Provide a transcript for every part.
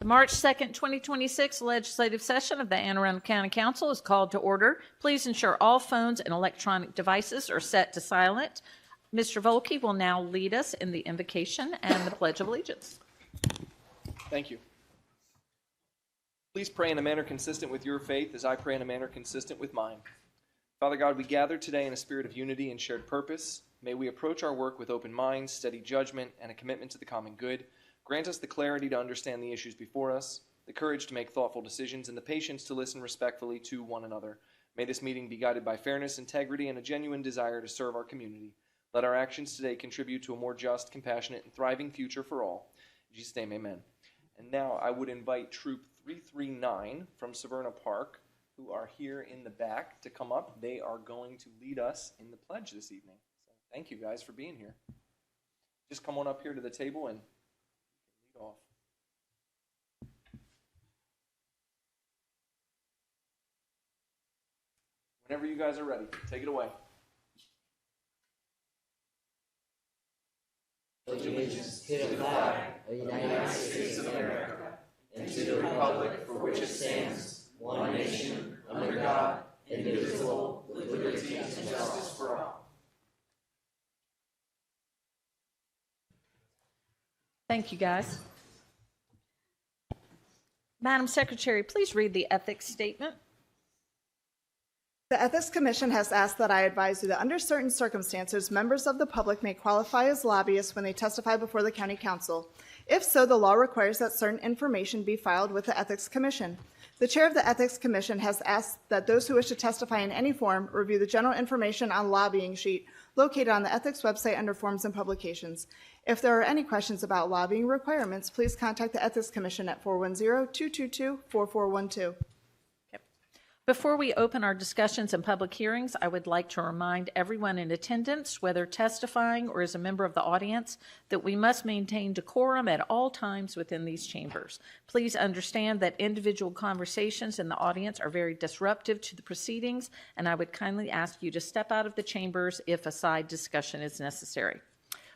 The March 2nd, 2026 legislative session of the Anne Arundel County Council is called to order. Please ensure all phones and electronic devices are set to silent. Mr. Volke will now lead us in the invocation and the Pledge of Allegiance. Thank you. Please pray in a manner consistent with your faith as I pray in a manner consistent with mine. Father God, we gather today in a spirit of unity and shared purpose. May we approach our work with open minds, steady judgment, and a commitment to the common good. Grant us the clarity to understand the issues before us, the courage to make thoughtful decisions, and the patience to listen respectfully to one another. May this meeting be guided by fairness, integrity, and a genuine desire to serve our community. Let our actions today contribute to a more just, compassionate, and thriving future for all. In Jesus' name, amen. And now I would invite Troop 339 from Severna Park, who are here in the back, to come up. They are going to lead us in the pledge this evening. So thank you guys for being here. Just come on up here to the table and lead off. Whenever you guys are ready, take it away. Allegiance to the flag of the United States of America and to the republic for which it stands, one nation, under God, indivisible, with liberty and justice for all. Thank you, guys. Madam Secretary, please read the ethics statement. The Ethics Commission has asked that I advise you that under certain circumstances, members of the public may qualify as lobbyists when they testify before the County Council. If so, the law requires that certain information be filed with the Ethics Commission. The chair of the Ethics Commission has asked that those who wish to testify in any form review the general information on lobbying sheet located on the Ethics website under Forms and Publications. If there are any questions about lobbying requirements, please contact the Ethics Commission at 410-222-4412. Before we open our discussions and public hearings, I would like to remind everyone in attendance, whether testifying or as a member of the audience, that we must maintain decorum at all times within these chambers. Please understand that individual conversations in the audience are very disruptive to the proceedings, and I would kindly ask you to step out of the chambers if a side discussion is necessary.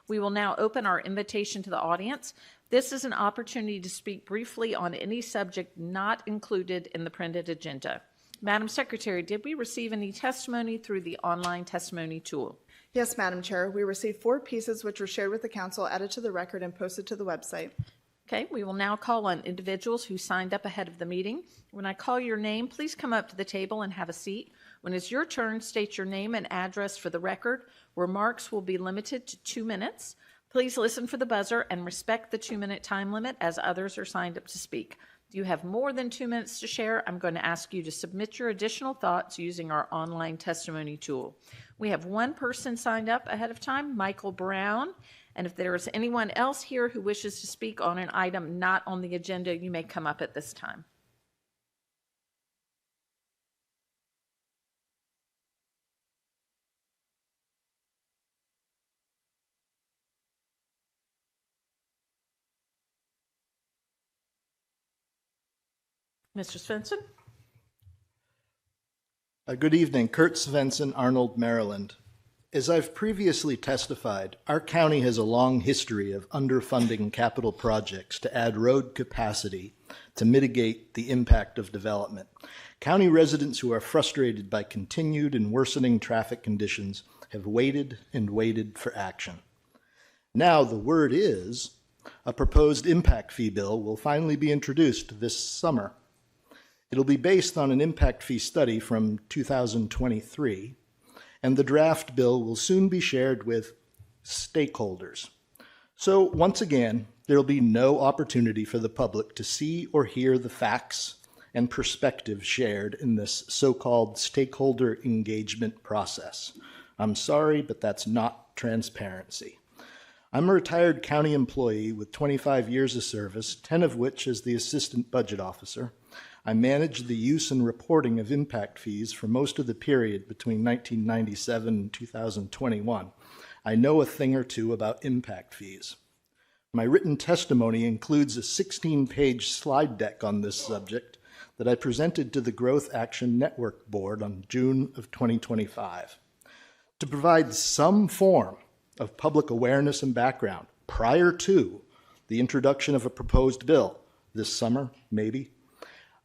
We will now open our invitation to the audience. This is an opportunity to speak briefly on any subject not included in the printed agenda. Madam Secretary, did we receive any testimony through the online testimony tool? Yes, Madam Chair. We received 4 pieces which were shared with the Council, added to the record, and posted to the website. Okay, we will now call on individuals who signed up ahead of the meeting. When I call your name, please come up to the table and have a seat. When it's your turn, state your name and address for the record. Remarks will be limited to 2 minutes. Please listen for the buzzer and respect the 2-minute time limit as others are signed up to speak. If you have more than 2 minutes to share, I'm going to ask you to submit your additional thoughts using our online testimony tool. We have 1 person signed up ahead of time, Michael Brown. And if there is anyone else here who wishes to speak on an item not on the agenda, you may come up at this time. Mr. Svensson? Good evening. Kurt Svensson, Arnold, Maryland. As I've previously testified, our county has a long history of underfunding capital projects to add road capacity to mitigate the impact of development. County residents who are frustrated by continued and worsening traffic conditions have waited and waited for action. Now the word is a proposed impact fee bill will finally be introduced this summer. It'll be based on an impact fee study from 2023, and the draft bill will soon be shared with stakeholders. So once again, there'll be no opportunity for the public to see or hear the facts and perspectives shared in this so-called stakeholder engagement process. I'm sorry, but that's not transparency. I'm a retired county employee with 25 years of service, 10 of which as the assistant budget officer. I managed the use and reporting of impact fees for most of the period between 1997 and 2021. I know a thing or two about impact fees. My written testimony includes a 16-page slide deck on this subject that I presented to the Growth Action Network Board on June of 2025. To provide some form of public awareness and background prior to the introduction of a proposed bill, this summer, maybe.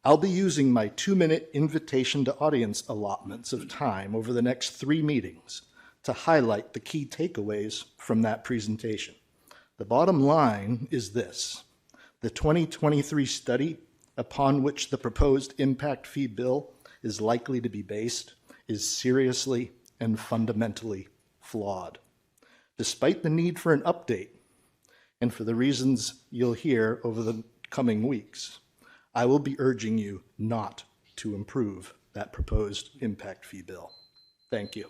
I'll be using my 2-minute invitation to audience allotments of time over the next 3 meetings to highlight the key takeaways from that presentation. The bottom line is this: the 2023 study upon which the proposed impact fee bill is likely to be based is seriously and fundamentally flawed. Despite the need for an update, and for the reasons you'll hear over the coming weeks, I will be urging you not to approve that proposed impact fee bill. Thank you.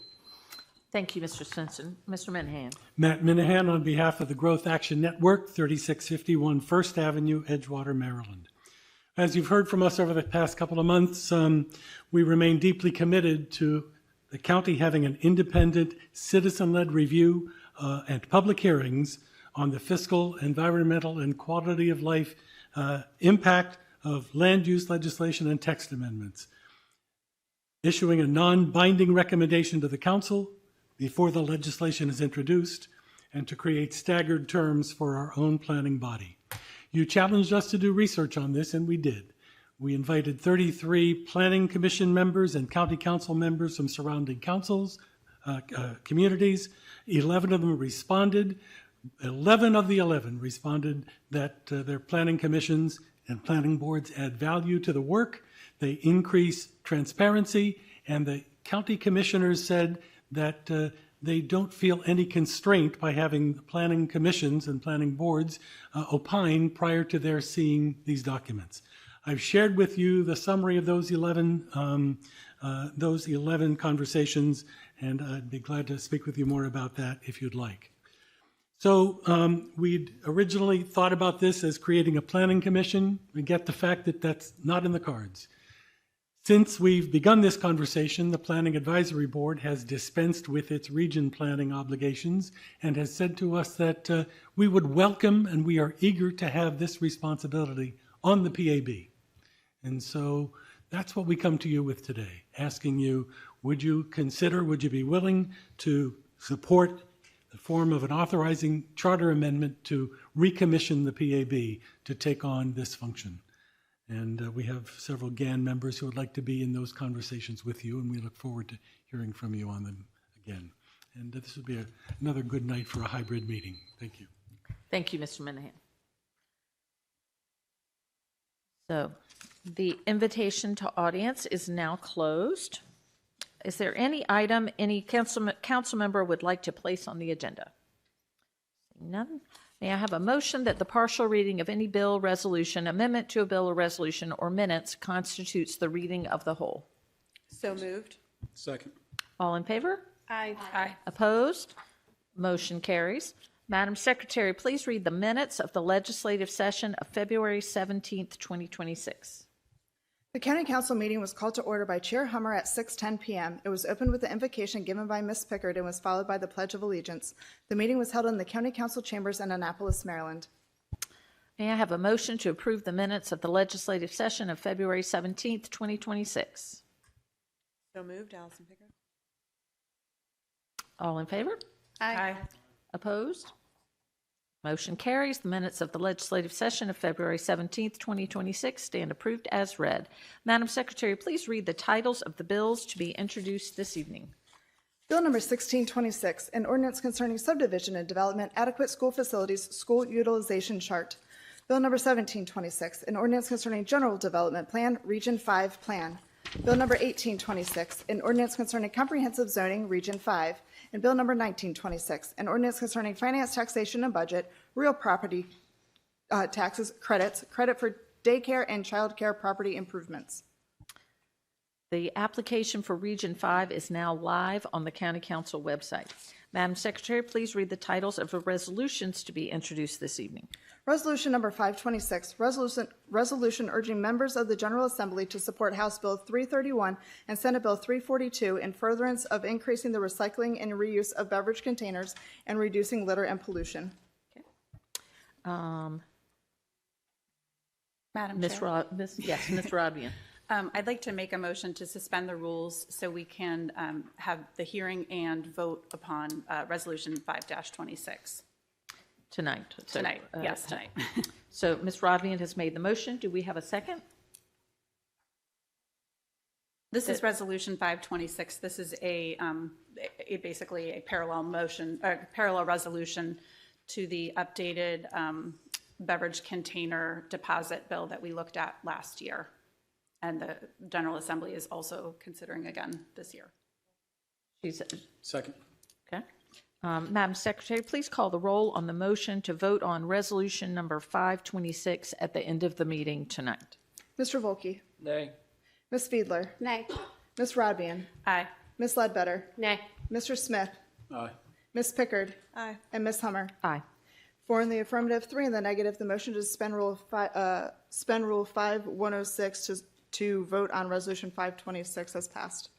Thank you, Mr. Stinson. Mr. Minahan. Matt Minahan on behalf of the Growth Action Network, 3651 First Avenue, Edgewater, Maryland. As you've heard from us over the past couple of months, we remain deeply committed to the county having an independent, citizen-led review and public hearings on the fiscal, environmental, and quality of life impact of land use legislation and text amendments, issuing a non-binding recommendation to the council before the legislation is introduced, and to create staggered terms for our own planning body. You challenged us to do research on this, and we did. We invited 33 planning commission members and county council members from surrounding councils, communities. 11 of them responded. 11 of the 11 responded that their planning commissions and planning boards add value to the work. They increase transparency, and the county commissioners said that they don't feel any constraint by having the planning commissions and planning boards opine prior to their seeing these documents. I've shared with you the summary of those 11 conversations, and I'd be glad to speak with you more about that if you'd like. So we'd originally thought about this as creating a planning commission. We get the fact that that's not in the cards. Since we've begun this conversation, the Planning Advisory Board has dispensed with its region planning obligations and has said to us that we would welcome and we are eager to have this responsibility on the PAB. And so that's what we come to you with today, asking you, would you be willing to support the form of an authorizing charter amendment to recommission the PAB to take on this function? And we have several GAN members who would like to be in those conversations with you, and we look forward to hearing from you on them again. And this would be another good night for a hybrid meeting. Thank you. Thank you, Mr. Minahan. So the invitation to audience is now closed. Is there any item any council member would like to place on the agenda? None. May I have a motion that the partial reading of any bill, resolution, amendment to a bill or resolution, or minutes constitutes the reading of the whole? So moved. Second. All in favor? Aye. Opposed? Motion carries. Madam Secretary, please read the minutes of the legislative session of February 17th, 2026. The County Council meeting was called to order by Chair Hummer at 6:10 p.m. It was opened with the invocation given by Ms. Pickard and was followed by the Pledge of Allegiance. The meeting was held in the County Council chambers in Annapolis, Maryland. May I have a motion to approve the minutes of the legislative session of February 17th, 2026? So moved. Allison Pickard. All in favor? Aye. Opposed? Motion carries. The minutes of the legislative session of February 17th, 2026 stand approved as read. Madam Secretary, please read the titles of the bills to be introduced this evening. Bill number 1626, an ordinance concerning subdivision and development, adequate school facilities, school utilization chart. Bill number 1726, an ordinance concerning general development plan, Region 5 plan. Bill number 1826, an ordinance concerning comprehensive zoning, Region 5. And Bill number 1926, an ordinance concerning finance, taxation, and budget, real property taxes, credit for daycare and child care property improvements. The application for Region 5 is now live on the County Council website. Madam Secretary, please read the titles of the resolutions to be introduced this evening. Resolution number 526, resolution urging members of the General Assembly to support House Bill 331 and Senate Bill 342 in furtherance of increasing the recycling and reuse of beverage containers and reducing litter and pollution. Okay. Madam Ms. Chair, Ms. Rodbian. I'd like to make a motion to suspend the rules so we can have the hearing and vote upon Resolution 5-26. Tonight. Tonight, yes, tonight. So Ms. Rodvian has made the motion. Do we have a second? This is Resolution 526. This is basically a parallel motion, a parallel resolution to the updated beverage container deposit bill that we looked at last year. And the General Assembly is also considering again this year. Second. Okay. Madam Secretary, please call the roll on the motion to vote on resolution number 526 at the end of the meeting tonight. Mr. Volkey? Nay. Ms. Fiedler? Nay. Ms. Rodvian? Aye. Ms. Ledbetter? Nay. Mr. Smith? Aye. Ms. Pickard? Aye. And Ms. Hummer? Aye. 4 in the affirmative, 3 in the negative. The motion to suspend Rule 5106 to vote on Resolution 526 has passed.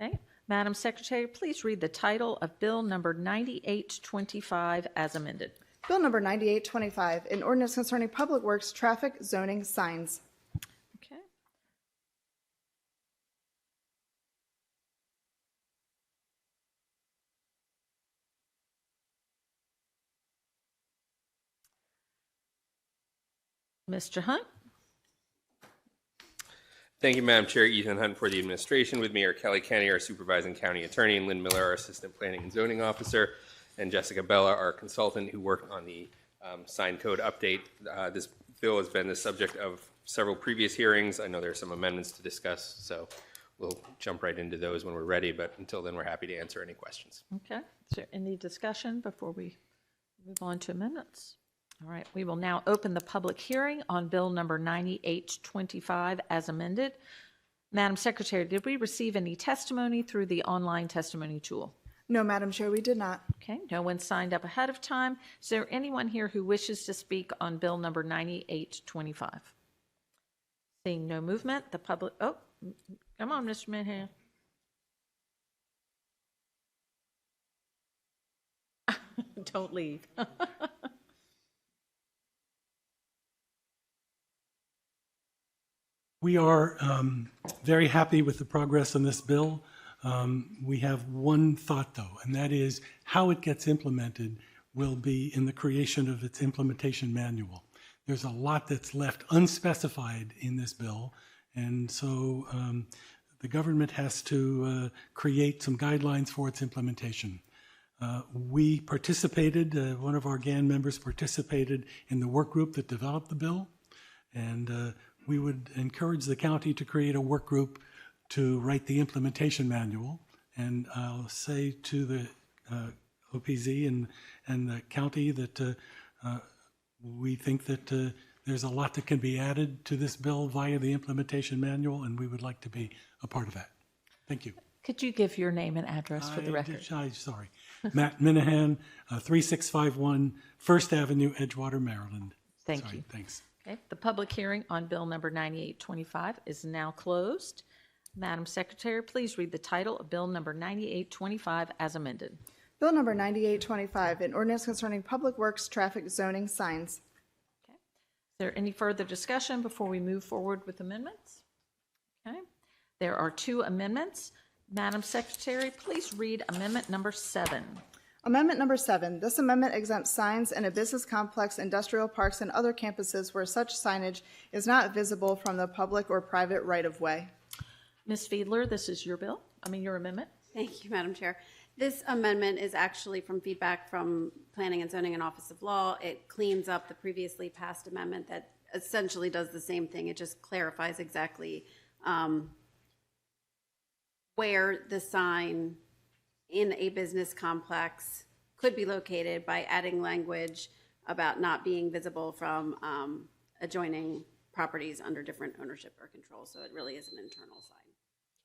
Okay. Madam Secretary, please read the title of Bill number 9825 as amended. Bill number 9825, an ordinance concerning public works, traffic, zoning, signs. Okay. Mr. Hunt? Thank you, Madam Chair. Ethan Hunt for the administration. With me are Kelly Kenny, our supervising county attorney, and Lynn Miller, our assistant planning and zoning officer, and Jessica Bella, our consultant who worked on the sign code update. This bill has been the subject of several previous hearings. I know there are some amendments to discuss, so we'll jump right into those when we're ready, but until then, we're happy to answer any questions. Okay. Is there any discussion before we move on to amendments? All right. We will now open the public hearing on Bill number 9825 as amended. Madam Secretary, did we receive any testimony through the online testimony tool? No, Madam Chair, we did not. Okay. No one signed up ahead of time. Is there anyone here who wishes to speak on Bill number 9825? Seeing no movement, the public, oh, come on, Mr. Minhan. Don't leave. We are very happy with the progress on this bill. We have one thought, though, and that is how it gets implemented will be in the creation of its implementation manual. There's a lot that's left unspecified in this bill, and so the government has to create some guidelines for its implementation. We participated, one of our GAN members participated in the work group that developed the bill, and we would encourage the county to create a work group to write the implementation manual. And I'll say to the OPZ and the county that we think that there's a lot that can be added to this bill via the implementation manual, and we would like to be a part of that. Thank you. Could you give your name and address for the record? Sorry. Matt Minahan, 3651 First Avenue, Edgewater, Maryland. Thank you. Thanks. Okay, the public hearing on Bill number 9825 is now closed. Madam Secretary, please read the title of Bill number 9825 as amended. Bill number 9825, an ordinance concerning public works, traffic, zoning, signs. Okay. Is there any further discussion before we move forward with amendments? Okay. There are 2 amendments. Madam Secretary, please read amendment number 7. Amendment number 7. This amendment exempts signs in a business complex, industrial parks, and other campuses where such signage is not visible from the public or private right-of-way. Ms. Fiedler, this is your bill, your amendment. Thank you, Madam Chair. This amendment is actually from feedback from Planning and Zoning and Office of Law. It cleans up the previously passed amendment that essentially does the same thing. It just clarifies exactly where the sign in a business complex could be located by adding language about not being visible from adjoining properties under different ownership or control. So it really is an internal sign.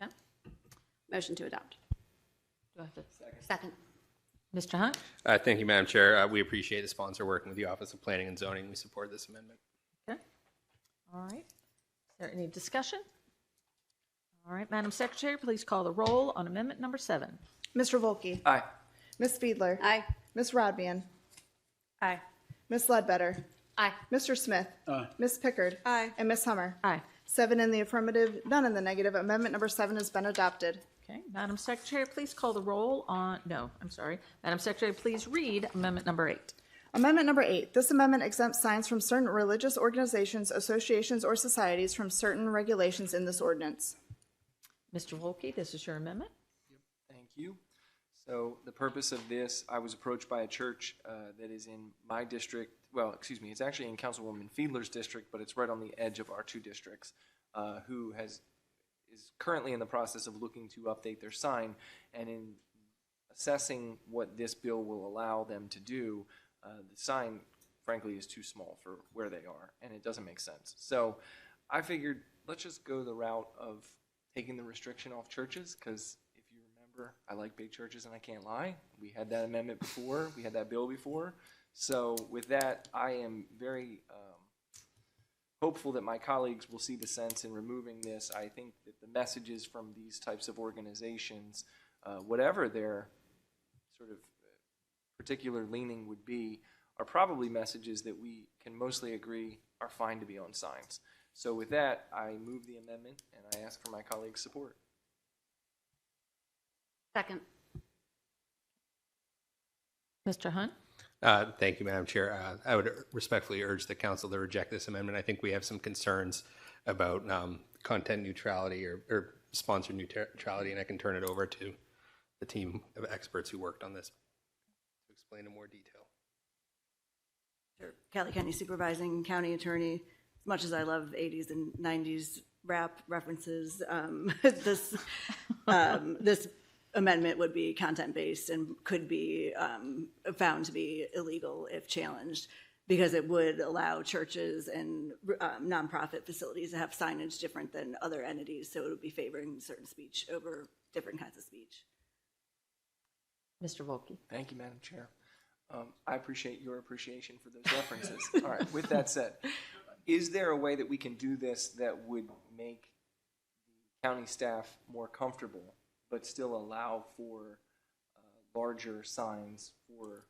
Okay. Motion to adopt. Do I have to? Second. Mr. Hunt? Thank you, Madam Chair. We appreciate the sponsor working with the Office of Planning and Zoning. We support this amendment. Okay. All right. Is there any discussion? All right, Madam Secretary, please call the roll on amendment number 7. Mr. Volkey? Aye. Ms. Fiedler? Aye. Ms. Rodvian? Aye. Ms. Ledbetter? Aye. Mr. Smith? Aye. Ms. Pickard? Aye. And Ms. Hummer? Aye. 7 in the affirmative, none in the negative. Amendment number 7 has been adopted. Okay, Madam Secretary, please call the roll on, no, I'm sorry. Madam Secretary, please read amendment number 8. Amendment number 8. This amendment exempts signs from certain religious organizations, associations, or societies from certain regulations in this ordinance. Mr. Wolke, this is your amendment. Thank you. So the purpose of this, I was approached by a church that is in my district. Well, excuse me, it's actually in Councilwoman Fiedler's district, but it's right on the edge of our 2 districts, who is currently in the process of looking to update their sign. And in assessing what this bill will allow them to do, the sign, frankly, is too small for where they are, and it doesn't make sense. So I figured, let's just go the route of taking the restriction off churches, because if you remember, I like big churches, and I can't lie. We had that amendment before. We had that bill before. So with that, I am very hopeful that my colleagues will see the sense in removing this. I think that the messages from these types of organizations, whatever their sort of particular leaning would be, are probably messages that we can mostly agree are fine to be on signs. So with that, I move the amendment, and I ask for my colleagues' support. Second. Mr. Hunt? Thank you, Madam Chair. I would respectfully urge the council to reject this amendment. I think we have some concerns about content neutrality or sponsor neutrality, and I can turn it over to the team of experts who worked on this to explain in more detail. Sure. Cali County Supervising County Attorney. As much as I love 80s and 90s rap references, this amendment would be content-based and could be found to be illegal if challenged, because it would allow churches and nonprofit facilities to have signage different than other entities, so it would be favoring certain speech over different kinds of speech. Mr. Wolke? Thank you, Madam Chair. I appreciate your appreciation for those references. All right, with that said, is there a way that we can do this that would make the county staff more comfortable, but still allow for larger signs for,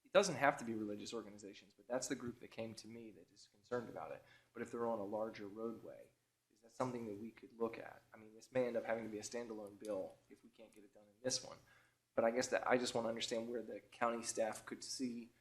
it doesn't have to be religious organizations, but that's the group that came to me that is concerned about it. But if they're on a larger roadway, is that something that we could look at? I mean, this may end up having to be a standalone bill if we can't get it done in this one. But I guess that I just want to understand where the county staff could see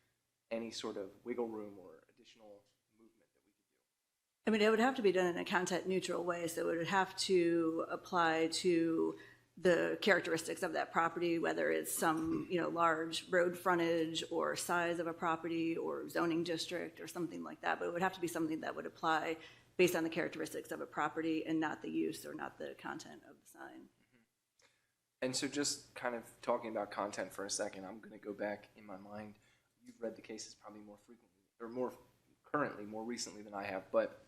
any sort of wiggle room or additional movement that we could do. I mean, it would have to be done in a content-neutral way, so it would have to apply to the characteristics of that property, whether it's some, large road frontage or size of a property or zoning district or something like that. But it would have to be something that would apply based on the characteristics of a property and not the use or not the content of the sign. And so just kind of talking about content for a second, I'm going to go back in my mind. You've read the cases probably more frequently, or more recently than I have, but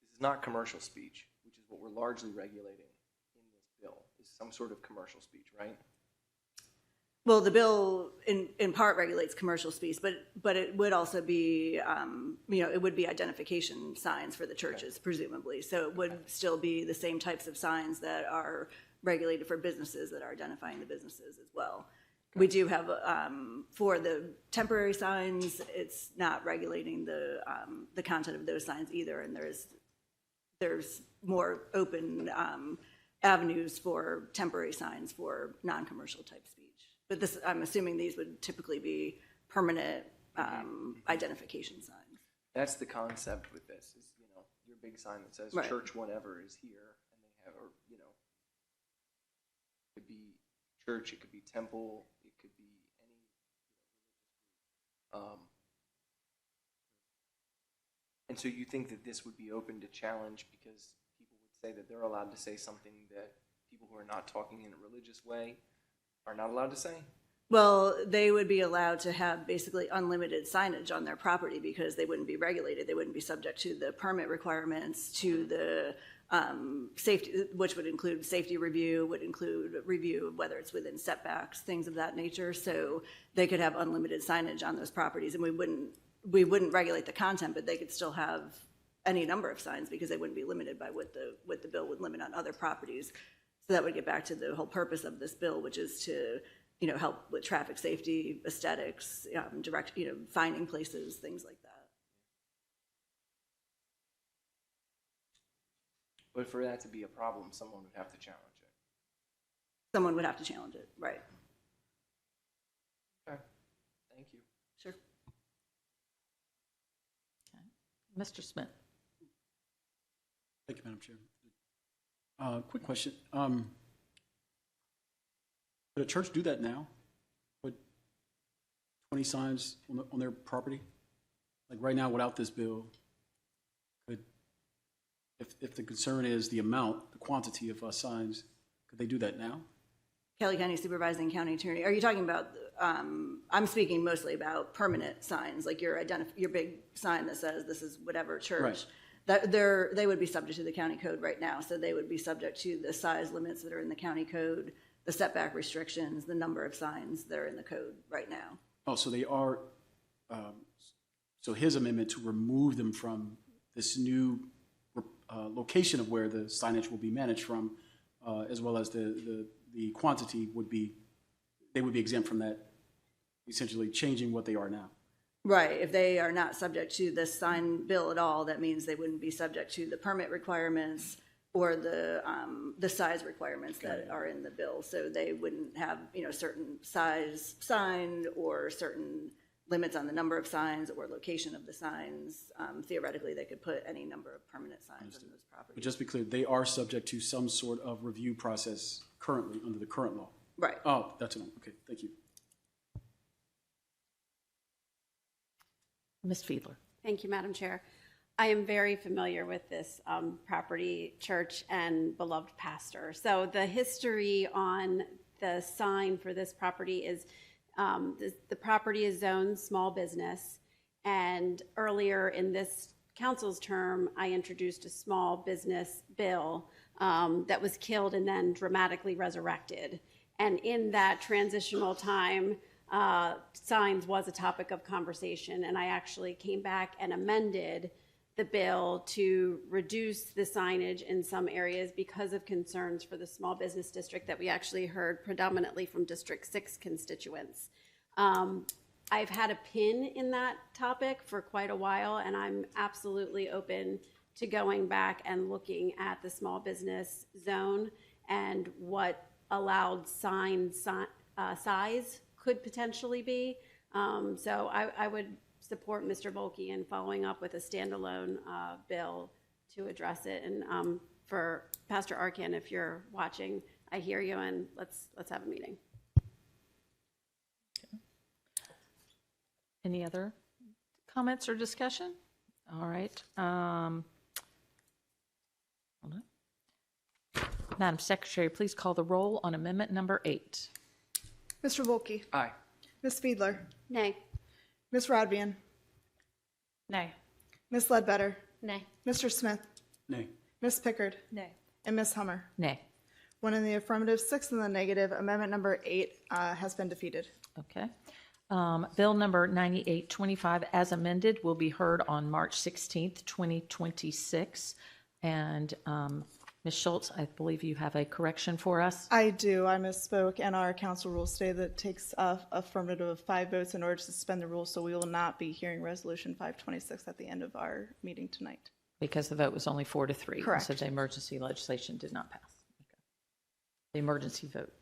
this is not commercial speech, which is what we're largely regulating in this bill, is some sort of commercial speech, right? Well, the bill in part regulates commercial speech, but it would also be, it would be identification signs for the churches, presumably. So it would still be the same types of signs that are regulated for businesses that are identifying the businesses as well. We do have, for the temporary signs, it's not regulating the content of those signs either, and there's more open avenues for temporary signs for non-commercial type speech. But this, I'm assuming these would typically be permanent identification signs. That's the concept with this, is, your big sign that says Right. church whatever is here, and they have, or, it could be church, it could be temple, it could be any, and so you think that this would be open to challenge because people would say that they're allowed to say something that people who are not talking in a religious way are not allowed to say? Well, they would be allowed to have basically unlimited signage on their property because they wouldn't be regulated. They wouldn't be subject to the permit requirements, to the safety, which would include safety review, would include review of whether it's within setbacks, things of that nature. So they could have unlimited signage on those properties, and we wouldn't regulate the content, but they could still have any number of signs because they wouldn't be limited by what the bill would limit on other properties. So that would get back to the whole purpose of this bill, which is to help with traffic safety, aesthetics, direct, finding places, things like that. But for that to be a problem, someone would have to challenge it. Someone would have to challenge it, right? Okay, thank you. Sure. Mr. Smith. Thank you, Madam Chair. Quick question. Could a church do that now? Put 20 signs on their property? Like right now, without this bill, could, if the concern is the amount, the quantity of signs, could they do that now? Kelly County Supervising County Attorney, are you talking about, I'm speaking mostly about permanent signs, like your big sign that says this is whatever church. Right. That they would be subject to the county code right now, so they would be subject to the size limits that are in the county code, the setback restrictions, the number of signs that are in the code right now. Oh, so they are, so his amendment to remove them from this new location of where the signage will be managed from, as well as the quantity would be, they would be exempt from that, essentially changing what they are now. Right, if they are not subject to this sign bill at all, that means they wouldn't be subject to the permit requirements or the size requirements that are in the bill. So they wouldn't have, certain size sign or certain limits on the number of signs or location of the signs. Theoretically, they could put any number of permanent signs on those properties. But just to be clear, they are subject to some sort of review process currently under the current law. Right. Oh, that's enough. Okay, thank you. Ms. Fiedler. Thank you, Madam Chair. I am very familiar with this property, church, and beloved pastor. So the history on the sign for this property is the property is zoned small business, and earlier in this council's term, I introduced a small business bill that was killed and then dramatically resurrected. And in that transitional time, signs was a topic of conversation, and I actually came back and amended the bill to reduce the signage in some areas because of concerns for the small business district that we actually heard predominantly from District 6 constituents. I've had a pin in that topic for quite a while, and I'm absolutely open to going back and looking at the small business zone and what allowed sign size could potentially be. So I would support Mr. Volke in following up with a standalone bill to address it. And for Pastor Arkan, if you're watching, I hear you, and let's have a meeting. Okay. Any other comments or discussion? All right. Hold on. Madam Secretary, please call the roll on amendment number 8. Mr. Volke. Aye. Ms. Fiedler. Nay. Ms. Radvian. Nay. Ms. Ledbetter. Nay. Mr. Smith. Nay. Ms. Pickard. Nay. And Ms. Hummer. Nay. 1 in the affirmative, 6 in the negative. Amendment number 8 has been defeated. Okay. Bill number 9825 as amended will be heard on March 16th, 2026. And Ms. Schultz, I believe you have a correction for us. I do. I misspoke, and our council rules say that it takes affirmative of 5 votes in order to suspend the rules, so we will not be hearing Resolution 526 at the end of our meeting tonight. Because the vote was only 4-3. Correct. So the emergency legislation did not pass. Okay. The emergency vote.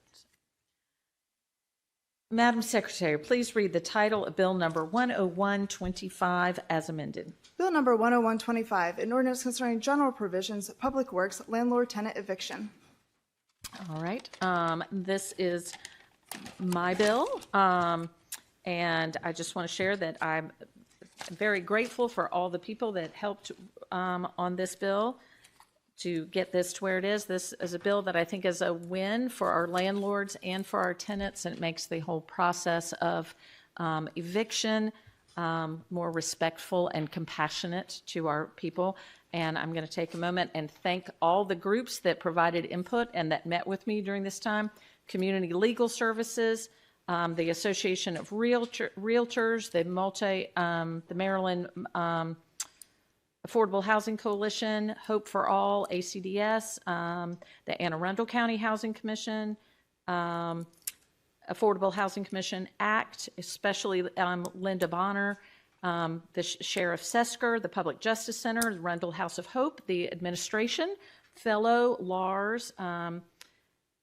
Madam Secretary, please read the title of Bill number 10125 as amended. Bill number 10125, an ordinance concerning general provisions, public works, landlord-tenant eviction. All right. This is my bill, and I just want to share that I'm very grateful for all the people that helped on this bill to get this to where it is. This is a bill that I think is a win for our landlords and for our tenants, and it makes the whole process of eviction more respectful and compassionate to our people. And I'm going to take a moment and thank all the groups that provided input and that met with me during this time. Community Legal Services, the Association of Realtors, the Maryland Affordable Housing Coalition, Hope for All, ACDS, the Arundel County Housing Commission, Affordable Housing Commission ACT, especially Linda Bonner, the Sheriff Sesker, the Public Justice Center, the Arundel House of Hope, the administration, fellow Lars,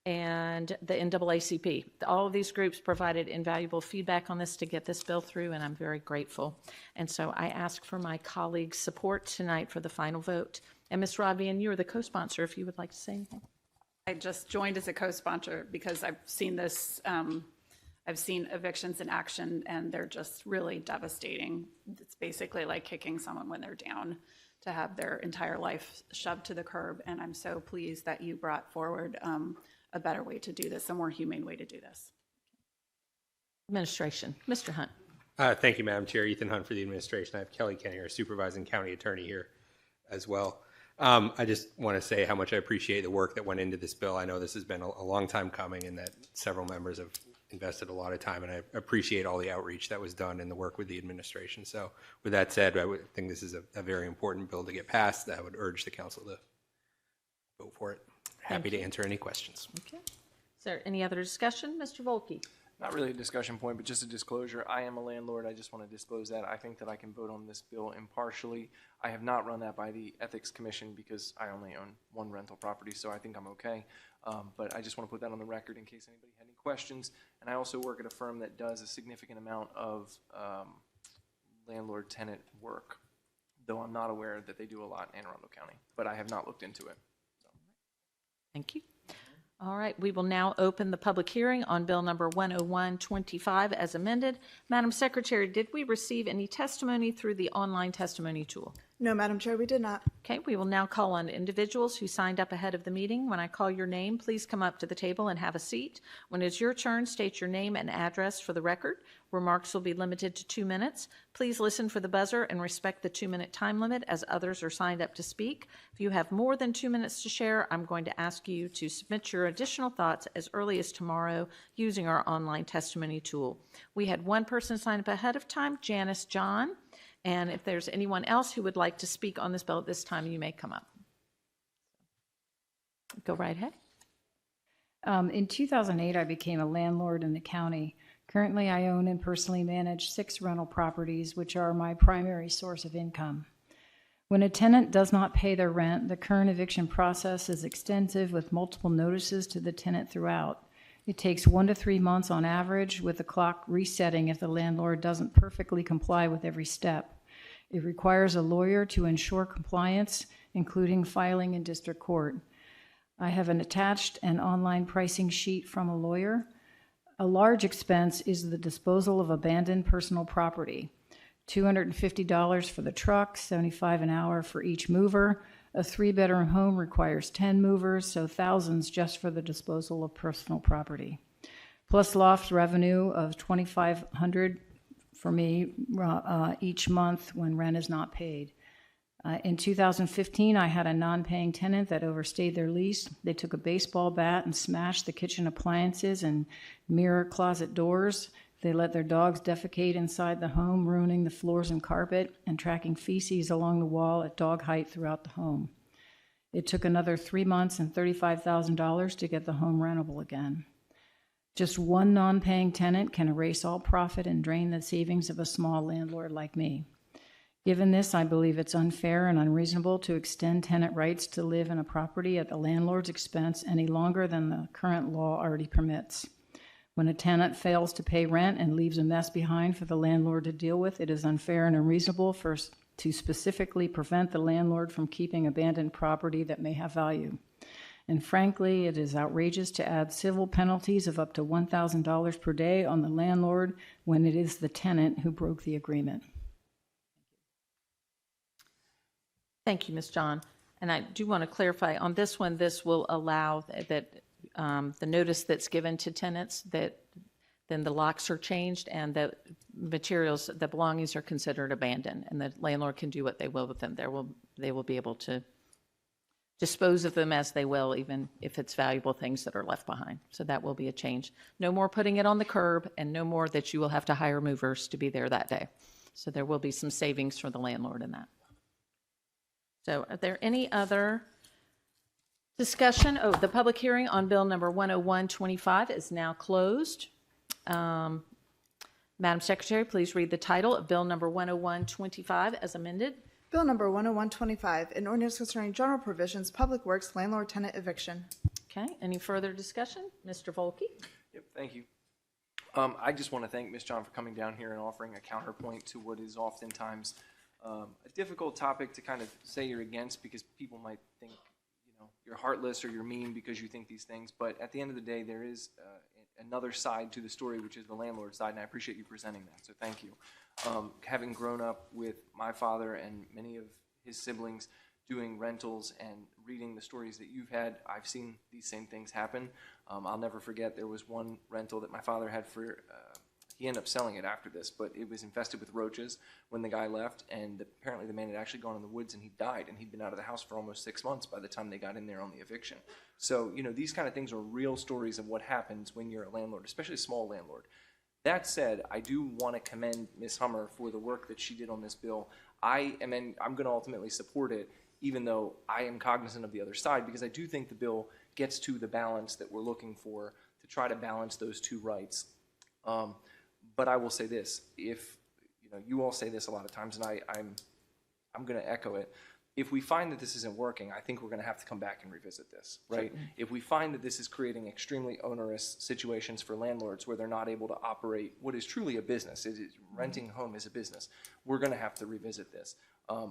and the NAACP. All of these groups provided invaluable feedback on this to get this bill through, and I'm very grateful. And so I ask for my colleagues' support tonight for the final vote. And Ms. Rodvian, you are the co-sponsor, if you would like to say anything. I just joined as a co-sponsor because I've seen this, I've seen evictions in action, and they're just really devastating. It's basically like kicking someone when they're down, to have their entire life shoved to the curb. And I'm so pleased that you brought forward a better way to do this, a more humane way to do this. Administration, Mr. Hunt. Thank you, Madam Chair. Ethan Hunt for the administration. I have Kelly Kenny, our supervising county attorney, here as well. I just want to say how much I appreciate the work that went into this bill. I know this has been a long time coming, and that several members have invested a lot of time, and I appreciate all the outreach that was done and the work with the administration. So with that said, I would think this is a very important bill to get passed. I would urge the council to vote for it. Happy to answer any questions. Okay. Is there any other discussion? Mr. Volke? Not really a discussion point, but just a disclosure. I am a landlord. I just want to disclose that. I think that I can vote on this bill impartially. I have not run that by the Ethics Commission because I only own one rental property, so I think I'm okay. But I just want to put that on the record in case anybody had any questions. And I also work at a firm that does a significant amount of landlord-tenant work, though I'm not aware that they do a lot in Arundel County. But I have not looked into it. So. Thank you. All right, we will now open the public hearing on Bill number 10125 as amended. Madam Secretary, did we receive any testimony through the online testimony tool? No, Madam Chair, we did not. Okay, we will now call on individuals who signed up ahead of the meeting. When I call your name, please come up to the table and have a seat. When it's your turn, state your name and address for the record. Remarks will be limited to 2 minutes. Please listen for the buzzer and respect the 2-minute time limit as others are signed up to speak. If you have more than 2 minutes to share, I'm going to ask you to submit your additional thoughts as early as tomorrow using our online testimony tool. We had one person sign up ahead of time, Janice John. And if there's anyone else who would like to speak on this bill at this time, you may come up. Go right ahead. In 2008, I became a landlord in the county. Currently, I own and personally manage 6 rental properties, which are my primary source of income. When a tenant does not pay their rent, the current eviction process is extensive with multiple notices to the tenant throughout. It takes 1 to 3 months on average, with the clock resetting if the landlord doesn't perfectly comply with every step. It requires a lawyer to ensure compliance, including filing in district court. I have attached an online pricing sheet from a lawyer. A large expense is the disposal of abandoned personal property. $250 for the truck, $75 an hour for each mover. A 3-bedroom home requires 10 movers, so thousands just for the disposal of personal property. Plus loft revenue of $2,500 for me each month when rent is not paid. In 2015, I had a non-paying tenant that overstayed their lease. They took a baseball bat and smashed the kitchen appliances and mirror closet doors. They let their dogs defecate inside the home, ruining the floors and carpet and tracking feces along the wall at dog height throughout the home. It took another 3 months and $35,000 to get the home rentable again. Just one non-paying tenant can erase all profit and drain the savings of a small landlord like me. Given this, I believe it's unfair and unreasonable to extend tenant rights to live in a property at the landlord's expense any longer than the current law already permits. When a tenant fails to pay rent and leaves a mess behind for the landlord to deal with, it is unfair and unreasonable to specifically prevent the landlord from keeping abandoned property that may have value. And frankly, it is outrageous to add civil penalties of up to $1,000 per day on the landlord when it is the tenant who broke the agreement. Thank you, Ms. John. And I do want to clarify on this one, this will allow that the notice that's given to tenants that then the locks are changed and the materials, the belongings are considered abandoned, and the landlord can do what they will with them. They will be able to dispose of them as they will, even if it's valuable things that are left behind. So that will be a change. No more putting it on the curb, and no more that you will have to hire movers to be there that day. So there will be some savings for the landlord in that. So are there any other discussion? Oh, the public hearing on bill number 10125 is now closed. Madam Secretary, please read the title of bill number 10125 as amended. Bill number 10125, an ordinance concerning general provisions, public works, landlord-tenant eviction. Okay, any further discussion? Mr. Volkey? Yep, thank you. I just want to thank Ms. John for coming down here and offering a counterpoint to what is oftentimes a difficult topic to kind of say you're against, because people might think, you know, you're heartless or you're mean because you think these things. But at the end of the day, there is another side to the story, which is the landlord side, and I appreciate you presenting that, so thank you. Having grown up with my father and many of his siblings doing rentals and reading the stories that you've had, I've seen these same things happen. I'll never forget, there was one rental that my father had for, he ended up selling it after this, but it was infested with roaches when the guy left, and apparently the man had actually gone in the woods and he died, and he'd been out of the house for almost 6 months by the time they got in there on the eviction. So, you know, these kind of things are real stories of what happens when you're a landlord, especially a small landlord. That said, I do want to commend Ms. Hummer for the work that she did on this bill. I'm going to ultimately support it, even though I am cognizant of the other side, because I do think the bill gets to the balance that we're looking for to try to balance those two rights. But I will say this: if you know, you all say this a lot of times, and I'm going to echo it. If we find that this isn't working, I think we're going to have to come back and revisit this, right? Certainly. If we find that this is creating extremely onerous situations for landlords where they're not able to operate what is truly a business, renting a home is a business, we're going to have to revisit this.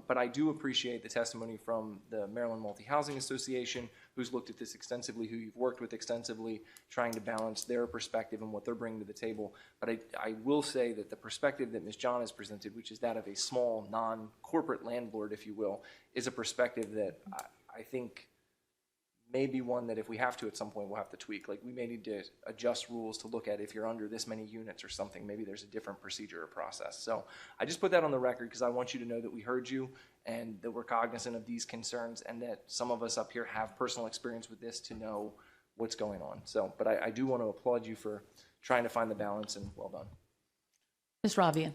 But I do appreciate the testimony from the Maryland Multi-Housing Association, who's looked at this extensively, who you've worked with extensively, trying to balance their perspective and what they're bringing to the table. But I will say that the perspective that Ms. John has presented, which is that of a small, non-corporate landlord, if you will, is a perspective that I think may be one that if we have to at some point, we'll have to tweak. Like, we may need to adjust rules to look at if you're under this many units or something, maybe there's a different procedure or process. So I just put that on the record because I want you to know that we heard you and that we're cognizant of these concerns, and that some of us up here have personal experience with this to know what's going on. So, but I do want to applaud you for trying to find the balance, and well done. Ms. Rabia?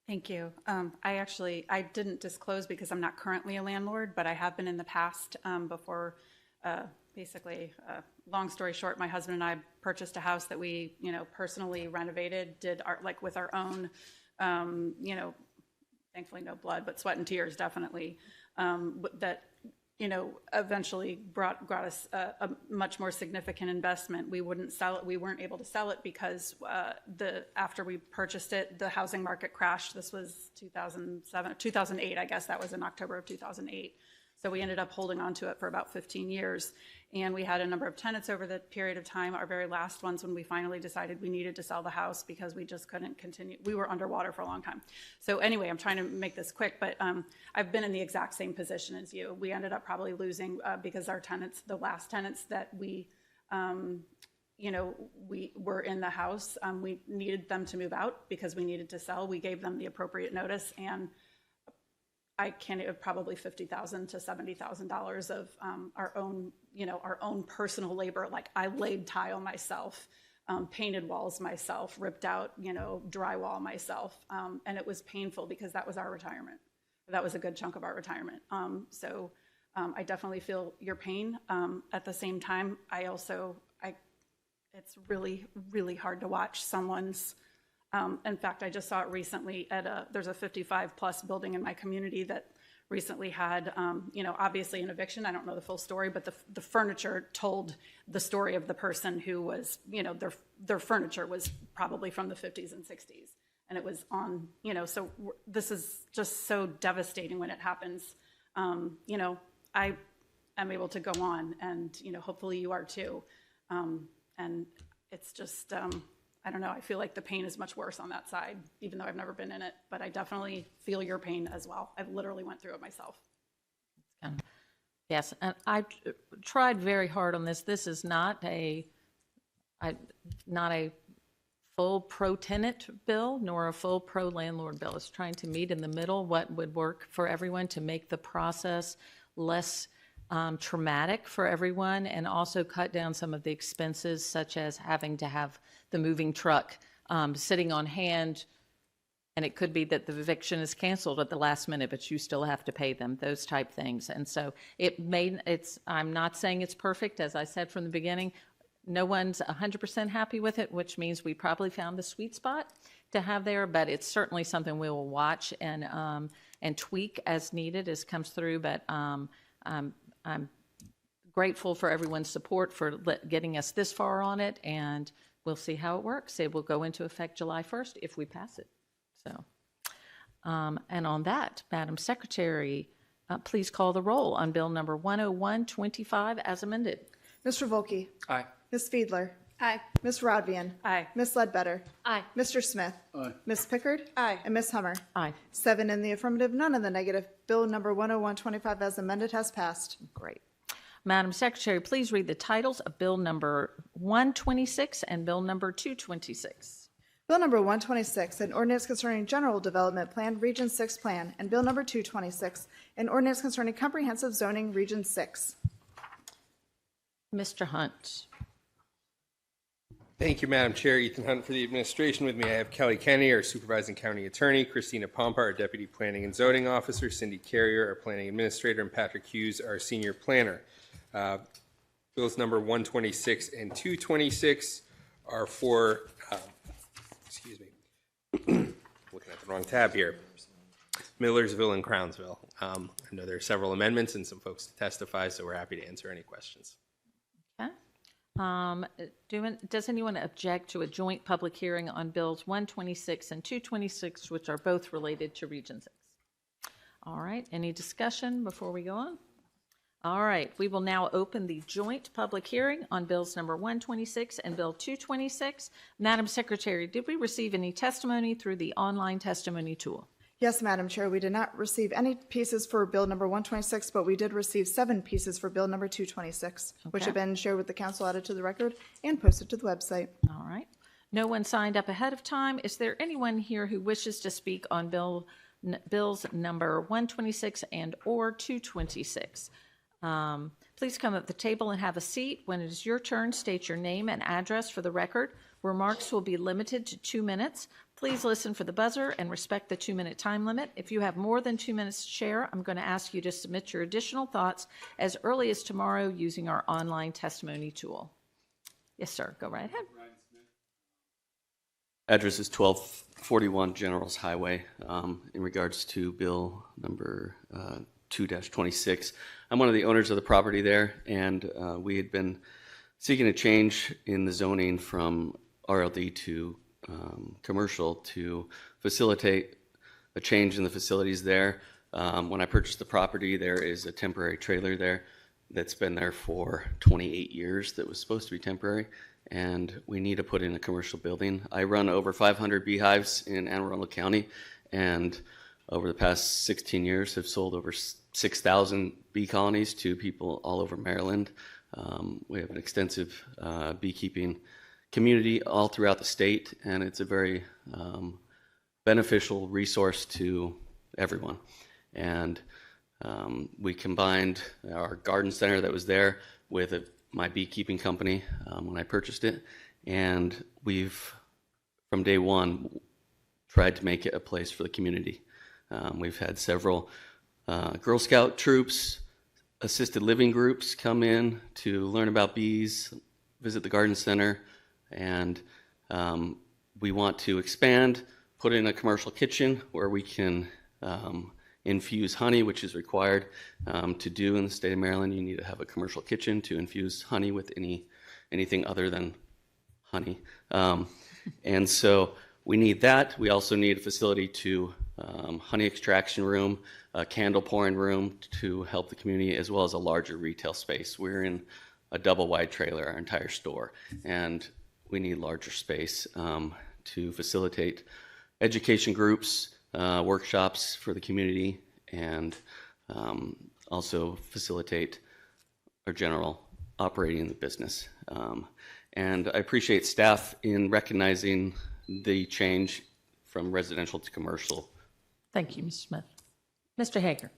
Thank you. I didn't disclose because I'm not currently a landlord, but I have been in the past before. Basically, long story short, my husband and I purchased a house that we, personally renovated, did with our own, thankfully no blood, but sweat and tears definitely, that, eventually brought us a much more significant investment. We wouldn't sell it. We weren't able to sell it because after we purchased it, the housing market crashed. This was 2008, I guess. That was in October of 2008. So we ended up holding on to it for about 15 years. And we had a number of tenants over the period of time, our very last ones, when we finally decided we needed to sell the house because we just couldn't continue. We were underwater for a long time. So anyway, I'm trying to make this quick, but I've been in the exact same position as you. We ended up probably losing because our tenants, the last tenants that we were in the house, we needed them to move out because we needed to sell. We gave them the appropriate notice, and I can probably $50,000 to $70,000 of our own personal labor. Like, I laid tile myself, painted walls myself, ripped out drywall myself, and it was painful because that was our retirement. That was a good chunk of our retirement. So I definitely feel your pain. At the same time, it's really, really hard to watch someone's. In fact, I just saw it recently there's a 55-plus building in my community that recently had, obviously an eviction. I don't know the full story, but the furniture told the story of the person who was, their furniture was probably from the 50s and 60s. And it was on, so this is just so devastating when it happens. I am able to go on, and, hopefully you are too. And it's just, I don't know, I feel like the pain is much worse on that side, even though I've never been in it, but I definitely feel your pain as well. I've literally went through it myself. Yes, and I tried very hard on this. This is not a full pro-tenant bill, nor a full pro-landlord bill. It's trying to meet in the middle what would work for everyone to make the process less traumatic for everyone, and also cut down some of the expenses, such as having to have the moving truck sitting on hand, and it could be that the eviction is canceled at the last minute, but you still have to pay them, those type things. And so I'm not saying it's perfect. As I said from the beginning, no one's 100% happy with it, which means we probably found the sweet spot to have there, but it's certainly something we will watch and tweak as needed as comes through. But I'm grateful for everyone's support for getting us this far on it, and we'll see how it works. It will go into effect July 1st if we pass it. So, and on that, Madam Secretary, please call the roll on Bill number 10125 as amended. Mr. Volkey? Aye. Ms. Fiedler? Aye. Ms. Rodvian? Aye. Ms. Ledbetter? Aye. Mr. Smith? Aye. Ms. Pickard? Aye. And Ms. Hummer? Aye. 7 in the affirmative, none in the negative. Bill number 10125 as amended has passed. Great. Madam Secretary, please read the titles of Bill number 126 and Bill number 226. Bill number 126, an ordinance concerning General Development Plan, Region 6 Plan, and Bill number 226, an ordinance concerning Comprehensive Zoning, Region 6. Mr. Hunt. Thank you, Madam Chair. Ethan Hunt for the administration. With me, I have Kelly Kenny, our supervising county attorney, Christina Pompa, our deputy planning and zoning officer, Cindy Carrier, our planning administrator, and Patrick Hughes, our senior planner. Bills number 126 and 226 are for, excuse me, looking at the wrong tab here, Millersville and Crownsville. I know there are several amendments and some folks to testify, so we're happy to answer any questions. Okay. Does anyone object to a joint public hearing on Bills 126 and 226, which are both related to Region 6? All right. Any discussion before we go on? All right. We will now open the joint public hearing on Bills number 126 and Bill 226. Madam Secretary, did we receive any testimony through the online testimony tool? Yes, Madam Chair, we did not receive any pieces for Bill number 126, but we did receive 7 pieces for Bill number 226, which have been shared with the council, added to the record, and posted to the website. All right. No one signed up ahead of time. Is there anyone here who wishes to speak on Bills number 126 and or 226? Please come at the table and have a seat. When it is your turn, state your name and address for the record. Remarks will be limited to 2 minutes. Please listen for the buzzer and respect the 2-minute time limit. If you have more than 2 minutes to share, I'm going to ask you to submit your additional thoughts as early as tomorrow using our online testimony tool. Yes, sir. Go right ahead. Address is 1241 Generals Highway. In regards to bill number 2-26, I'm one of the owners of the property there, and we had been seeking a change in the zoning from RLD to commercial to facilitate a change in the facilities there. When I purchased the property, there is a temporary trailer there that's been there for 28 years that was supposed to be temporary, and we need to put in a commercial building. I run over 500 beehives in Anne Arundel County, and over the past 16 years have sold over 6,000 bee colonies to people all over Maryland. We have an extensive beekeeping community all throughout the state, and it's a very beneficial resource to everyone. And we combined our garden center that was there with my beekeeping company when I purchased it, and we've, from day one, tried to make it a place for the community. We've had several Girl Scout troops, assisted living groups come in to learn about bees, visit the garden center, and we want to expand, put in a commercial kitchen where we can infuse honey, which is required to do in the state of Maryland. You need to have a commercial kitchen to infuse honey with anything other than honey. And so we need that. We also need a facility to honey extraction room, a candle pouring room to help the community, as well as a larger retail space. We're in a double wide trailer, our entire store, and we need larger space to facilitate education groups, workshops for the community, and also facilitate our general operating the business. And I appreciate staff in recognizing the change from residential to commercial. Thank you, Mr. Smith. Mr. Hager.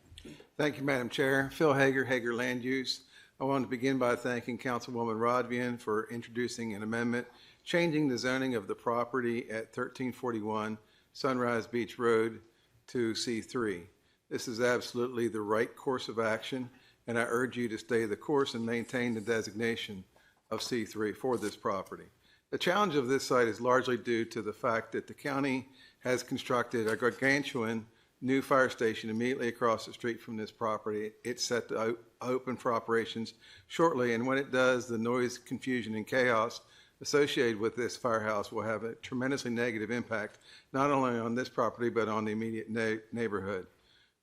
Thank you, Madam Chair. Phil Hager, Hager Land Use. I want to begin by thanking Councilwoman Rodvian for introducing an amendment changing the zoning of the property at 1341 Sunrise Beach Road to C3. This is absolutely the right course of action, and I urge you to stay the course and maintain the designation of C3 for this property. The challenge of this site is largely due to the fact that the county has constructed a gargantuan new fire station immediately across the street from this property. It's set to open for operations shortly, and when it does, the noise, confusion, and chaos associated with this firehouse will have a tremendously negative impact, not only on this property, but on the immediate neighborhood.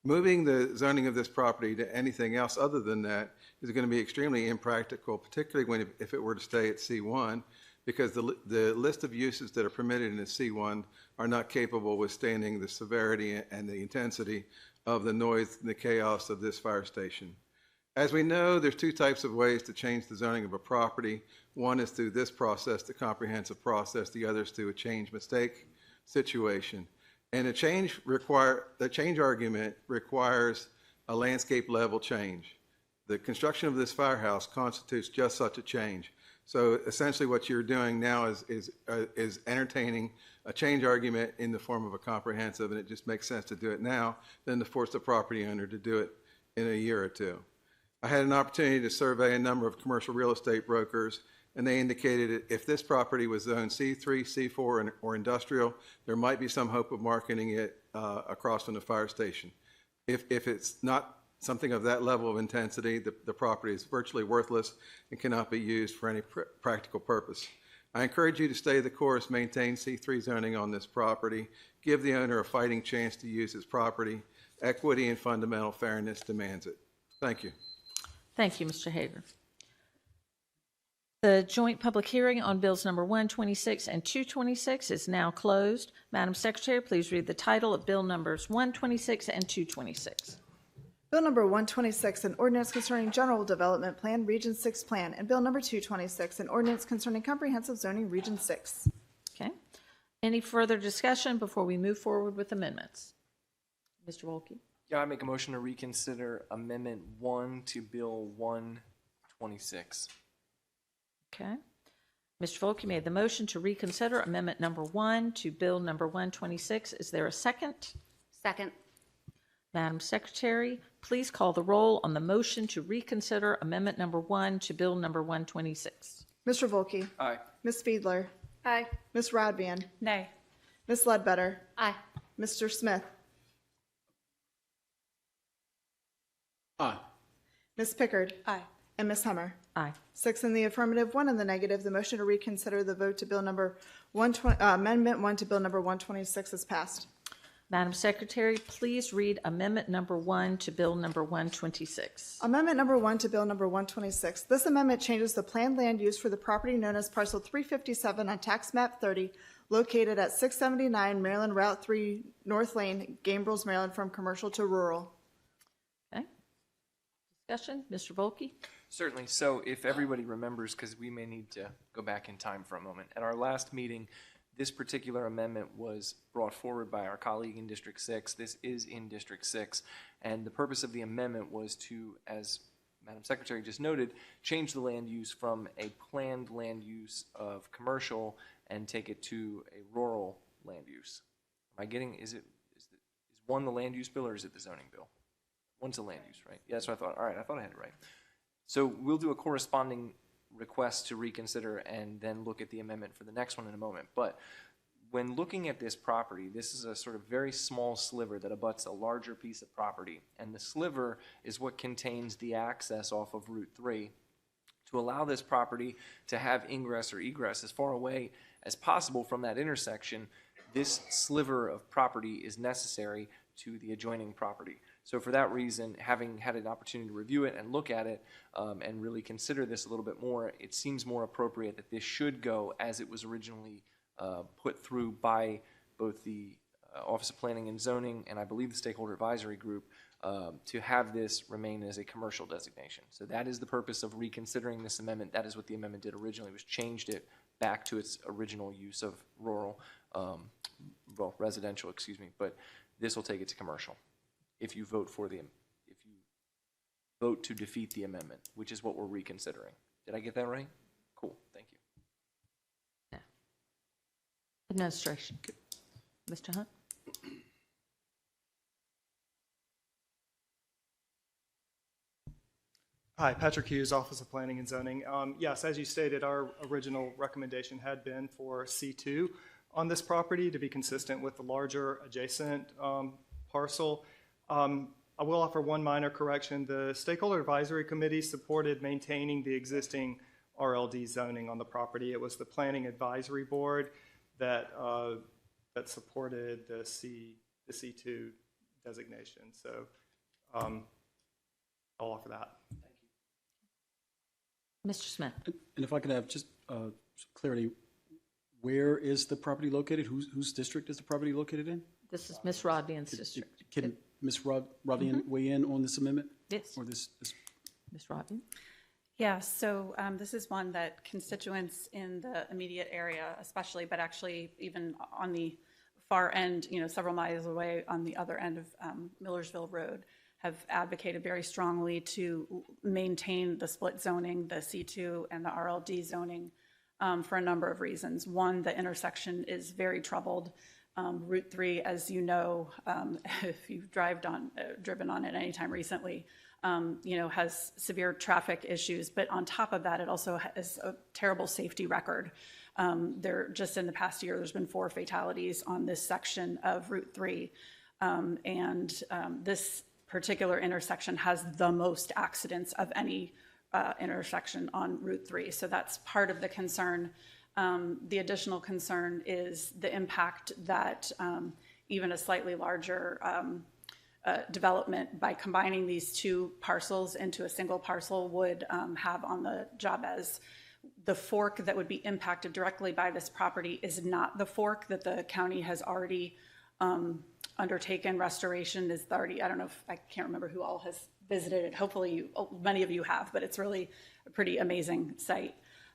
Moving the zoning of this property to anything else other than that is going to be extremely impractical, particularly if it were to stay at C1, because the list of uses that are permitted in the C1 are not capable of withstanding the severity and the intensity of the noise and the chaos of this fire station. As we know, there's two types of ways to change the zoning of a property. One is through this process, the comprehensive process. The other is through a change mistake situation. And the change argument requires a landscape level change. The construction of this firehouse constitutes just such a change. So essentially what you're doing now is entertaining a change argument in the form of a comprehensive, and it just makes sense to do it now than to force the property owner to do it in a year or two. I had an opportunity to survey a number of commercial real estate brokers, and they indicated if this property was zoned C3, C4, or industrial, there might be some hope of marketing it across from the fire station. If it's not something of that level of intensity, the property is virtually worthless and cannot be used for any practical purpose. I encourage you to stay the course, maintain C3 zoning on this property, give the owner a fighting chance to use his property. Equity and fundamental fairness demands it. Thank you. Thank you, Mr. Hager. The joint public hearing on bills number 126 and 226 is now closed. Madam Secretary, please read the title of bill numbers 126 and 226. Bill number 126, an ordinance concerning general development plan, Region 6 plan, and bill number 226, an ordinance concerning comprehensive zoning, Region 6. Okay. Any further discussion before we move forward with amendments? Mr. Wolke? Yeah, I make a motion to reconsider Amendment 1 to Bill 126. Okay. Mr. Volk, you made the motion to reconsider amendment number 1 to bill number 126. Is there a second? Second. Madam Secretary, please call the roll on the motion to reconsider amendment number 1 to bill number 126. Mr. Volke? Aye. Ms. Fiedler? Aye. Ms. Rodvian? Nay. Ms. Ledbetter? Aye. Mr. Smith? Aye. Ms. Pickard? Aye. And Ms. Hummer? Aye. 6 in the affirmative, 1 in the negative. The motion to reconsider the vote to bill number amendment 1 to bill number 126 is passed. Madam Secretary, please read amendment number 1 to bill number 126. Amendment number 1 to bill number 126. This amendment changes the planned land use for the property known as parcel 357 on tax map 30, located at 679 Maryland Route 3 North Lane, Gainbrills, Maryland, from commercial to rural. Okay. Discussion, Mr. Volke? Certainly. So if everybody remembers, because we may need to go back in time for a moment, at our last meeting, this particular amendment was brought forward by our colleague in District 6. This is in District 6, and the purpose of the amendment was to, as Madam Secretary just noted, change the land use from a planned land use of commercial and take it to a rural land use. Am I getting, is one the land use bill or is it the zoning bill? One's the land use, right? Yeah, that's what I thought. All right, I thought I had it right. So we'll do a corresponding request to reconsider and then look at the amendment for the next one in a moment. But when looking at this property, this is a sort of very small sliver that abuts a larger piece of property. And the sliver is what contains the access off of Route 3 to allow this property to have ingress or egress as far away as possible from that intersection. This sliver of property is necessary to the adjoining property. So for that reason, having had an opportunity to review it and look at it and really consider this a little bit more, it seems more appropriate that this should go as it was originally put through by both the Office of Planning and Zoning and I believe the Stakeholder Advisory Group to have this remain as a commercial designation. So that is the purpose of reconsidering this amendment. That is what the amendment did originally, was changed it back to its original use of rural, residential, excuse me, but this will take it to commercial. If you vote to defeat the amendment, which is what we're reconsidering. Did I get that right? Cool, thank you. Yeah. Administration. Mr. Hunt? Hi, Patrick Hughes, Office of Planning and Zoning. Yes, as you stated, our original recommendation had been for C2 on this property to be consistent with the larger adjacent parcel. I will offer one minor correction. The Stakeholder Advisory Committee supported maintaining the existing RLD zoning on the property. It was the Planning Advisory Board that supported the C2 designation. So I'll offer that. Mr. Smith. And if I could have just some clarity, where is the property located? Whose district is the property located in? This is Ms. Rodvian's district. Can Ms. Rodvian weigh in on this amendment? Yes. Or this? Ms. Rodvian? Yeah, so this is one that constituents in the immediate area especially, but actually even on the far end, several miles away on the other end of Millersville Road, have advocated very strongly to maintain the split zoning, the C2 and the RLD zoning, for a number of reasons. One, the intersection is very troubled. Route 3, as you know, if you've driven on it anytime recently, has severe traffic issues. But on top of that, it also has a terrible safety record. Just in the past year, there's been 4 fatalities on this section of Route 3. This particular intersection has the most accidents of any intersection on Route 3. So that's part of the concern. The additional concern is the impact that even a slightly larger development by combining these 2 parcels into a single parcel would have on the Jabez. The fork that would be impacted directly by this property is not the fork that the county has already undertaken. Restoration is already, I can't remember who all has visited it. Hopefully many of you have, but it's really a pretty amazing site.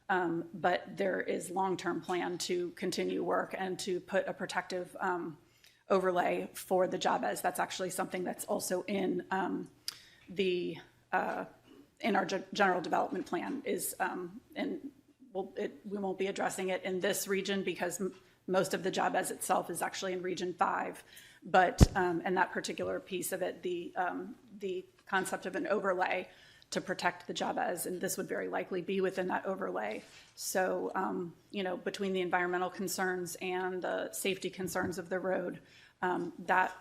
But there is long-term plan to continue work and to put a protective overlay for the Jabez. That's actually something that's also in in our general development plan and we won't be addressing it in this region because most of the Jabez itself is actually in Region 5. But and that particular piece of it, the concept of an overlay to protect the Jabez, and this would very likely be within that overlay. So, between the environmental concerns and the safety concerns of the road, that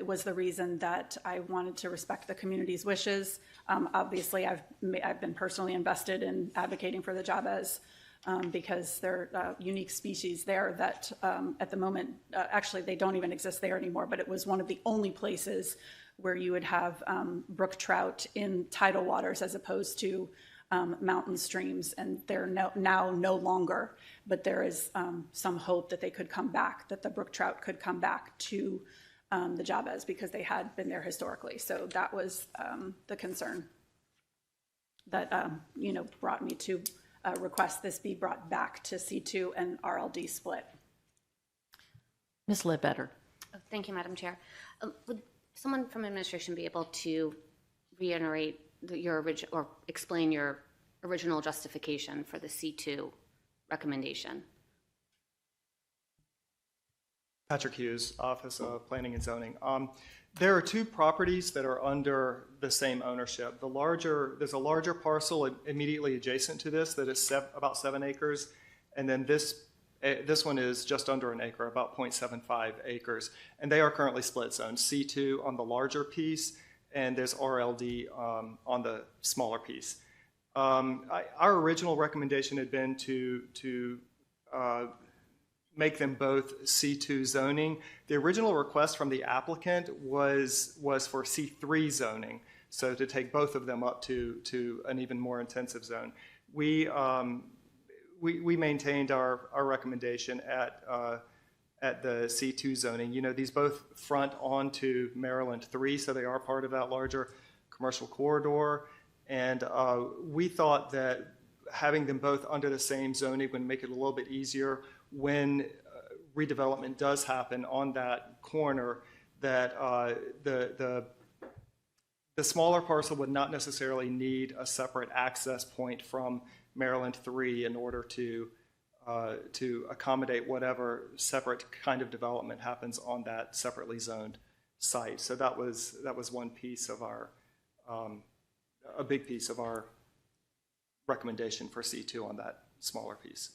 was the reason that I wanted to respect the community's wishes. Obviously, I've been personally invested in advocating for the Jabez because they're unique species there that at the moment, actually they don't even exist there anymore, but it was one of the only places where you would have brook trout in tidal waters as opposed to mountain streams, and they're now no longer, but there is some hope that they could come back, that the brook trout could come back to the Jabez because they had been there historically. So that was the concern that brought me to request this be brought back to C2 and RLD split. Ms. Ledbetter. Oh, thank you, Madam Chair. Would someone from administration be able to reiterate your original or explain your original justification for the C2 recommendation? Patrick Hughes, Office of Planning and Zoning. There are 2 properties that are under the same ownership. There's a larger parcel immediately adjacent to this that is about 7 acres, and then this one is just under an acre, about 0.75 acres, and they are currently split zone. C2 on the larger piece, and there's RLD on the smaller piece. Our original recommendation had been to make them both C2 zoning. The original request from the applicant was for C3 zoning, so to take both of them up to an even more intensive zone. We maintained our recommendation at the C2 zoning. These both front onto Maryland 3, so they are part of that larger commercial corridor. And we thought that having them both under the same zoning would make it a little bit easier when redevelopment does happen on that corner, that the smaller parcel would not necessarily need a separate access point from Maryland 3 in order to accommodate whatever separate kind of development happens on that separately zoned site. So that was one piece of our, a big piece of our recommendation for C2 on that smaller piece.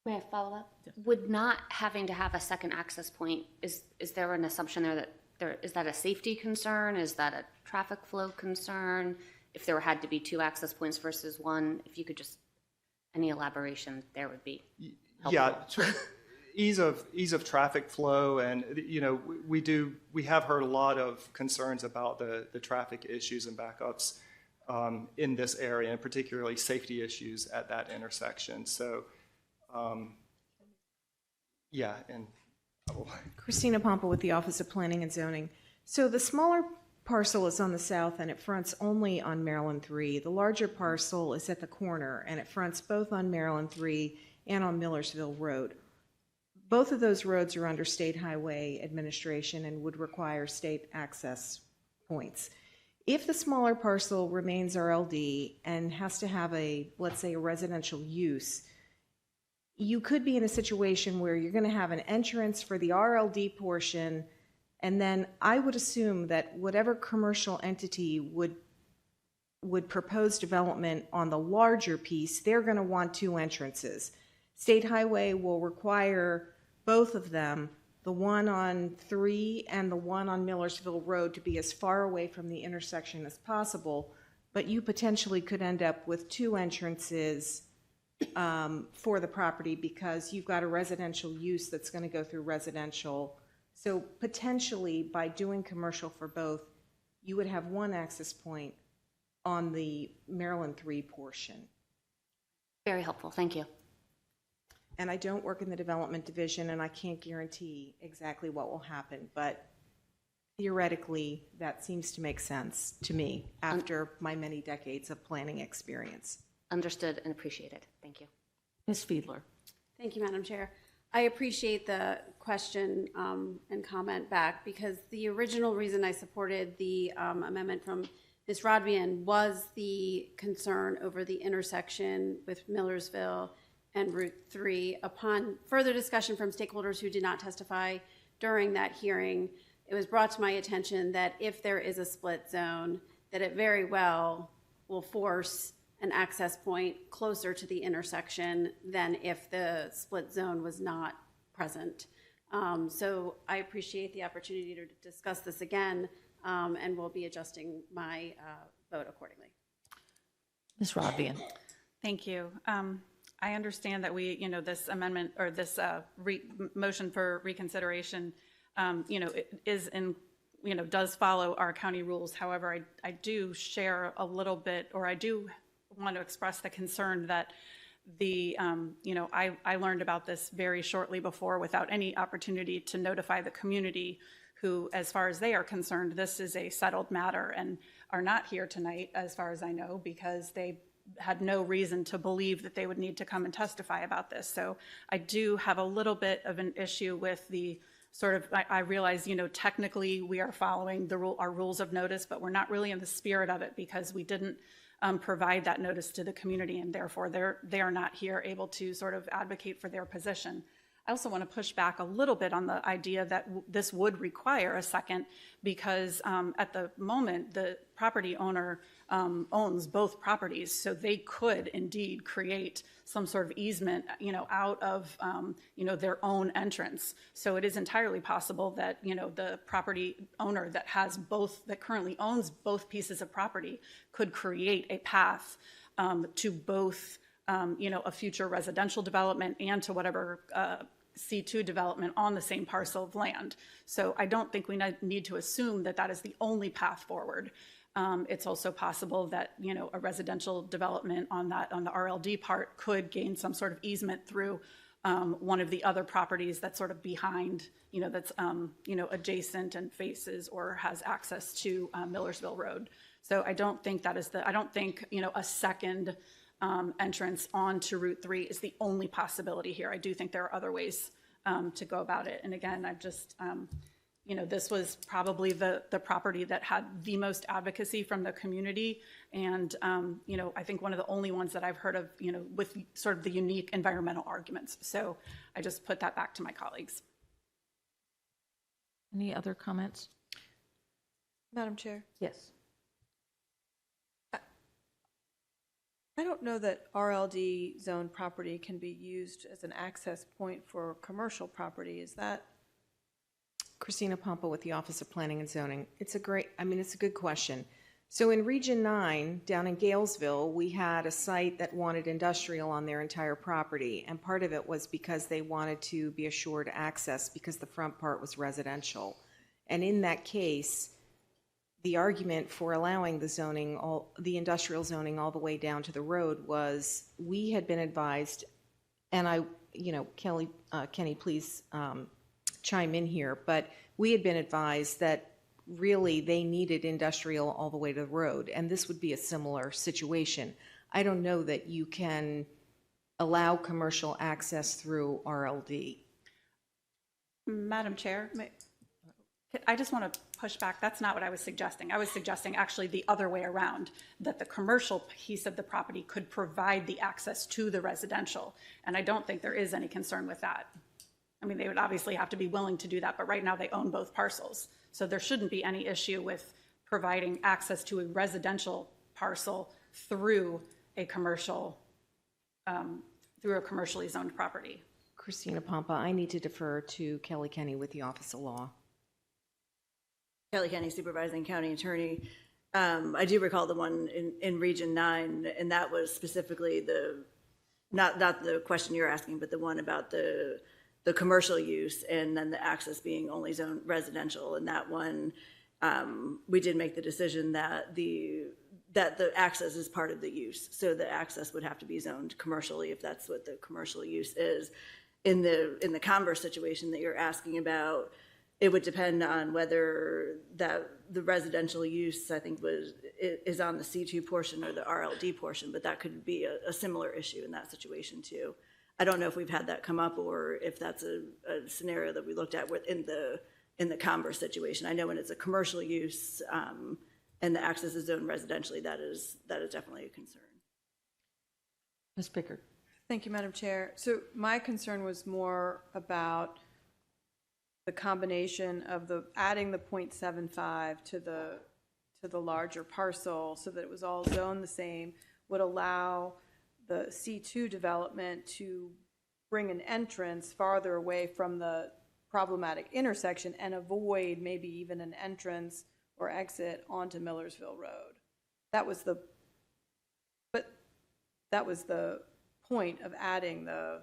May I follow up? Would not having to have a second access point, is there an assumption there that is that a safety concern? Is that a traffic flow concern? If there had to be 2 access points versus 1, if you could just, any elaboration there would be helpful. Yeah, ease of traffic flow, and we have heard a lot of concerns about the traffic issues and backups in this area, and particularly safety issues at that intersection. So, yeah, and Christina Pompa with the Office of Planning and Zoning. So the smaller parcel is on the south and it fronts only on Maryland 3. The larger parcel is at the corner and it fronts both on Maryland 3 and on Millersville Road. Both of those roads are under state highway administration and would require state access points. If the smaller parcel remains RLD and has to have let's say a residential use, you could be in a situation where you're going to have an entrance for the RLD portion, and then I would assume that whatever commercial entity would propose development on the larger piece, they're going to want 2 entrances. State Highway will require both of them, the one on 3 and the one on Millersville Road, to be as far away from the intersection as possible, but you potentially could end up with 2 entrances for the property because you've got a residential use that's going to go through residential. So potentially by doing commercial for both, you would have 1 access point on the Maryland 3 portion. Very helpful, thank you. And I don't work in the development division and I can't guarantee exactly what will happen, but theoretically that seems to make sense to me after my many decades of planning experience. Understood and appreciated. Thank you. Ms. Fiedler. Thank you, Madam Chair. I appreciate the question and comment back because the original reason I supported the amendment from Ms. Rodvian was the concern over the intersection with Millersville and Route 3. Upon further discussion from stakeholders who did not testify during that hearing, it was brought to my attention that if there is a split zone, that it very well will force an access point closer to the intersection than if the split zone was not present. So I appreciate the opportunity to discuss this again and will be adjusting my vote accordingly. Ms. Rodvian. Thank you. I understand that this amendment or this motion for reconsideration, is in, does follow our county rules. However, I do share a little bit, or I do want to express the concern that I learned about this very shortly before without any opportunity to notify the community who, as far as they are concerned, this is a settled matter and are not here tonight, as far as I know, because they had no reason to believe that they would need to come and testify about this. So I do have a little bit of an issue with the sort of, I realize, technically we are following our rules of notice, but we're not really in the spirit of it because we didn't provide that notice to the community, and therefore they are not here able to sort of advocate for their position. I also want to push back a little bit on the idea that this would require a second because at the moment the property owner owns both properties, so they could indeed create some sort of easement, out of, their own entrance. So it is entirely possible that, the property owner that currently owns both pieces of property could create a path to both, a future residential development and to whatever C2 development on the same parcel of land. So I don't think we need to assume that that is the only path forward. It's also possible that, a residential development on the RLD part could gain some sort of easement through one of the other properties that's sort of behind, that's, adjacent and faces or has access to Millersville Road. So I don't think a second entrance onto Route 3 is the only possibility here. I do think there are other ways to go about it. And again, I've just, this was probably the property that had the most advocacy from the community. And, I think one of the only ones that I've heard of, with sort of the unique environmental arguments. So I just put that back to my colleagues. Any other comments? Madam Chair? Yes. I don't know that RLD zone property can be used as an access point for commercial property. Is that? Christina Pompa with the Office of Planning and Zoning. It's a good question. So in Region 9, down in Galesville, we had a site that wanted industrial on their entire property, and part of it was because they wanted to be assured access because the front part was residential. And in that case, the argument for allowing the industrial zoning all the way down to the road was we had been advised, and Kenny, please chime in here, but we had been advised that really they needed industrial all the way to the road, and this would be a similar situation. I don't know that you can allow commercial access through RLD. Madam Chair, I just want to push back. That's not what I was suggesting. I was suggesting actually the other way around, that the commercial piece of the property could provide the access to the residential. And I don't think there is any concern with that. I mean, they would obviously have to be willing to do that, but right now they own both parcels. So there shouldn't be any issue with providing access to a residential parcel through a commercially zoned property. Christina Pompa, I need to defer to Kelly Kenny with the Office of Law. Kelly Kenny, Supervising County Attorney. I do recall the one in Region 9, and that was specifically not the question you're asking, but the one about the commercial use and then the access being only zoned residential. And that one, we did make the decision that the access is part of the use. So the access would have to be zoned commercially if that's what the commercial use is. In the converse situation that you're asking about, it would depend on whether the residential use, I think, is on the C2 portion or the RLD portion, but that could be a similar issue in that situation too. I don't know if we've had that come up or if that's a scenario that we looked at in the converse situation. I know when it's a commercial use and the access is zoned residentially, that is definitely a concern. Ms. Pickard. Thank you, Madam Chair. So my concern was more about the combination of adding the 0.75 to the larger parcel so that it was all zoned the same would allow the C2 development to bring an entrance farther away from the problematic intersection and avoid maybe even an entrance or exit onto Millersville Road. That was the point of adding the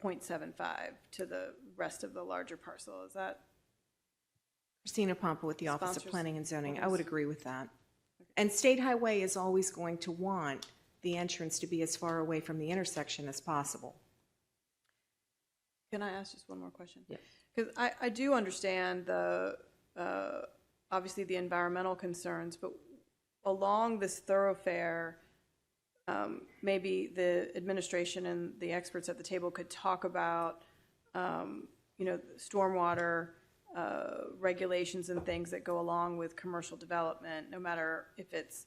0.75 to the rest of the larger parcel. Is that? Christina Pompa with the Office of Sponsors? Planning and Zoning. I would agree with that. And State Highway is always going to want the entrance to be as far away from the intersection as possible. Can I ask just one more question? Yes. Because I do understand obviously the environmental concerns, but along this thoroughfare, maybe the administration and the experts at the table could talk about, stormwater regulations and things that go along with commercial development, no matter if it's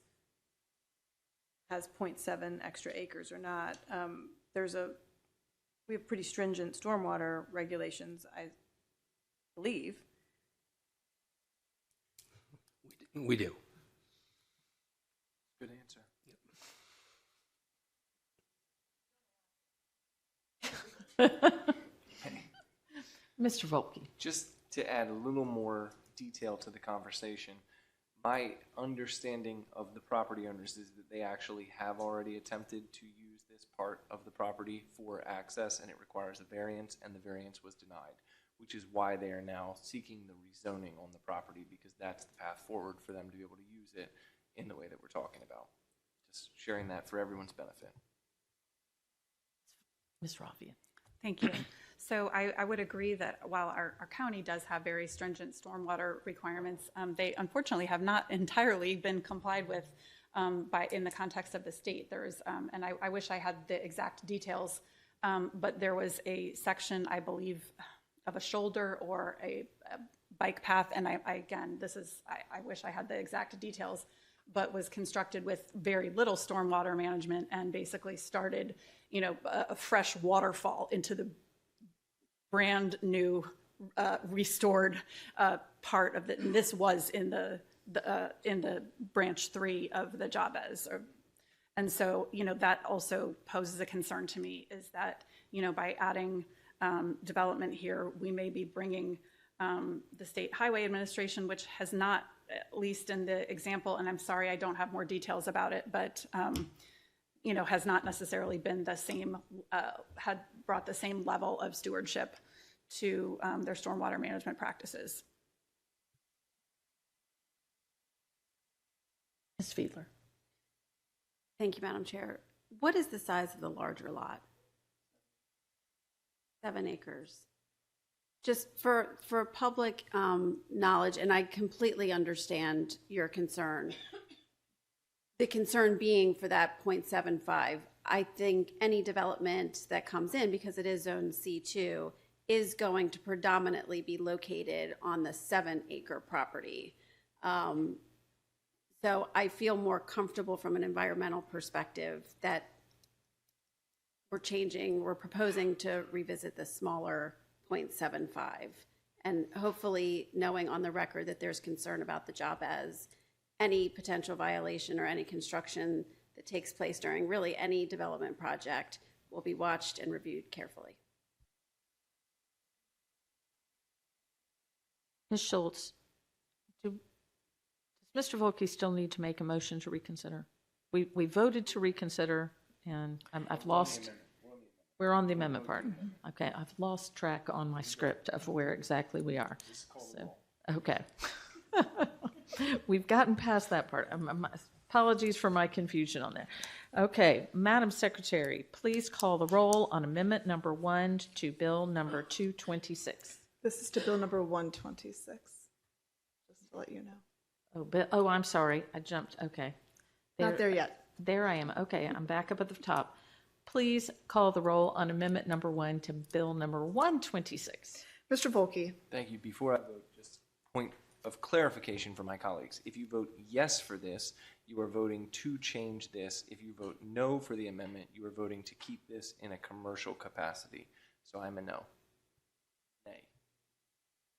has 0.7 extra acres or not. We have pretty stringent stormwater regulations, I believe. We do. Good answer. Mr. Volpe. Just to add a little more detail to the conversation, my understanding of the property owners is that they actually have already attempted to use this part of the property for access, and it requires a variance, and the variance was denied, which is why they are now seeking the rezoning on the property, because that's the path forward for them to be able to use it in the way that we're talking about. Just sharing that for everyone's benefit. Ms. Raffian. Thank you. So I would agree that while our county does have very stringent stormwater requirements, they unfortunately have not entirely been complied with in the context of the state. There's, and I wish I had the exact details, but there was a section, I believe, of a shoulder or a bike path, and I wish I had the exact details, but was constructed with very little stormwater management and basically started, a fresh waterfall into the brand new restored part of it. And this was in the branch 3 of the Jabez. And so, that also poses a concern to me, is that, by adding development here, we may be bringing the State Highway Administration, which has not, at least in the example, and I'm sorry I don't have more details about it, but has not necessarily been the same, had brought the same level of stewardship to their stormwater management practices. Ms. Fiedler. Thank you, Madam Chair. What is the size of the larger lot? 7 acres. Just for public knowledge, and I completely understand your concern. The concern being for that 0.75, I think any development that comes in, because it is zone C2, is going to predominantly be located on the 7-acre property. So I feel more comfortable from an environmental perspective that we're proposing to revisit the smaller 0.75. And hopefully knowing on the record that there's concern about the job as any potential violation or any construction that takes place during really any development project will be watched and reviewed carefully. Ms. Schultz, does Mr. Volkey still need to make a motion to reconsider? We voted to reconsider, and I've lost. We're on the amendment part. Okay, I've lost track on my script of where exactly we are. So, okay. We've gotten past that part. Apologies for my confusion on there. Okay, Madam Secretary, please call the roll on amendment number 1 to bill number 226. This is to bill number 126, just to let you know. Oh, I'm sorry. I jumped. Okay. Not there yet. There I am. Okay, I'm back up at the top. Please call the roll on amendment number 1 to bill number 126. Mr. Volkey. Thank you. Before I vote, just point of clarification for my colleagues. If you vote yes for this, you are voting to change this. If you vote no for the amendment, you are voting to keep this in a commercial capacity. So I'm a no. Nay.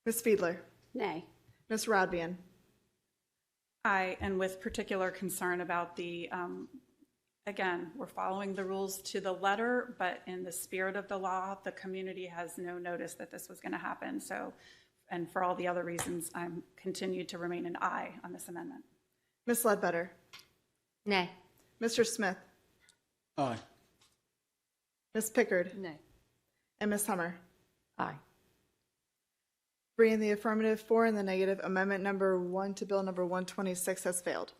Ms. Fiedler. Nay. Ms. Rodbian. Aye, and with particular concern about the, again, we're following the rules to the letter, but in the spirit of the law, the community has no notice that this was going to happen. So, and for all the other reasons, I'm continued to remain an aye on this amendment. Ms. Ledbetter. Nay. Mr. Smith. Aye. Ms. Pickard. Nay. And Ms. Hummer. Aye. 3 in the affirmative, 4 in the negative. Amendment number 1 to bill number 126 has failed.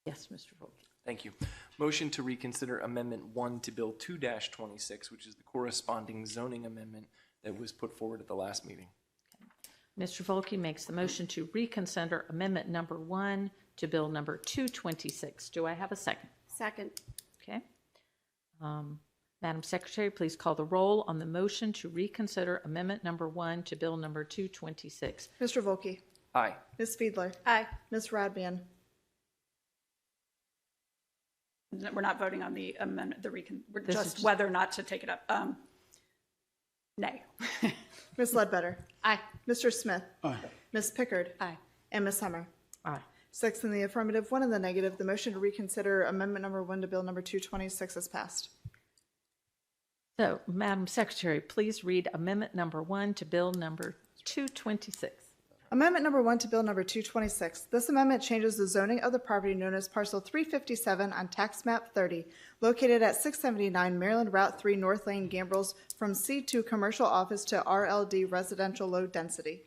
Yes, Mr. Volkey. Thank you. Motion to reconsider amendment 1 to bill 2-26, which is the corresponding zoning amendment that was put forward at the last meeting. Mr. Volkey makes the motion to reconsider amendment number 1 to bill number 226. Do I have a second? Second. Okay. Madam Secretary, please call the roll on the motion to reconsider amendment number 1 to bill number 226. Mr. Volkey. Aye. Ms. Fiedler. Aye. Ms. Rodbian. We're not voting on the amendment, we're This is just just- whether or not to take it up. Nay. Ms. Ledbetter. Aye. Mr. Smith. Aye. Ms. Pickard. Aye. And Ms. Hummer. Aye. 6 in the affirmative, 1 in the negative. The motion to reconsider amendment number 1 to bill number 226 is passed. So, Madam Secretary, please read amendment number 1 to bill number 226. Amendment number 1 to bill number 226. This amendment changes the zoning of the property known as parcel 357 on tax map 30, located at 679 Maryland Route 3 North Lane, Gambrels, from C2 commercial office to RLD residential low density.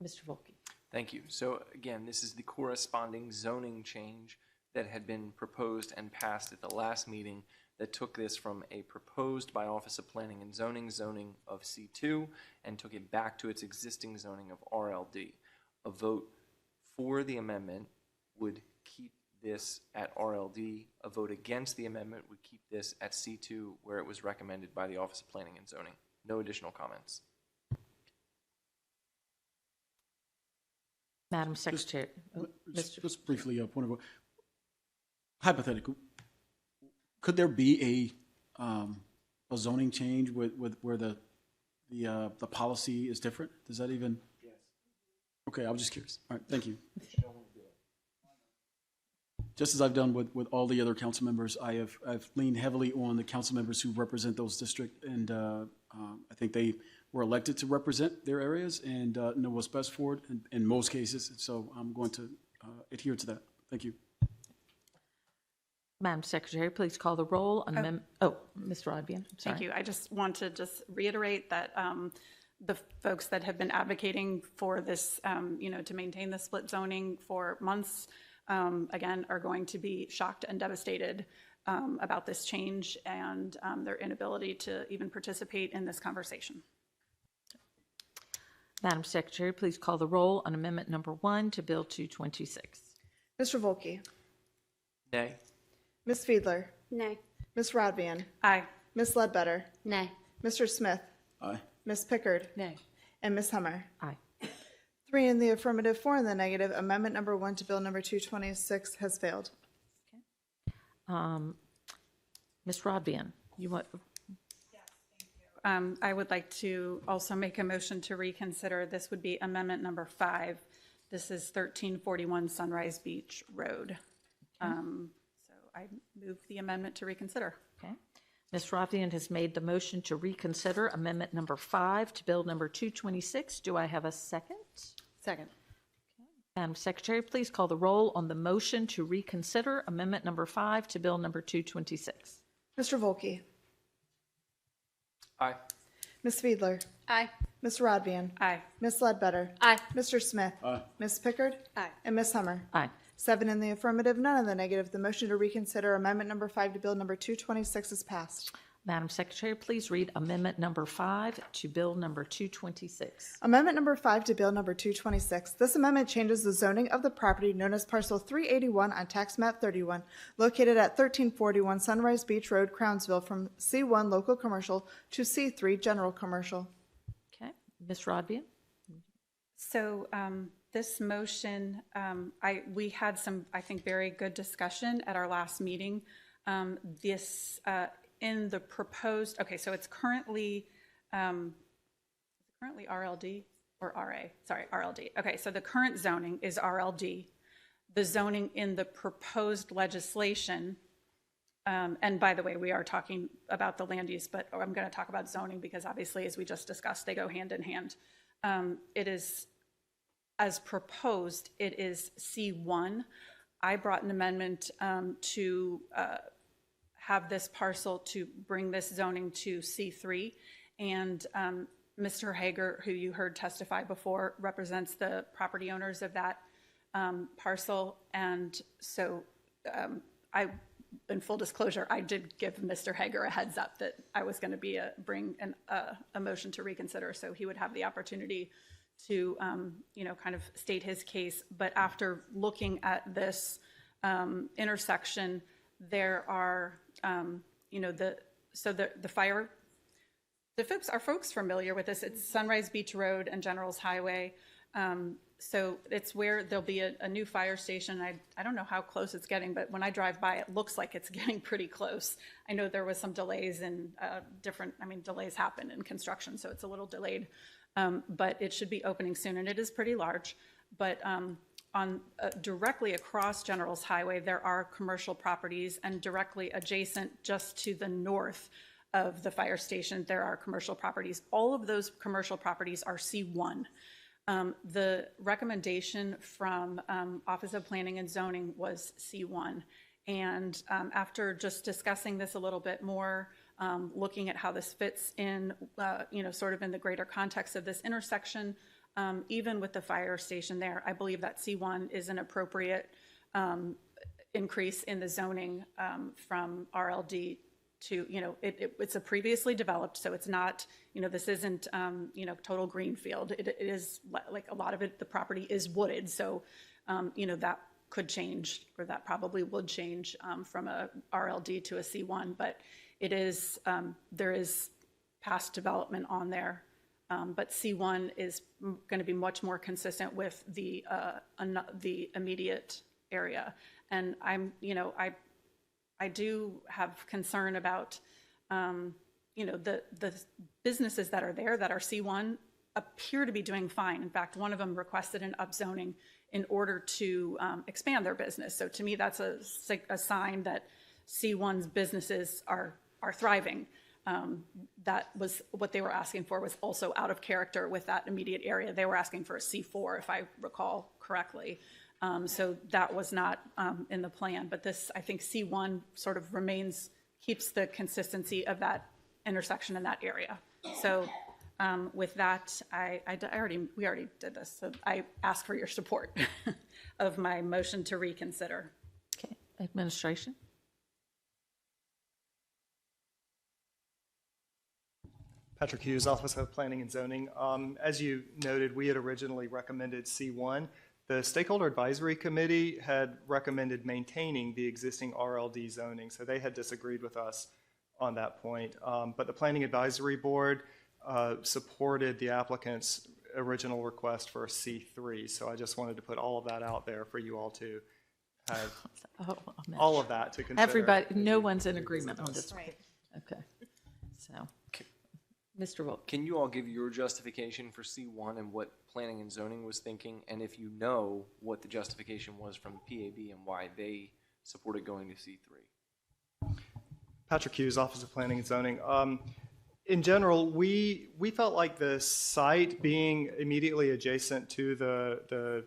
Mr. Volkey. Thank you. So again, this is the corresponding zoning change that had been proposed and passed at the last meeting that took this from a proposed by Office of Planning and Zoning of C2 and took it back to its existing zoning of RLD. A vote for the amendment would keep this at RLD. A vote against the amendment would keep this at C2 where it was recommended by the Office of Planning and Zoning. No additional comments. Madam Secretary. Just briefly, point of hypothetical. Could there be a zoning change with where the policy is different? Does that even? Okay, I was just curious. All right, thank you. Just as I've done with all the other council members, I've leaned heavily on the council members who represent those districts, and I think they were elected to represent their areas and know what's best for it in most cases. So I'm going to adhere to that. Thank you. Madam Secretary, please call the roll on Ms. Rodvian. Thank you. I just want to just reiterate that the folks that have been advocating for this, to maintain the split zoning for months, again, are going to be shocked and devastated about this change and their inability to even participate in this conversation. Madam Secretary, please call the roll on Amendment Number 1 to Bill 226. Mr. Volkey? Nay. Ms. Fiedler? Nay. Ms. Rodvian? Aye. Ms. Ledbetter? Nay. Mr. Smith? Aye. Ms. Pickard? Nay. And Ms. Hummer? Aye. 3 in the affirmative, 4 in the negative. Amendment Number 1 to Bill Number 226 has failed. Ms. Rodvian, you want? I would like to also make a motion to reconsider. This would be Amendment Number 5. This is 1341 Sunrise Beach Road. So I move the amendment to reconsider. Okay. Ms. Rodvian has made the motion to reconsider Amendment Number 5 to Bill Number 226. Do I have a second? Second. Madam Secretary, please call the roll on the motion to reconsider Amendment Number 5 to Bill Number 226. Mr. Volkey? Aye. Ms. Fiedler? Aye. Ms. Rodvian? Aye. Ms. Ledbetter? Aye. Mr. Smith? Aye. Ms. Pickard? Aye. And Ms. Hummer? Aye. 7 in the affirmative, none in the negative. The motion to reconsider Amendment Number 5 to Bill Number 226 is passed. Madam Secretary, please read Amendment Number 5 to Bill Number 226. Amendment Number 5 to Bill Number 226. This amendment changes the zoning of the property known as Parcel 381 on Tax Map 31, located at 1341 Sunrise Beach Road, Crownsville, from C1 Local Commercial to C3 General Commercial. Okay. Ms. Rodvian? So this motion, we had some, I think, very good discussion at our last meeting. In the proposed, okay, so it's currently RLD or RA? Sorry, RLD. Okay, so the current zoning is RLD. The zoning in the proposed legislation, and by the way, we are talking about the land use, but I'm going to talk about zoning because obviously, as we just discussed, they go hand in hand. It is, as proposed, it is C1. I brought an amendment to have this parcel to bring this zoning to C3, and Mr. Hager, who you heard testify before, represents the property owners of that parcel, and so in full disclosure, I did give Mr. Hager a heads up that I was going to bring a motion to reconsider, so he would have the opportunity to kind of state his case. But after looking at this intersection, there are are folks familiar with this? It's Sunrise Beach Road and Generals Highway. So it's where there'll be a new fire station. I don't know how close it's getting, but when I drive by, it looks like it's getting pretty close. I know there was some delays in delays happen in construction, so it's a little delayed. But it should be opening soon, and it is pretty large. But directly across Generals Highway, there are commercial properties, and directly adjacent, just to the north of the fire station, there are commercial properties. All of those commercial properties are C1. The recommendation from Office of Planning and Zoning was C1. And after just discussing this a little bit more, looking at how this fits in, sort of in the greater context of this intersection, even with the fire station there, I believe that C1 is an appropriate increase in the zoning from RLD to, it's a previously developed, so it's not, this isn't, total greenfield. It is like a lot of it, the property is wooded, so, that could change, or that probably would change from a RLD to a C1, but it is, there is past development on there. But C1 is going to be much more consistent with the immediate area. And I do have concern about, the businesses that are there that are C1 appear to be doing fine. In fact, one of them requested an upzoning in order to expand their business. So to me, that's a sign that C1's businesses are thriving. That was what they were asking for, was also out of character with that immediate area. They were asking for a C4, if I recall correctly. So that was not in the plan. But this, I think C1 sort of keeps the consistency of that intersection in that area. So with that, we already did this. So I ask for your support of my motion to reconsider. Okay, administration. Patrick Hughes, Office of Planning and Zoning. As you noted, we had originally recommended C1. The Stakeholder Advisory Committee had recommended maintaining the existing RLD zoning, so they had disagreed with us on that point. But the Planning Advisory Board supported the applicant's original request for a C3, so I just wanted to put all of that out there for you all to have all of that to consider. Everybody, no one's in agreement on this. Right. Okay, so. Mr. Wilk. Can you all give your justification for C1 and what planning and zoning was thinking? And if you know what the justification was from PAB and why they supported going to C3? Patrick Hughes, Office of Planning and Zoning. In general, we felt like the site being immediately adjacent to the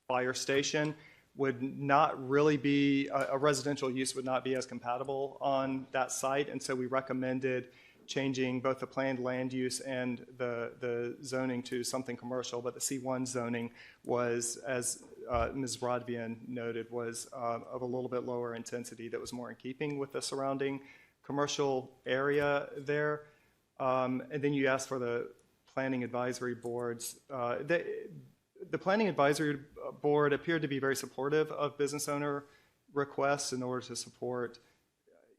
fire station would not really be, a residential use would not be as compatible on that site. And so we recommended changing both the planned land use and the zoning to something commercial, but the C1 zoning was, as Ms. Rodvian noted, was of a little bit lower intensity that was more in keeping with the surrounding commercial area there. And then you asked for the planning advisory boards. The planning advisory board appeared to be very supportive of business owner requests in order to support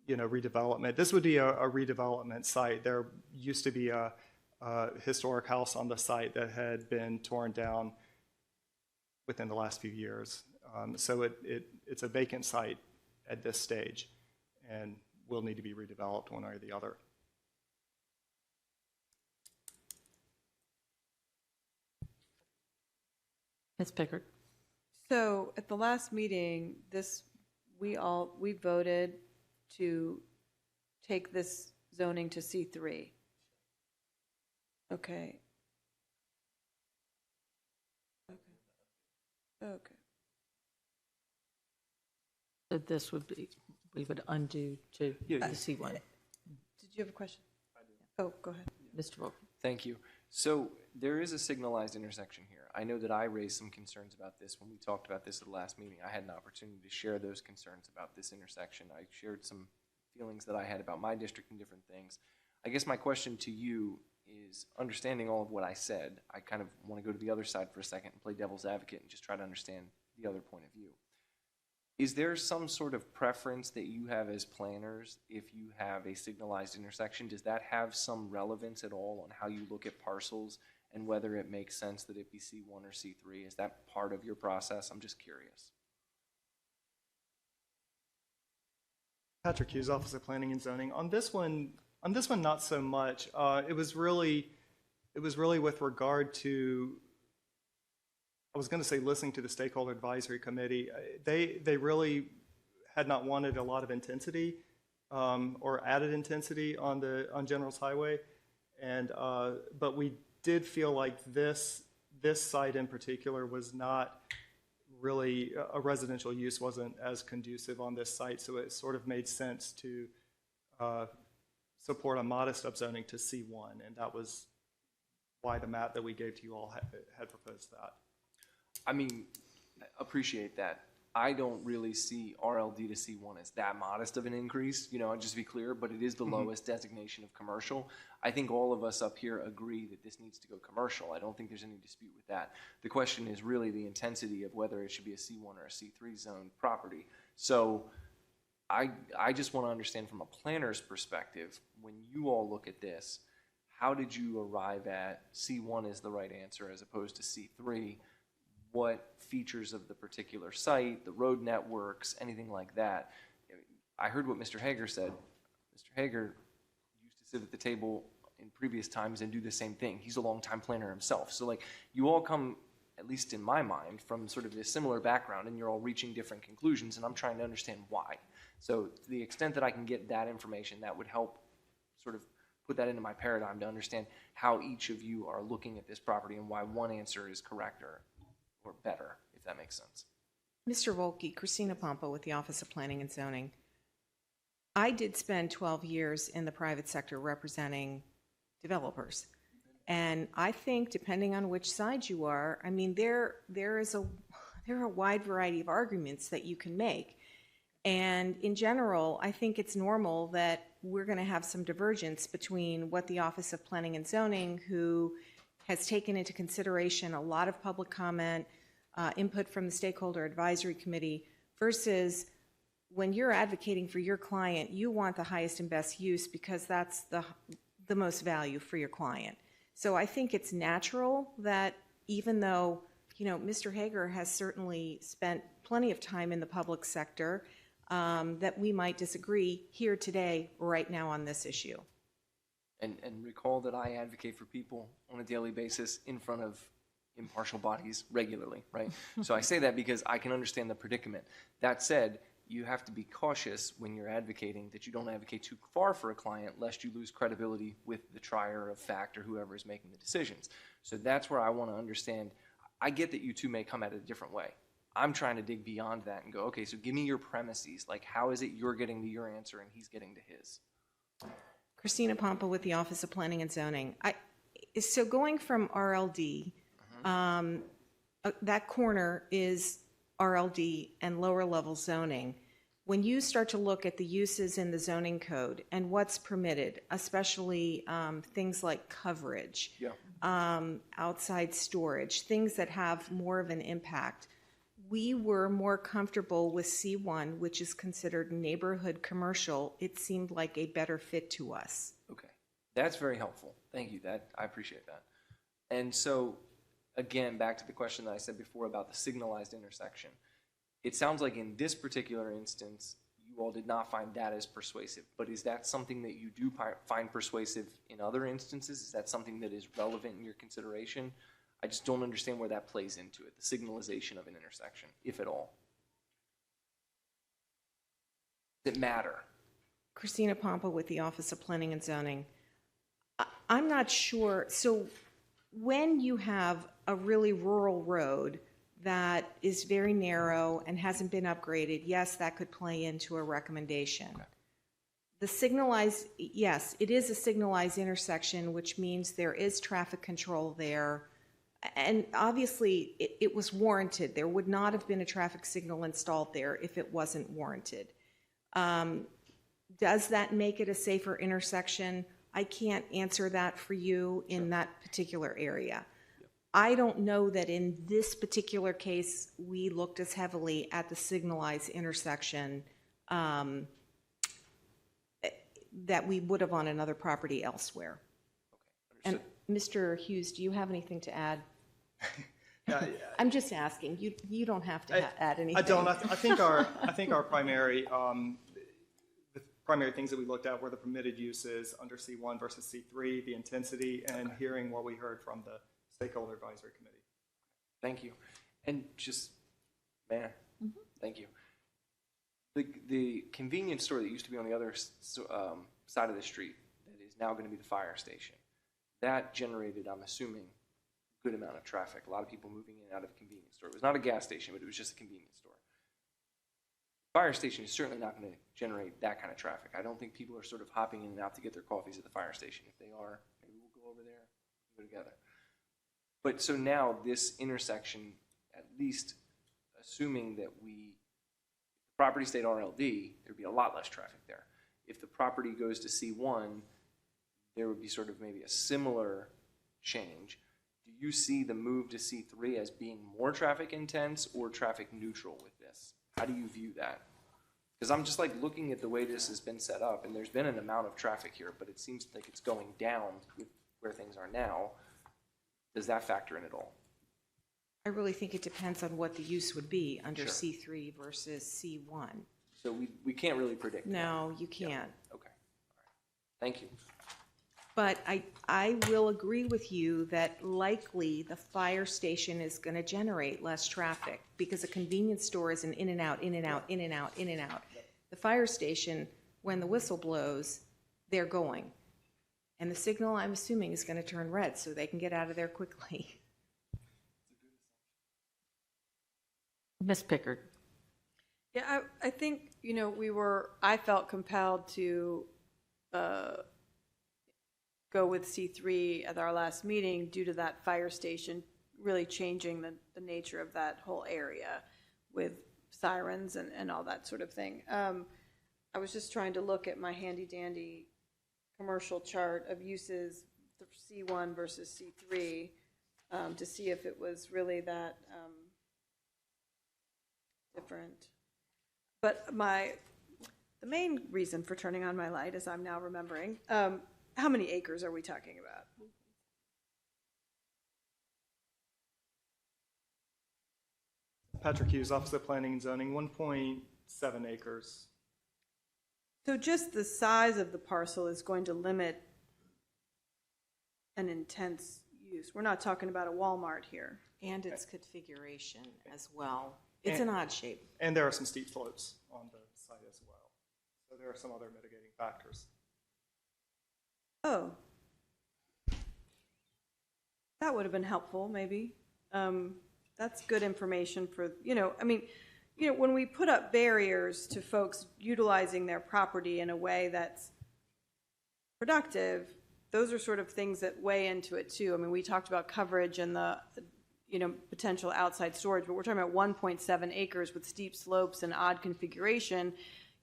redevelopment. This would be a redevelopment site. There used to be a historic house on the site that had been torn down within the last few years. So it's a vacant site at this stage and will need to be redeveloped one way or the other. Ms. Pickard. So at the last meeting, we voted to take this zoning to C3. Okay. Okay. So this would be, we would undo to the C1. Did you have a question? I do. Oh, go ahead. Mr. Wilk. Thank you. So there is a signalized intersection here. I know that I raised some concerns about this when we talked about this at the last meeting. I had an opportunity to share those concerns about this intersection. I shared some feelings that I had about my district and different things. I guess my question to you is, understanding all of what I said, I kind of want to go to the other side for a second and play devil's advocate and just try to understand the other point of view. Is there some sort of preference that you have as planners if you have a signalized intersection? Does that have some relevance at all on how you look at parcels and whether it makes sense that it be C1 or C3? Is that part of your process? I'm just curious. Patrick Hughes, Office of Planning and Zoning. On this one, not so much. It was really with regard to, I was going to say listening to the Stakeholder Advisory Committee. They really had not wanted a lot of intensity or added intensity on General's Highway, and but we did feel like this site in particular was not really, a residential use wasn't as conducive on this site, so it sort of made sense to support a modest upzoning to C1, and that was why the map that we gave to you all had proposed that. I mean, appreciate that. I don't really see RLD to C1 as that modest of an increase, just to be clear, but it is the lowest designation of commercial. I think all of us up here agree that this needs to go commercial. I don't think there's any dispute with that. The question is really the intensity of whether it should be a C1 or a C3 zone property. So I just want to understand from a planner's perspective, when you all look at this, how did you arrive at C1 is the right answer as opposed to C3? What features of the particular site, the road networks, anything like that? I heard what Mr. Hager said. Mr. Hager used to sit at the table in previous times and do the same thing. He's a longtime planner himself. So like you all come, at least in my mind, from sort of a similar background, and you're all reaching different conclusions, and I'm trying to understand why. So to the extent that I can get that information, that would help sort of put that into my paradigm to understand how each of you are looking at this property and why one answer is correct or better, if that makes sense. Mr. Volke, Christina Pompa with the Office of Planning and Zoning. I did spend 12 years in the private sector representing developers. And I think depending on which side you are, I mean, there are a wide variety of arguments that you can make. And in general, I think it's normal that we're going to have some divergence between what the Office of Planning and Zoning, who has taken into consideration a lot of public comment, input from the Stakeholder Advisory Committee, versus when you're advocating for your client, you want the highest and best use because that's the most value for your client. So I think it's natural that even though, Mr. Hager has certainly spent plenty of time in the public sector, that we might disagree here today, right now on this issue. And recall that I advocate for people on a daily basis in front of impartial bodies regularly, right? So I say that because I can understand the predicament. That said, you have to be cautious when you're advocating that you don't advocate too far for a client lest you lose credibility with the trier of fact or whoever is making the decisions. So that's where I want to understand. I get that you two may come at it a different way. I'm trying to dig beyond that and go, okay, so give me your premises. Like, how is it you're getting to your answer and he's getting to his? Christina Pompa with the Office of Planning and Zoning. So going from RLD, that corner is RLD and lower level zoning. When you start to look at the uses in the zoning code and what's permitted, especially things like coverage, outside storage, things that have more of an impact, we were more comfortable with C1, which is considered neighborhood commercial. It seemed like a better fit to us. Okay, that's very helpful. Thank you. I appreciate that. And so, again, back to the question that I said before about the signalized intersection. It sounds like in this particular instance, you all did not find that as persuasive. But is that something that you do find persuasive in other instances? Is that something that is relevant in your consideration? I just don't understand where that plays into it, the signalization of an intersection, if at all. Does it matter? Christina Pompa with the Office of Planning and Zoning. I'm not sure. So when you have a really rural road that is very narrow and hasn't been upgraded, yes, that could play into a recommendation. Okay. The signalized, yes, it is a signalized intersection, which means there is traffic control there. And obviously, it was warranted. There would not have been a traffic signal installed there if it wasn't warranted. Does that make it a safer intersection? I can't answer that for you in that particular area. I don't know that in this particular case, we looked as heavily at the signalized intersection that we would have on another property elsewhere. Okay, and Mr. Hughes, do you have anything to add? I'm just asking. You don't have to add anything. I don't. I think our primary the primary things that we looked at were the permitted uses under C1 versus C3, the intensity, and hearing what we heard from the Stakeholder Advisory Committee. Thank you. And just, thank you. The convenience store that used to be on the other side of the street that is now going to be the fire station, that generated, I'm assuming, a good amount of traffic. A lot of people moving in and out of the convenience store. It was not a gas station, but it was just a convenience store. Fire station is certainly not going to generate that kind of traffic. I don't think people are sort of hopping in and out to get their coffees at the fire station. If they are, maybe we'll go over there and go together. But so now this intersection, at least assuming that the property stayed RLD, there'd be a lot less traffic there. If the property goes to C1, there would be sort of maybe a similar change. Do you see the move to C3 as being more traffic intense or traffic neutral with this? How do you view that? Because I'm just like looking at the way this has been set up, and there's been an amount of traffic here, but it seems like it's going down with where things are now. Does that factor in at all? I really think it depends on what the use would be under C3 versus C1. So we can't really predict. No, you can't. Yeah. Okay. All right. Thank you. But I will agree with you that likely the fire station is going to generate less traffic because a convenience store is an in and out, in and out, in and out, in and out. The fire station, when the whistle blows, they're going. And the signal, I'm assuming, is going to turn red so they can get out of there quickly. Ms. Pickard. Yeah, I think, I felt compelled to go with C3 at our last meeting due to that fire station really changing the nature of that whole area with sirens and all that sort of thing. I was just trying to look at my handy dandy commercial chart of uses, C1 versus C3, to see if it was really that different. But the main reason for turning on my light, as I'm now remembering, how many acres are we talking about? Patrick Hughes, Office of Planning and Zoning, 1.7 acres. So just the size of the parcel is going to limit an intense use. We're not talking about a Walmart here. And its configuration as well. It's an odd shape. And there are some steep slopes on the site as well. So there are some other mitigating factors. Oh. That would have been helpful, maybe. That's good information for, when we put up barriers to folks utilizing their property in a way that's productive, those are sort of things that weigh into it too. I mean, we talked about coverage and the, potential outside storage, but we're talking about 1.7 acres with steep slopes and odd configuration.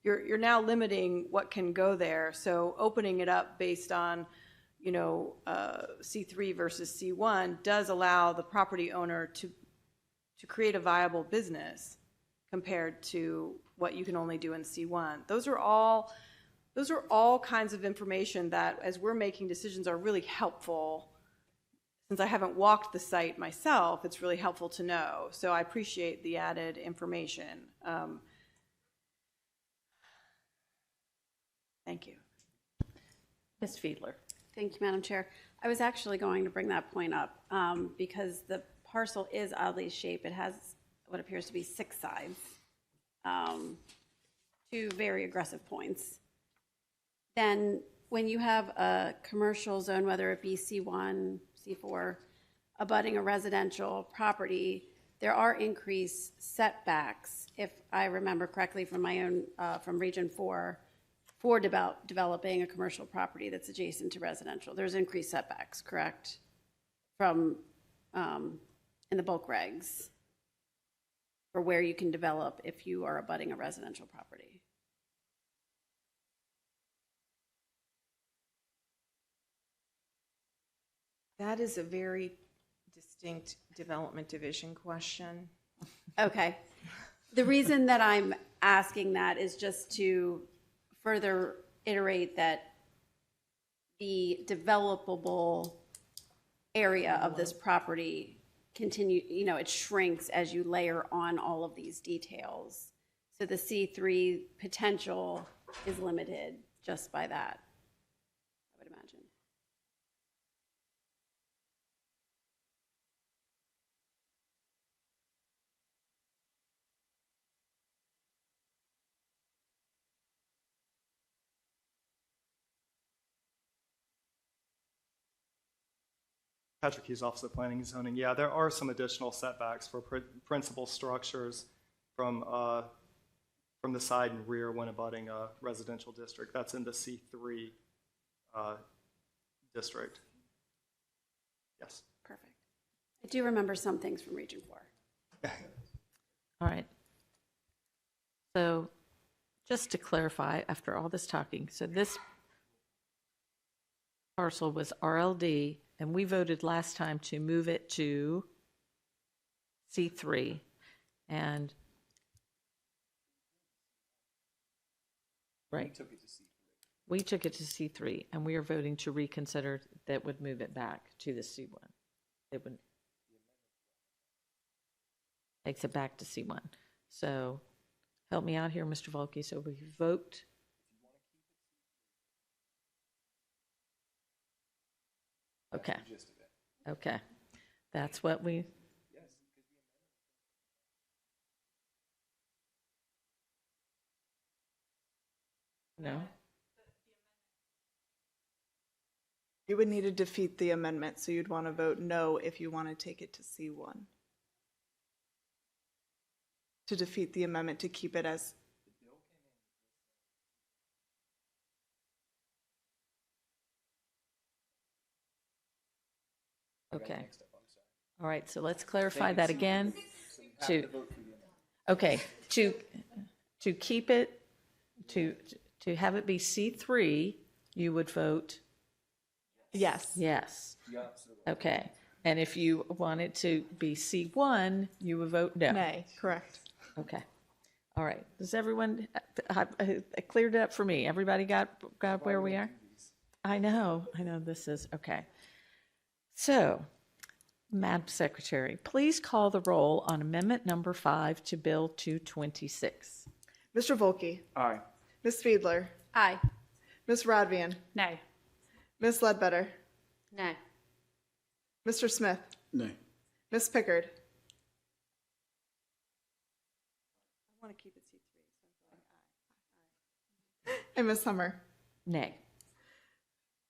You're now limiting what can go there. So opening it up based on, C3 versus C1 does allow the property owner to create a viable business compared to what you can only do in C1. Those are all kinds of information that, as we're making decisions, are really helpful. Since I haven't walked the site myself, it's really helpful to know. So I appreciate the added information. Thank you. Ms. Fiedler. Thank you, Madam Chair. I was actually going to bring that point up because the parcel is oddly shaped. It has what appears to be 6 sides, 2 very aggressive points. Then when you have a commercial zone, whether it be C1, C4, abutting a residential property, there are increased setbacks, if I remember correctly from my own, from Region 4, for developing a commercial property that's adjacent to residential. There's increased setbacks, correct? From, in the bulk regs, for where you can develop if you are abutting a residential property. That is a very distinct development division question. Okay. The reason that I'm asking that is just to further iterate that the developable area of this property it shrinks as you layer on all of these details. So the C3 potential is limited just by that, I would imagine. Patrick Hughes, Office of Planning and Zoning. Yeah, there are some additional setbacks for principal structures from the side and rear when abutting a residential district. That's in the C3 district. Yes. Perfect. I do remember some things from Region 4. All right. So just to clarify, after all this talking, so this parcel was RLD, and we voted last time to move it to C3. And right. We took it to C3, and we are voting to reconsider that would move it back to the C1. It would takes it back to C1. So help me out here, Mr. Volke. So we vote. Okay. Okay. That's what we. No. You would need to defeat the amendment, so you'd want to vote no if you want to take it to C1. To defeat the amendment to keep it as. Okay. All right, so let's clarify that again. Okay, to keep it, to have it be C3, you would vote Yes. yes. Okay, and if you want it to be C1, you would vote no. Nay, correct. Okay. All right. Does everyone, it cleared it up for me. Everybody got where we are? I know this is, okay. So, Madam Secretary, please call the roll on amendment number 5 to Bill 226. Mr. Volkey. Aye. Ms. Fiedler. Aye. Ms. Rodvian. Nay. Ms. Ledbetter. No. Mr. Smith. Nay. Ms. Pickard. I want to keep it C3, so I'm going aye. And Ms. Hummer. Nay.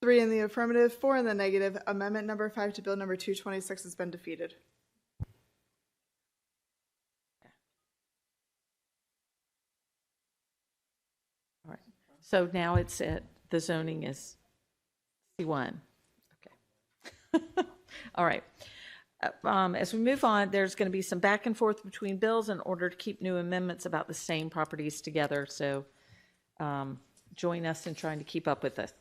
3 in the affirmative, 4 in the negative. Amendment number 5 to Bill number 226 has been defeated. All right. So now it's at, the zoning is C1. Okay. All right. As we move on, there's going to be some back and forth between bills in order to keep new amendments about the same properties together. So join us in trying to keep up with this.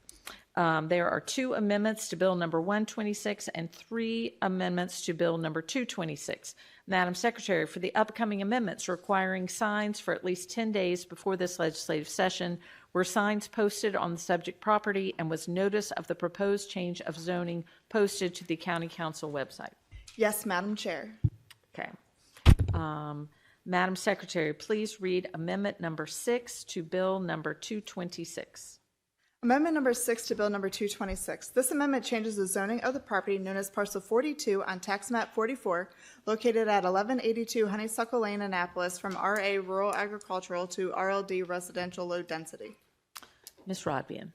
There are 2 amendments to Bill number 126 and 3 amendments to Bill number 226. Madam Secretary, for the upcoming amendments requiring signs for at least 10 days before this legislative session, were signs posted on the subject property and was notice of the proposed change of zoning posted to the County Council website? Yes, Madam Chair. Okay. Madam Secretary, please read amendment number 6 to Bill number 226. Amendment number 6 to Bill number 226. This amendment changes the zoning of the property known as Parcel 42 on Tax Map 44, located at 1182 Honeysuckle Lane, Annapolis, from RA Rural Agricultural to RLD Residential Low Density. Ms. Rodvian.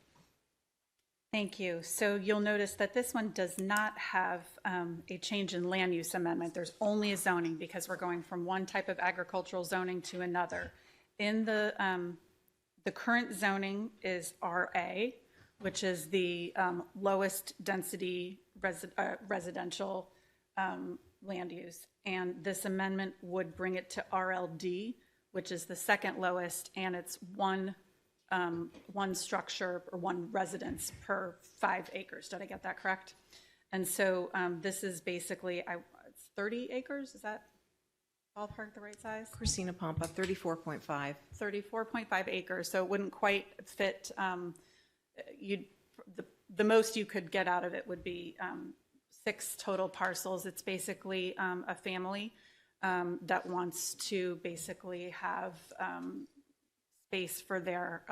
Thank you. So you'll notice that this one does not have a change in land use amendment. There's only a zoning because we're going from one type of agricultural zoning to another. In the current zoning is RA, which is the lowest density residential land use. And this amendment would bring it to RLD, which is the second lowest, and it's one structure or one residence per 5 acres. Did I get that correct? And so this is basically, it's 30 acres, is that ballpark the right size? Christina Pompa, 34.5. 34.5 acres, so it wouldn't quite fit. The most you could get out of it would be 6 total parcels. It's basically a family that wants to basically have space for their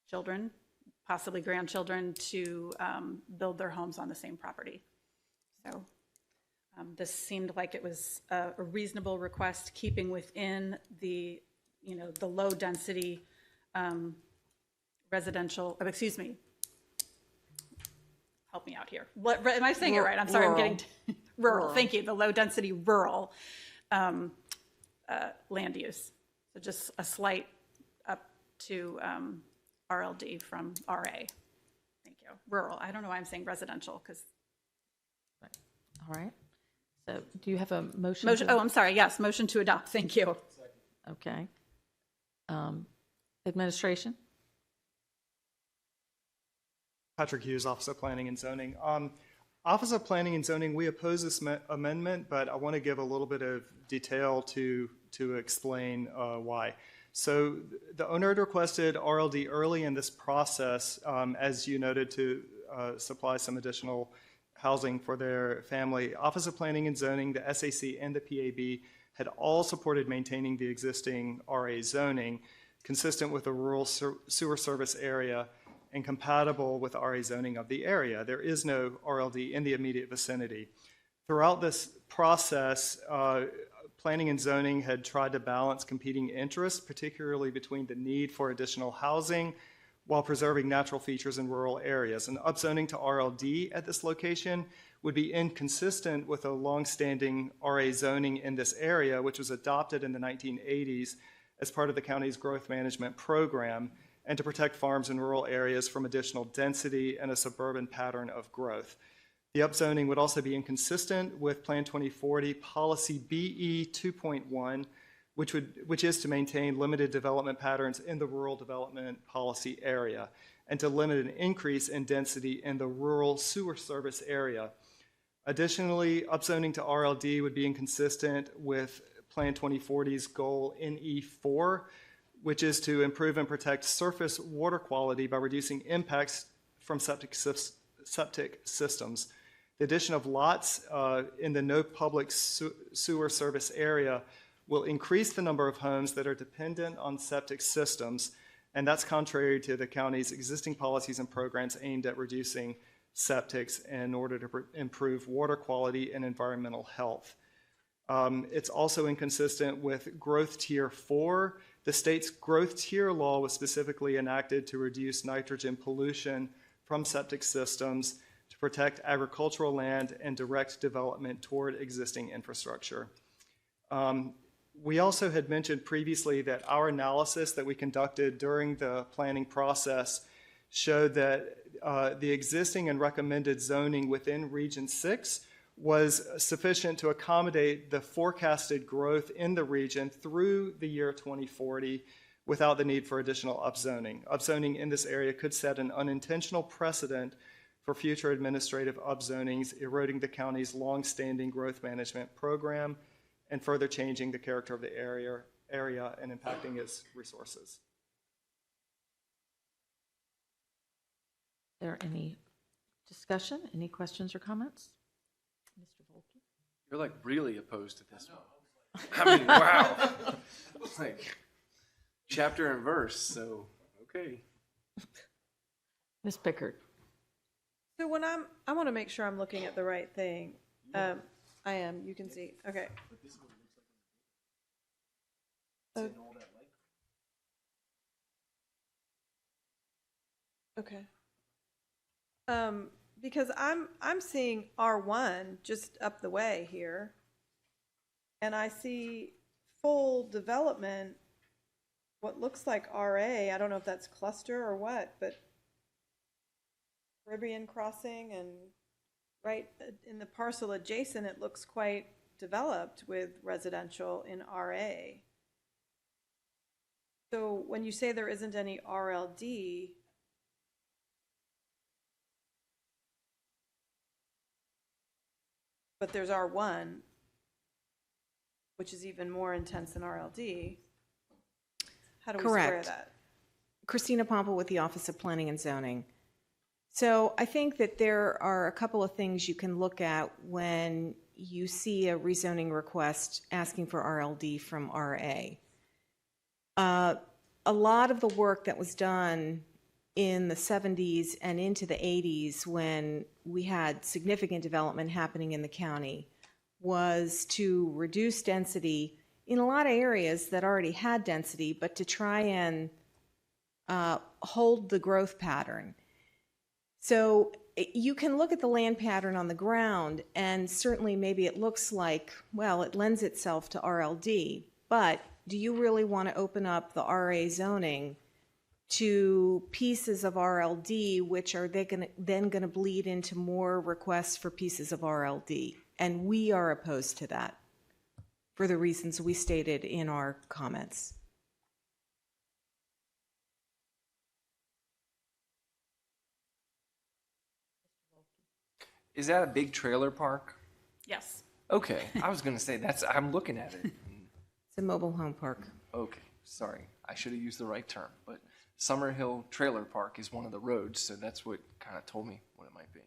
children, possibly grandchildren, to build their homes on the same property. So this seemed like it was a reasonable request, keeping within the, the low density residential, excuse me, help me out here. What, am I saying it right? I'm sorry, Rural. I'm getting rural. Thank you, the low density rural land use. So just a slight up to RLD from RA. Thank you. Rural. I don't know why I'm saying residential because. All right. So do you have a motion? Oh, I'm sorry. Yes, motion to adopt. Thank you. Okay. Administration? Patrick Hughes, Office of Planning and Zoning. Office of Planning and Zoning, we oppose this amendment, but I want to give a little bit of detail to explain why. So the owner had requested RLD early in this process, as you noted, to supply some additional housing for their family. Office of Planning and Zoning, the SAC, and the PAB had all supported maintaining the existing RA zoning consistent with the rural sewer service area. and compatible with RA zoning of the area. There is no RLD in the immediate vicinity. Throughout this process, planning and zoning had tried to balance competing interests, particularly between the need for additional housing while preserving natural features in rural areas. And upzoning to RLD at this location would be inconsistent with a longstanding RA zoning in this area, which was adopted in the 1980s as part of the county's growth management program, and to protect farms in rural areas from additional density and a suburban pattern of growth. The upzoning would also be inconsistent with Plan 2040 Policy BE 2.1, which is to maintain limited development patterns in the rural development policy area and to limit an increase in density in the rural sewer service area. Additionally, upzoning to RLD would be inconsistent with Plan 2040's goal NE4, which is to improve and protect surface water quality by reducing impacts from septic systems. The addition of lots in the no public sewer service area will increase the number of homes that are dependent on septic systems, and that's contrary to the county's existing policies and programs aimed at reducing septics in order to improve water quality and environmental health. It's also inconsistent with Growth Tier 4. The state's Growth Tier law was specifically enacted to reduce nitrogen pollution from septic systems, to protect agricultural land, and direct development toward existing infrastructure. We also had mentioned previously that our analysis that we conducted during the planning process showed that the existing and recommended zoning within Region 6 was sufficient to accommodate the forecasted growth in the region through the year 2040 without the need for additional upzoning. Upzoning in this area could set an unintentional precedent for future administrative upzonings, eroding the county's longstanding growth management program and further changing the character of the area and impacting its resources. Is there any discussion, any questions or comments? Mr. Volkey? You're like really opposed to this one. I mean, wow. Like chapter and verse, so okay. Ms. Pickard? So when I want to make sure I'm looking at the right thing. I am, you can see, okay. Okay. Because I'm seeing R1 just up the way here, and I see full development, what looks like RA. I don't know if that's cluster or what, but Caribbean Crossing, and right in the parcel adjacent, it looks quite developed with residential in RA. So when you say there isn't any RLD, but there's R1, which is even more intense than RLD, how do we square that? Christina Pompa with the Office of Planning and Zoning. So I think that there are a couple of things you can look at when you see a rezoning request asking for RLD from RA. A lot of the work that was done in the 70s and into the 80s when we had significant development happening in the county was to reduce density in a lot of areas that already had density, but to try and hold the growth pattern. So you can look at the land pattern on the ground, and certainly maybe it looks like, well, it lends itself to RLD, but do you really want to open up the RA zoning to pieces of RLD, which are then going to bleed into more requests for pieces of RLD? And we are opposed to that for the reasons we stated in our comments. Is that a big trailer park? Yes. Okay, I was going to say, I'm looking at it. It's a mobile home park. Okay, sorry. I should have used the right term. But Summerhill Trailer Park is one of the roads, so that's what kind of told me what it might be.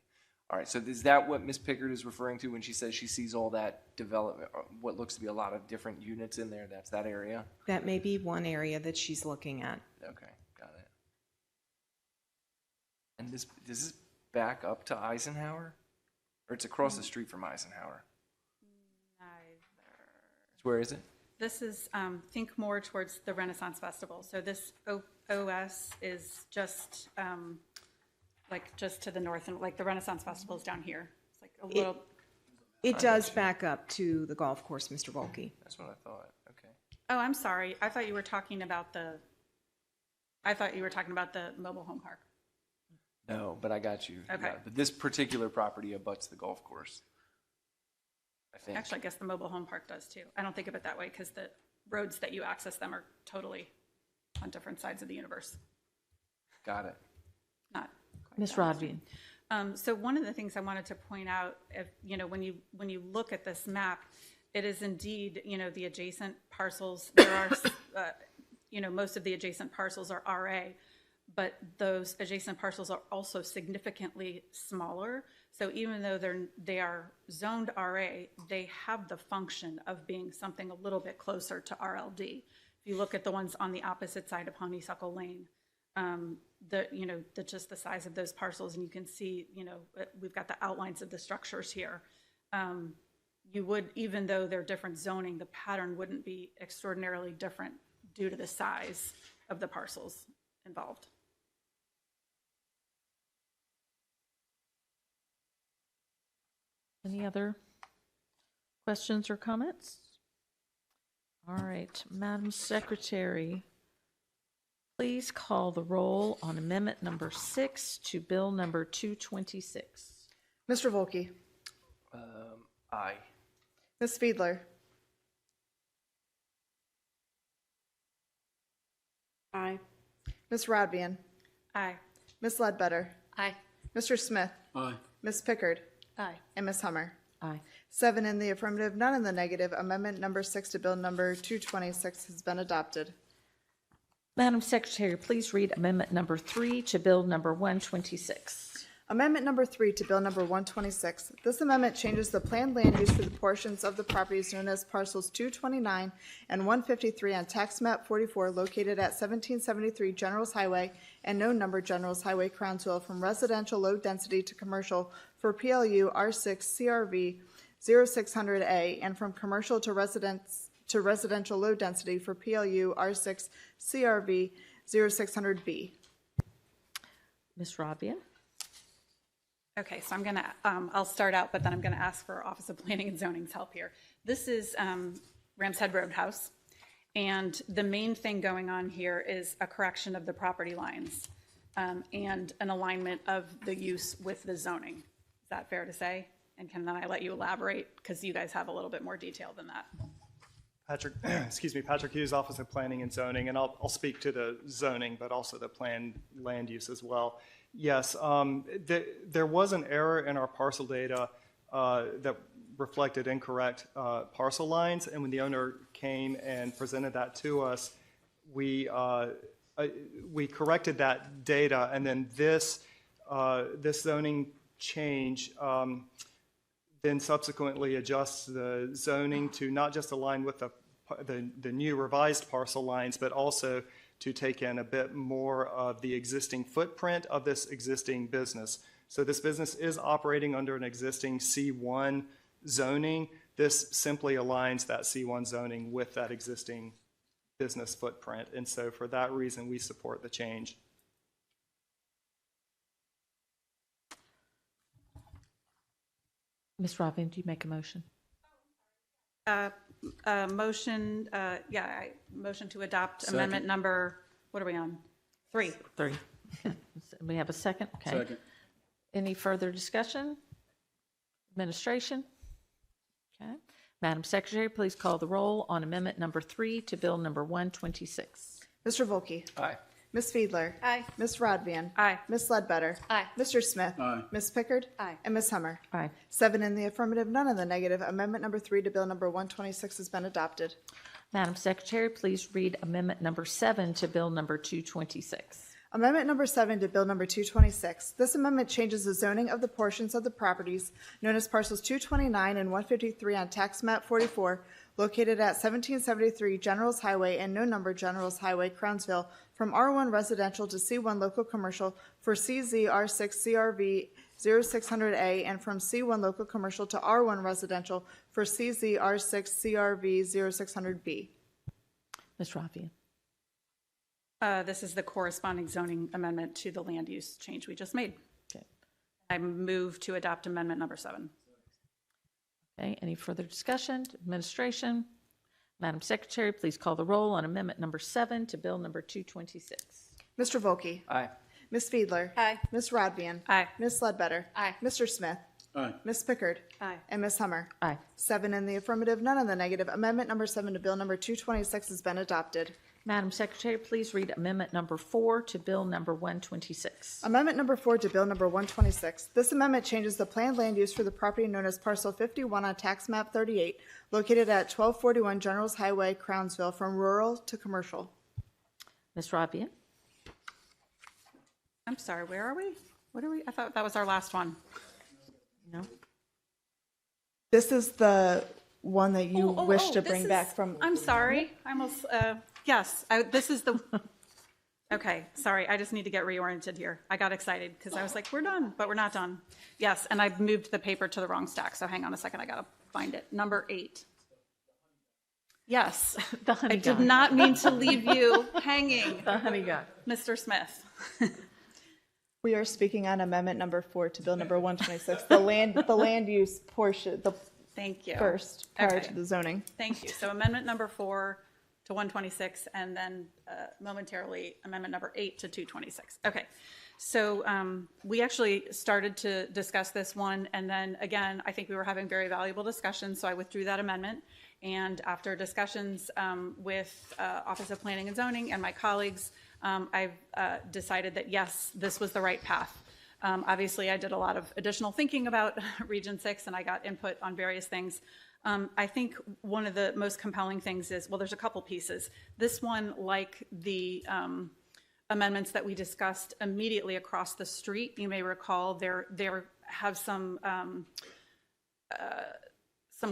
All right, so is that what Ms. Pickard is referring to when she says she sees all that development, or what looks to be a lot of different units in there? That's that area? That may be one area that she's looking at. Okay, got it. And does this back up to Eisenhower? Or it's across the street from Eisenhower? Where is it? This is, think more towards the Renaissance Festival. So this OS is just, like, just to the north, and like the Renaissance Festival is down here. It's like a little. It does back up to the golf course, Mr. Volkey. That's what I thought. Okay. Oh, I'm sorry. I thought you were talking about the mobile home park. No, but I got you. Okay. But this particular property abuts the golf course, I think. Actually, I guess the mobile home park does too. I don't think of it that way because the roads that you access them are totally on different sides of the universe. Got it. Not Ms. Rodvian. So one of the things I wanted to point out, when you look at this map, it is indeed, the adjacent parcels. There are, most of the adjacent parcels are RA, but those adjacent parcels are also significantly smaller. So even though they are zoned RA, they have the function of being something a little bit closer to RLD. If you look at the ones on the opposite side of Honeysuckle Lane, just the size of those parcels, and you can see, we've got the outlines of the structures here. You would, even though they're different zoning, the pattern wouldn't be extraordinarily different due to the size of the parcels involved. Any other questions or comments? All right, Madam Secretary, please call the roll on amendment number 6 to bill number 226. Mr. Volkey. Aye. Ms. Fiedler. Aye. Ms. Rodvian. Aye. Ms. Ledbetter. Aye. Mr. Smith. Aye. Ms. Pickard. Aye. And Ms. Hummer. Aye. 7 in the affirmative, none in the negative. Amendment number 6 to bill number 226 has been adopted. Madam Secretary, please read amendment number 3 to bill number 126. Amendment number 3 to bill number 126. This amendment changes the planned land use for the portions of the properties known as parcels 229 and 153 on tax map 44 located at 1773 Generals Highway and no number Generals Highway, Crownsville, from residential low density to commercial for PLU R6 CRV 0600A and from commercial to residential low density for PLU R6 CRV 0600B. Ms. Rodvian. Okay, so I'm going to, I'll start out, but then I'm going to ask for Office of Planning and Zoning's help here. This is Rams Head Roadhouse, and the main thing going on here is a correction of the property lines and an alignment of the use with the zoning. Is that fair to say? And can then I let you elaborate, because you guys have a little bit more detail than that. Patrick Hughes, Office of Planning and Zoning, and I'll speak to the zoning, but also the planned land use as well. Yes, there was an error in our parcel data that reflected incorrect parcel lines, and when the owner came and presented that to us, we corrected that data, and then this zoning change then subsequently adjusts the zoning to not just align with the new revised parcel lines, but also to take in a bit more of the existing footprint of this existing business. So this business is operating under an existing C1 zoning. This simply aligns that C1 zoning with that existing business footprint. And so for that reason, we support the change. Ms. Rodvian, do you make a motion? Motion to adopt amendment number, what are we on? 3. 3. We have a second? Okay. Second. Any further discussion? Administration? Okay. Madam Secretary, please call the roll on amendment number 3 to bill number 126. Mr. Volkey. Aye. Ms. Fiedler. Aye. Ms. Rodvian. Aye. Ms. Ledbetter. Aye. Mr. Smith. Aye. Ms. Pickard. Aye. And Ms. Hummer. Aye. 7 in the affirmative, none in the negative. Amendment number 3 to bill number 126 has been adopted. Madam Secretary, please read amendment number 7 to bill number 226. Amendment number 7 to Bill number 226. This amendment changes the zoning of the portions of the properties known as parcels 229 and 153 on tax map 44, located at 1773 Generals Highway and no number Generals Highway, Crownsville, from R1 residential to C1 local commercial for CZR6 CRV 0600A and from C1 local commercial to R1 residential for CZR6 CRV 0600B. Ms. Raffian. This is the corresponding zoning amendment to the land use change we just made. Okay. I move to adopt amendment number 7. Okay, any further discussion? Administration? Madam Secretary, please call the roll on amendment number 7 to Bill number 226. Mr. Volkey. Aye. Ms. Fiedler. Aye. Ms. Rodvian. Aye. Ms. Ledbetter. Aye. Mr. Smith. Aye. Ms. Pickard. Aye. And Ms. Hummer. Aye. 7 in the affirmative, none in the negative. Amendment number 7 to Bill number 226 has been adopted. Madam Secretary, please read amendment number 4 to Bill number 126. Amendment number 4 to Bill number 126. This amendment changes the planned land use for the property known as Parcel 51 on Tax Map 38, located at 1241 Generals Highway, Crownsville, from rural to commercial. Ms. Raffian? I'm sorry, where are we? What are we? I thought that was our last one. No. This is the one that you wish to this bring is- back from. I'm sorry. I almost, yes, this is the, okay, sorry. I just need to get reoriented here. I got excited because I was like, we're done, but we're not done. Yes, and I've moved the paper to the wrong stack, so hang on a second. I got to find it. Number 8. Yes. The honey I did guy. not mean to leave you hanging, The honey guy. Mr. Smith. We are speaking on amendment number 4 to Bill number 126, the land use portion, the Thank you. first, prior Okay. to the zoning. Thank you. So amendment number 4 to 126, and then momentarily amendment number 8 to 226. Okay. So we actually started to discuss this one, and then again, I think we were having very valuable discussions, so I withdrew that amendment. And after discussions with Office of Planning and Zoning and my colleagues, I've decided that yes, this was the right path. Obviously, I did a lot of additional thinking about Region 6, and I got input on various things. I think one of the most compelling things is, well, there's a couple pieces. This one, like the amendments that we discussed immediately across the street, you may recall there have some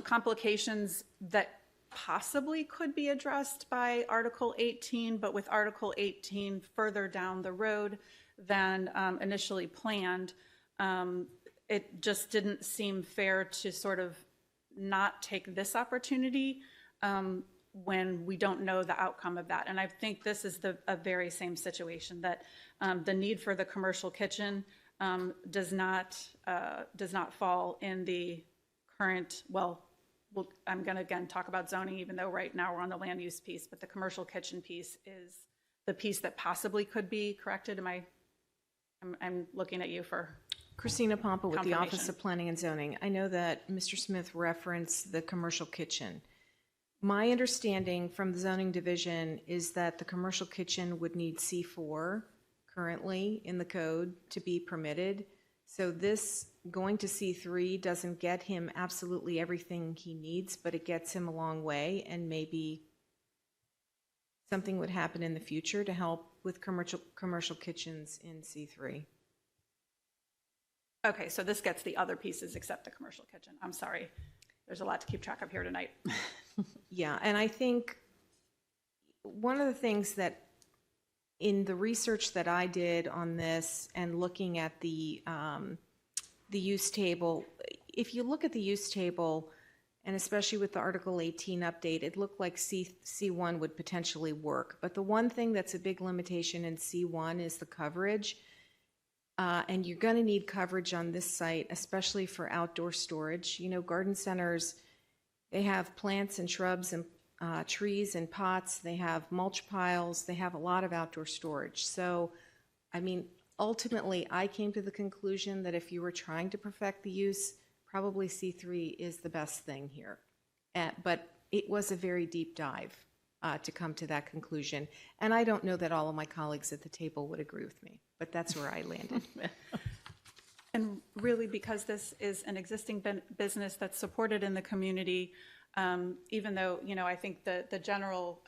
complications that possibly could be addressed by Article 18, but with Article 18 further down the road than initially planned, it just didn't seem fair to sort of not take this opportunity when we don't know the outcome of that. And I think this is a very same situation, that the need for the commercial kitchen does not fall in the current, I'm going to again talk about zoning, even though right now we're on the land use piece, but the commercial kitchen piece is the piece that possibly could be corrected. I'm looking at you for Christina Pompa with the Office confirmation. of Planning and Zoning. I know that Mr. Smith referenced the commercial kitchen. My understanding from the zoning division is that the commercial kitchen would need C4 currently in the code to be permitted. So this going to C3 doesn't get him absolutely everything he needs, but it gets him a long way, and maybe something would happen in the future to help with commercial kitchens in C3. Okay, so this gets the other pieces except the commercial kitchen. I'm sorry. There's a lot to keep track of here tonight. Yeah, and I think one of the things that in the research that I did on this and looking at the use table, if you look at the use table, and especially with the Article 18 update, it looked like C1 would potentially work. But the one thing that's a big limitation in C1 is the coverage. And you're going to need coverage on this site, especially for outdoor storage. You know, garden centers, they have plants and shrubs and trees and pots. They have mulch piles. They have a lot of outdoor storage. So, I mean, ultimately, I came to the conclusion that if you were trying to perfect the use, probably C3 is the best thing here. But it was a very deep dive to come to that conclusion. And I don't know that all of my colleagues at the table would agree with me, but that's where I landed. And really, because this is an existing business that's supported in the community, even though, you know, I think the general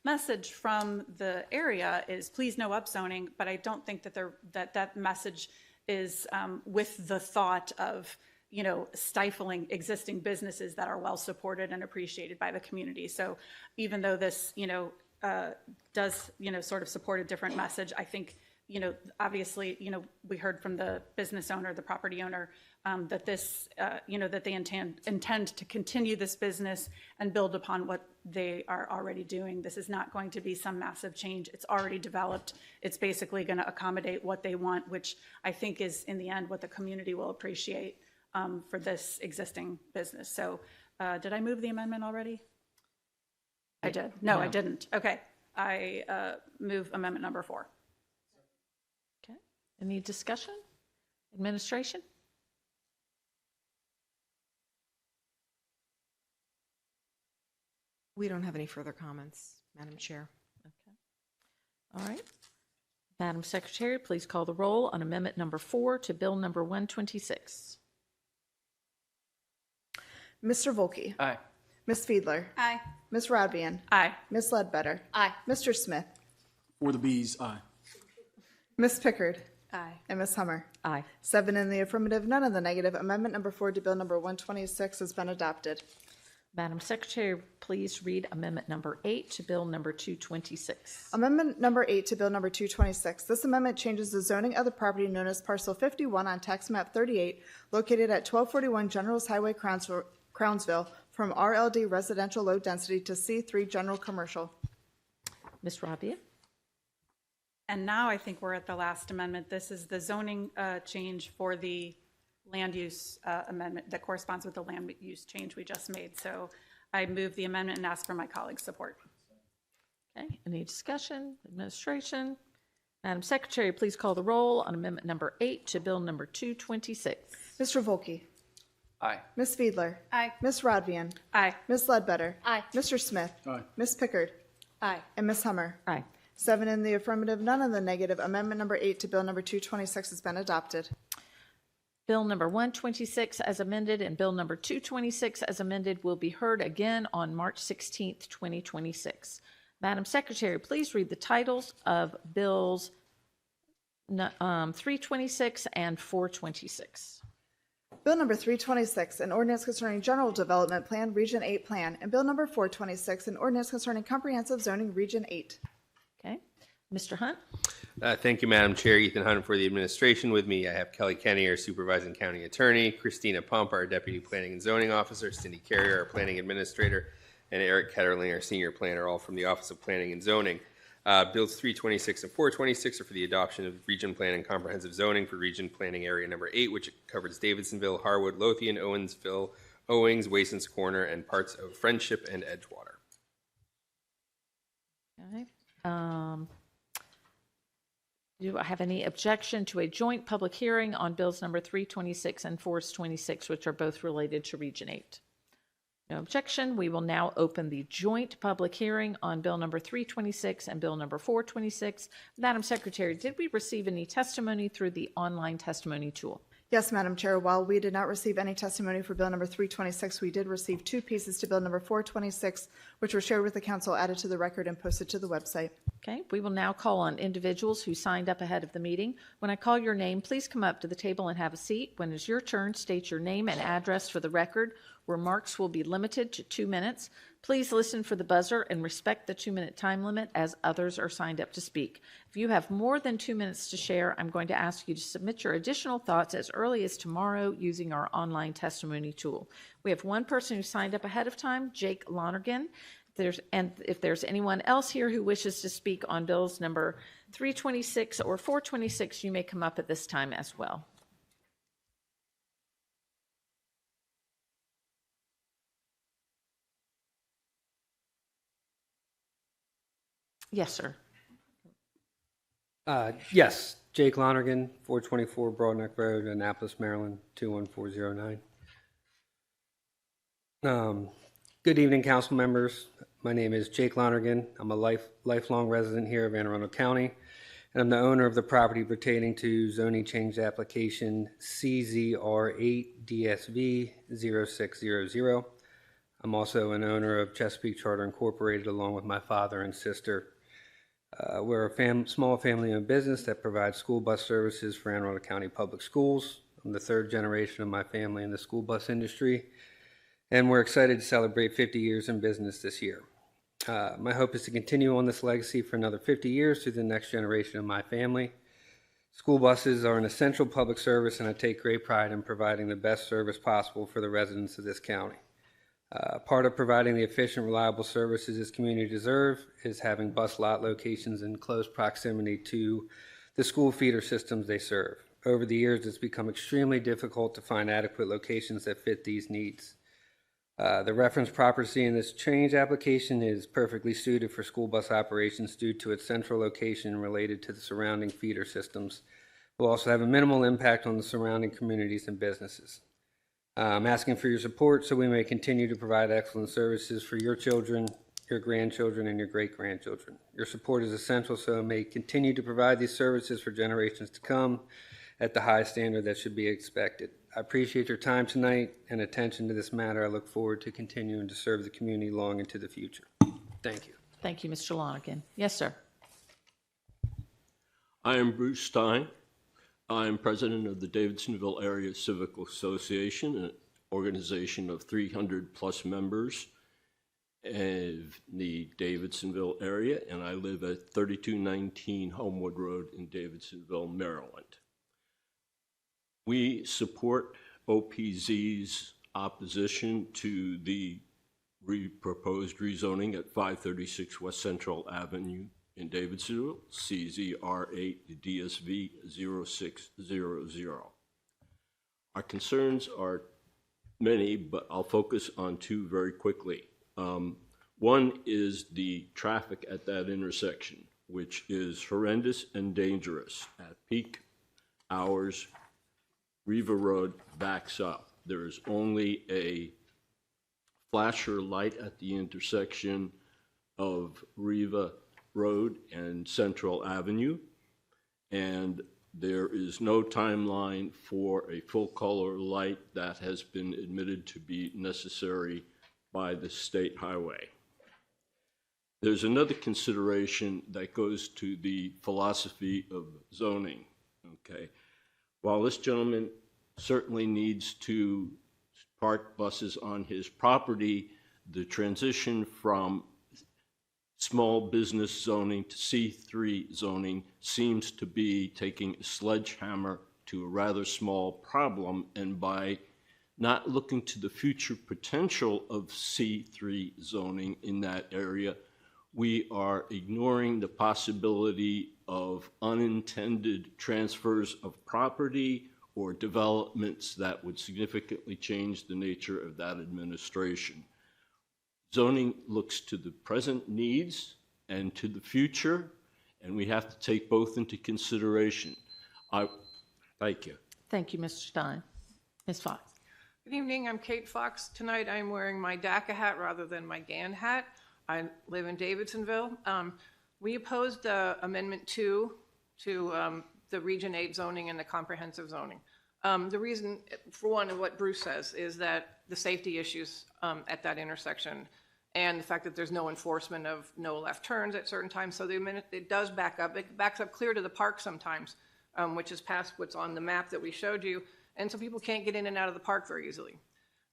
message from the area is please no upzoning, but I don't think that that message is with the thought of, you know, stifling existing businesses that are well supported and appreciated by the community. So even though this, you know, does, you know, sort of support a different message, I think, you know, obviously, you know, we heard from the business owner, the property owner, that this, you know, that they intend to continue this business and build upon what they are already doing. This is not going to be some massive change. It's already developed. It's basically going to accommodate what they want, which I think is in the end what the community will appreciate for this existing business. So did I move the amendment already? I did. No, I didn't. Okay. I move amendment number 4. Okay. Any discussion? Administration? We don't have any further comments, Madam Chair. Okay. All right. Madam Secretary, please call the roll on amendment number 4 to bill number 126. Mr. Volkey. Aye. Ms. Fiedler. Aye. Ms. Rodvian. Aye. Ms. Ledbetter. Aye. Mr. Smith. For the bees, aye. Ms. Pickard. Aye. And Ms. Hummer. Aye. 7 in the affirmative, none in the negative. Amendment number 4 to bill number 126 has been adopted. Madam Secretary, please read amendment number 8 to bill number 226. Amendment number 8 to bill number 226. This amendment changes the zoning of the property known as parcel 51 on tax map 38, located at 1241 Generals Highway, Crownsville, from RLD residential low density to C3 general commercial. Ms. Rabia? And now I think we're at the last amendment. This is the zoning change for the land use amendment that corresponds with the land use change we just made. So I move the amendment and ask for my colleagues' support. Okay. Any discussion? Administration? Madam Secretary, please call the roll on amendment number 8 to bill number 226. Mr. Volkey. Aye. Ms. Fiedler. Aye. Ms. Rodvian. Aye. Ms. Ledbetter. Aye. Mr. Smith. Aye. Ms. Pickard. Aye. And Ms. Hummer. Aye. 7 in the affirmative, none in the negative. Amendment number 8 to bill number 226 has been adopted. Bill number 126 as amended and bill number 226 as amended will be heard again on March 16th, 2026. Madam Secretary, please read the titles of bills 326 and 426. Bill number 326, an ordinance concerning general development plan, Region 8 plan, and bill number 426, an ordinance concerning comprehensive zoning, Region 8. Okay. Mr. Hunt? Thank you, Madam Chair. Ethan Hunt for the administration. With me, I have Kelly Kenny, our supervising county attorney, Christina Pump, our deputy planning and zoning officer, Cindy Carrier, our planning administrator, and Eric Ketterling, our senior planner, all from the Office of Planning and Zoning. Bills 326 and 426 are for the adoption of region plan and comprehensive zoning for region planning area number 8, which covers Davidsonville, Harwood, Lothian, Owensville, Owings, Wasons Corner, and parts of Friendship and Edgewater. Okay. Do I have any objection to a joint public hearing on bills number 326 and 426, which are both related to Region 8? No objection. We will now open the joint public hearing on bill number 326 and bill number 426. Madam Secretary, did we receive any testimony through the online testimony tool? Yes, Madam Chair. While we did not receive any testimony for bill number 326, we did receive 2 pieces to bill number 426, which were shared with the council, added to the record, and posted to the website. Okay, we will now call on individuals who signed up ahead of the meeting. When I call your name, please come up to the table and have a seat. When it's your turn, state your name and address for the record. Remarks will be limited to 2 minutes. Please listen for the buzzer and respect the 2-minute time limit as others are signed up to speak. If you have more than 2 minutes to share, I'm going to ask you to submit your additional thoughts as early as tomorrow using our online testimony tool. We have one person who signed up ahead of time, Jake Lonergan. If there's anyone else here who wishes to speak on bills number 326 or 426, you may come up at this time as well. Yes, sir. Yes, Jake Lonergan, 424 Broadneck Road, Annapolis, Maryland, 21409. Good evening, council members. My name is Jake Lonergan. I'm a lifelong resident here of Anne Arundel County, and I'm the owner of the property pertaining to zoning change application CZR8DSV 0600. I'm also an owner of Chesapeake Charter Incorporated along with my father and sister. We're a small family-owned business that provides school bus services for Anne Arundel County Public Schools. I'm the third generation of my family in the school bus industry, and we're excited to celebrate 50 years in business this year. My hope is to continue on this legacy for another 50 years through the next generation of my family. School buses are an essential public service, and I take great pride in providing the best service possible for the residents of this county. Part of providing the efficient, reliable services this community deserves is having bus lot locations in close proximity to the school feeder systems they serve. Over the years, it's become extremely difficult to find adequate locations that fit these needs. The reference property in this change application is perfectly suited for school bus operations due to its central location related to the surrounding feeder systems. It will also have a minimal impact on the surrounding communities and businesses. I'm asking for your support so we may continue to provide excellent services for your children, your grandchildren, and your great-grandchildren. Your support is essential so we may continue to provide these services for generations to come at the high standard that should be expected. I appreciate your time tonight and attention to this matter. I look forward to continuing to serve the community long into the future. Thank you. Thank you, Mr. Lonergan. Yes, sir. I am Bruce Stein. I am president of the Davidsonville Area Civic Association, an organization of 300-plus members of the Davidsonville area, and I live at 3219 Homewood Road in Davidsonville, Maryland. We support OPZ's opposition to the proposed rezoning at 536 West Central Avenue in Davidsonville, CZR8 DSV 0600. Our concerns are many, but I'll focus on two very quickly. One is the traffic at that intersection, which is horrendous and dangerous. At peak hours, Riva Road backs up. There is only a flasher light at the intersection of Riva Road and Central Avenue, and there is no timeline for a full color light that has been admitted to be necessary by the state highway. There's another consideration that goes to the philosophy of zoning, okay? While this gentleman certainly needs to park buses on his property, the transition from small business zoning to C3 zoning seems to be taking a sledgehammer to a rather small problem, and by not looking to the future potential of C3 zoning in that area, we are ignoring the possibility of unintended transfers of property or developments that would significantly change the nature of that administration. Zoning looks to the present needs and to the future, and we have to take both into consideration. Thank you. Thank you, Mr. Stein. Ms. Fox. Good evening. I'm Kate Fox. Tonight I'm wearing my DACA hat rather than my GAN hat. I live in Davidsonville. We opposed Amendment 2 to the Region 8 zoning and the comprehensive zoning. The reason, for one, and what Bruce says, is that the safety issues at that intersection and the fact that there's no enforcement of no left turns at certain times. So the minute it does back up, it backs up clear to the park sometimes, which is past what's on the map that we showed you. And so people can't get in and out of the park very easily.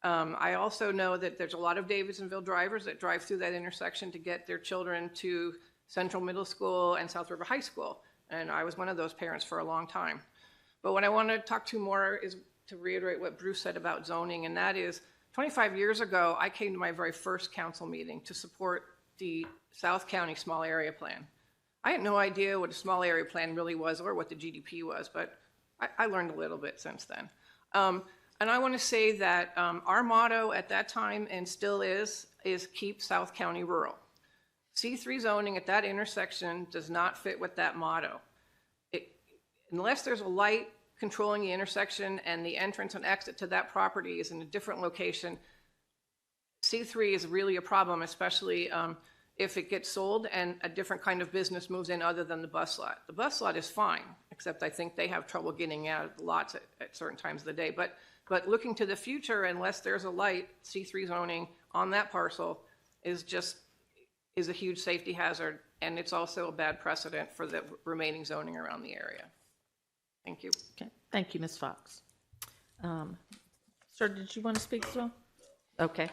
I also know that there's a lot of Davidsonville drivers that drive through that intersection to get their children to Central Middle School and South River High School. And I was one of those parents for a long time. But what I want to talk to more is to reiterate what Bruce said about zoning, and that is 25 years ago, I came to my very first council meeting to support the South County Small Area Plan. I had no idea what a small area plan really was or what the GDP was, but I learned a little bit since then. And I want to say that our motto at that time, and still is keep South County rural. C3 zoning at that intersection does not fit with that motto. Unless there's a light controlling the intersection and the entrance and exit to that property is in a different location, C3 is really a problem, especially if it gets sold and a different kind of business moves in other than the bus lot. The bus lot is fine, except I think they have trouble getting out of the lots at certain times of the day. But looking to the future, unless there's a light, C3 zoning on that parcel is a huge safety hazard, and it's also a bad precedent for the remaining zoning around the area. Thank you. Okay, thank you, Ms. Fox. Sir, did you want to speak as well? Okay.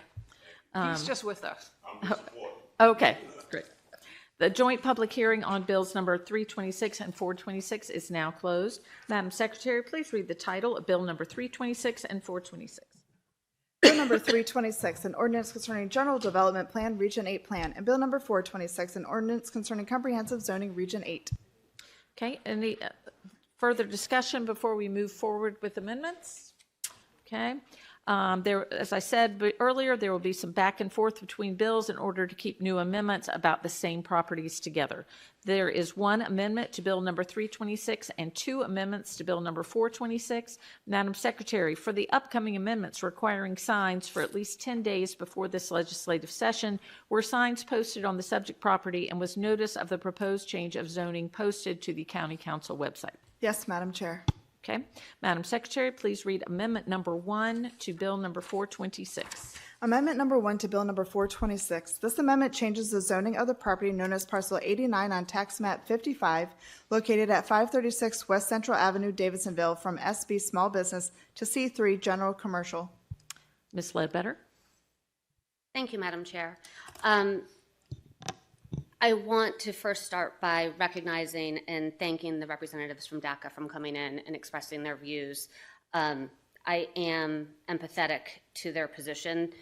He's just with us. Okay, great. The joint public hearing on bills number 326 and 426 is now closed. Madam Secretary, please read the title of bill number 326 and 426. Bill number 326, an ordinance concerning General Development Plan, Region 8 Plan, and Bill number 426, an ordinance concerning Comprehensive Zoning, Region 8. Okay, any further discussion before we move forward with amendments? Okay. As I said earlier, there will be some back and forth between bills in order to keep new amendments about the same properties together. There is one amendment to Bill number 326 and two amendments to Bill number 426. Madam Secretary, for the upcoming amendments requiring signs for at least 10 days before this legislative session, were signs posted on the subject property and was notice of the proposed change of zoning posted to the County Council website? Yes, Madam Chair. Okay. Madam Secretary, please read amendment number 1 to Bill number 426. Amendment number 1 to Bill number 426. This amendment changes the zoning of the property known as Parcel 89 on Tax Map 55, located at 536 West Central Avenue, Davidsonville, from SB Small Business to C3 General Commercial. Ms. Ledbetter. Thank you, Madam Chair. I want to first start by recognizing and thanking the representatives from DACA for coming in and expressing their views. I am empathetic to their position.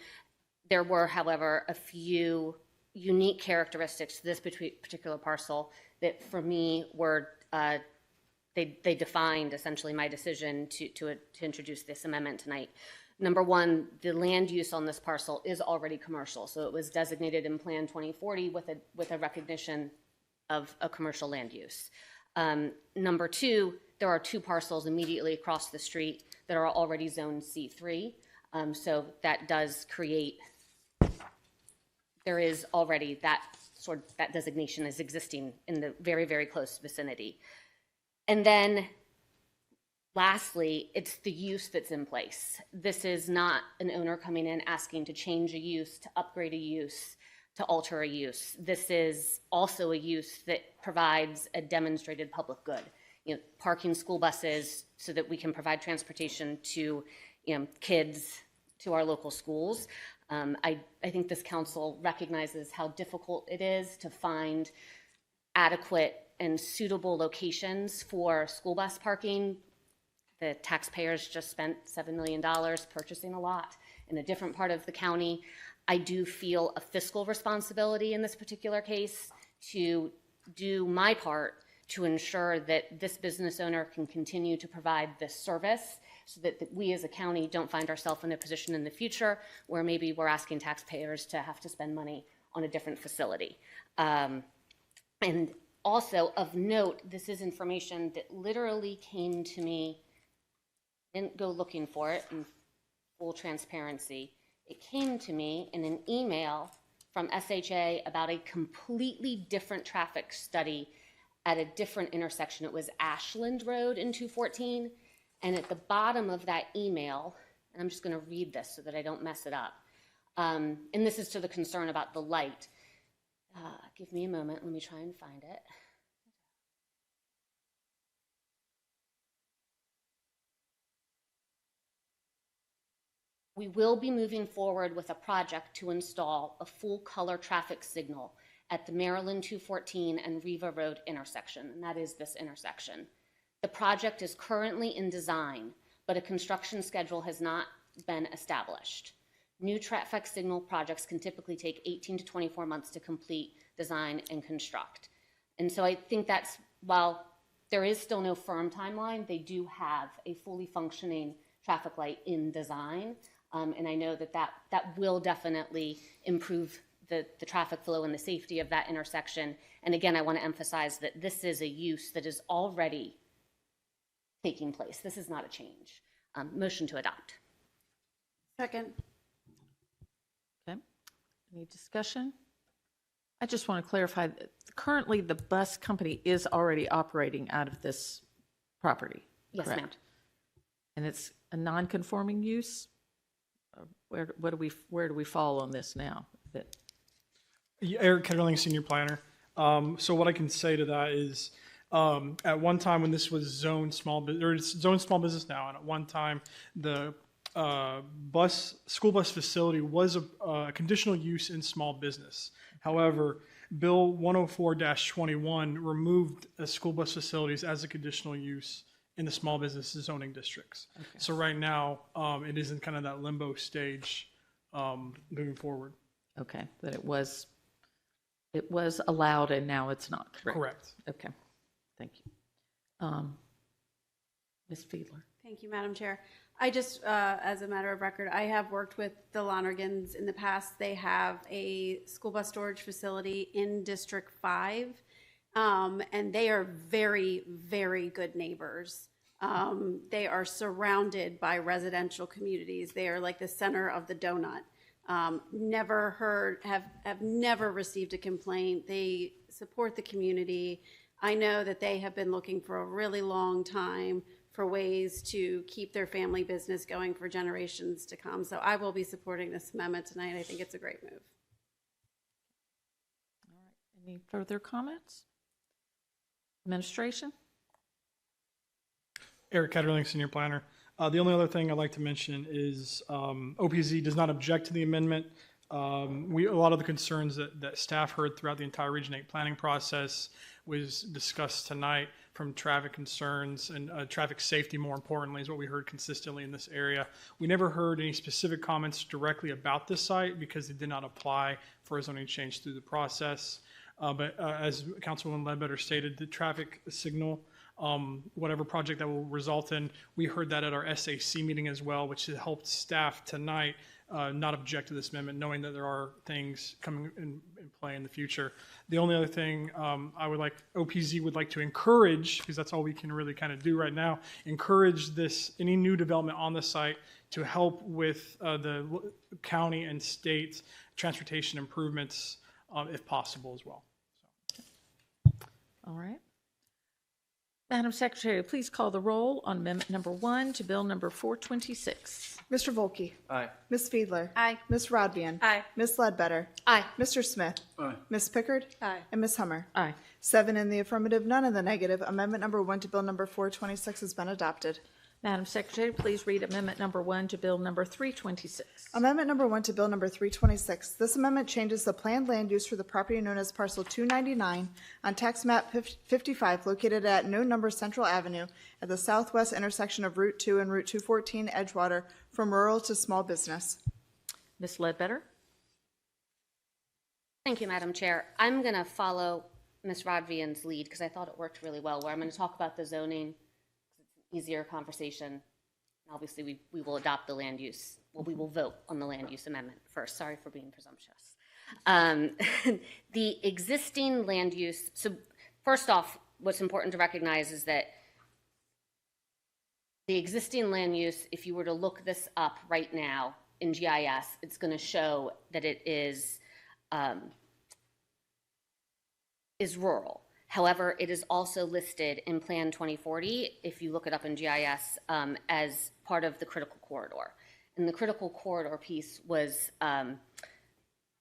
There were, however, a few unique characteristics to this particular parcel that, for me, were they defined essentially my decision to introduce this amendment tonight. Number one, the land use on this parcel is already commercial, so it was designated in Plan 2040 with a recognition of a commercial land use. Number two, there are two parcels immediately across the street that are already zoned C3, so that does create, there is already that designation is existing in the very, very close vicinity. And then lastly, it's the use that's in place. This is not an owner coming in asking to change a use, to upgrade a use, to alter a use. This is also a use that provides a demonstrated public good. Parking school buses so that we can provide transportation to kids to our local schools. I think this council recognizes how difficult it is to find adequate and suitable locations for school bus parking. The taxpayers just spent $7 million purchasing a lot in a different part of the county. I do feel a fiscal responsibility in this particular case to do my part to ensure that this business owner can continue to provide this service so that we as a county don't find ourselves in a position in the future where maybe we're asking taxpayers to have to spend money on a different facility. And also of note, this is information that literally came to me. Didn't go looking for it in full transparency. It came to me in an email from SHA about a completely different traffic study at a different intersection. It was Ashland Road in 214. And at the bottom of that email, and I'm just going to read this so that I don't mess it up. And this is to the concern about the light. Give me a moment. Let me try and find it. We will be moving forward with a project to install a full-color traffic signal at the Maryland 214 and Riva Road intersection, and that is this intersection. The project is currently in design, but a construction schedule has not been established. New traffic signal projects can typically take 18 to 24 months to complete, design, and construct. And so I think that's, while there is still no firm timeline, they do have a fully functioning traffic light in design. And I know that will definitely improve the traffic flow and the safety of that intersection. And again, I want to emphasize that this is a use that is already taking place. This is not a change. Motion to adopt. Second. Okay. Any discussion? I just want to clarify that currently the bus company is already operating out of this property. Yes, correct? ma'am. And it's a non-conforming use? where do we fall on this now? Eric Ketterling, Senior Planner. So what I can say to that is, at one time when this was zoned small business, or it's zoned small business now, and at one time the school bus facility was a conditional use in small business. However, Bill 104-21 removed school bus facilities as a conditional use in the small business zoning districts. Okay. So right now, it is in kind of that limbo stage moving forward. Okay, that it was allowed and now it's not. Correct. Okay, thank you. Ms. Fiedler. Thank you, Madam Chair. I just, as a matter of record, I have worked with the Lonergans in the past. They have a school bus storage facility in District 5, and they are very, very good neighbors. They are surrounded by residential communities. They are like the center of the donut. Have never received a complaint. They support the community. I know that they have been looking for a really long time for ways to keep their family business going for generations to come. So I will be supporting this amendment tonight. I think it's a great move. All right. Any further comments? Administration? Eric Ketterling, Senior Planner. The only other thing I'd like to mention is OPZ does not object to the amendment. A lot of the concerns that staff heard throughout the entire Region 8 planning process was discussed tonight, from traffic concerns and traffic safety, more importantly, is what we heard consistently in this area. We never heard any specific comments directly about this site because it did not apply for a zoning change through the process. But as Councilwoman Ledbetter stated, the traffic signal, whatever project that will result in, we heard that at our SAC meeting as well, which has helped staff tonight not object to this amendment, knowing that there are things coming in play in the future. The only other thing OPZ would like to encourage, because that's all we can really kind of do right now, encourage any new development on the site to help with the county and state transportation improvements if possible as well. All right. Madam Secretary, please call the roll on amendment number 1 to bill number 426. Mr. Volkey. Aye. Ms. Fiedler. Aye. Ms. Rodvian. Aye. Ms. Ledbetter. Aye. Mr. Smith. Aye. Ms. Pickard. Aye. And Ms. Hummer. Aye. 7 in the affirmative, none in the negative. Amendment number 1 to bill number 426 has been adopted. Madam Secretary, please read amendment number 1 to bill number 326. Amendment number 1 to bill number 326. This amendment changes the planned land use for the property known as parcel 299 on tax map 55 located at No Number Central Avenue at the southwest intersection of Route 2 and Route 214 Edgewater from rural to small business. Ms. Ledbetter? Thank you, Madam Chair. I'm going to follow Ms. Rodvian's lead because I thought it worked really well, where I'm going to talk about the zoning. Easier conversation. Obviously, we will adopt the land use. Well, we will vote on the land use amendment first. Sorry for being presumptuous. The existing land use, so first off, what's important to recognize is that the existing land use, if you were to look this up right now in GIS, it's going to show that it is rural. However, it is also listed in Plan 2040, if you look it up in GIS, as part of the critical corridor. And the critical corridor piece was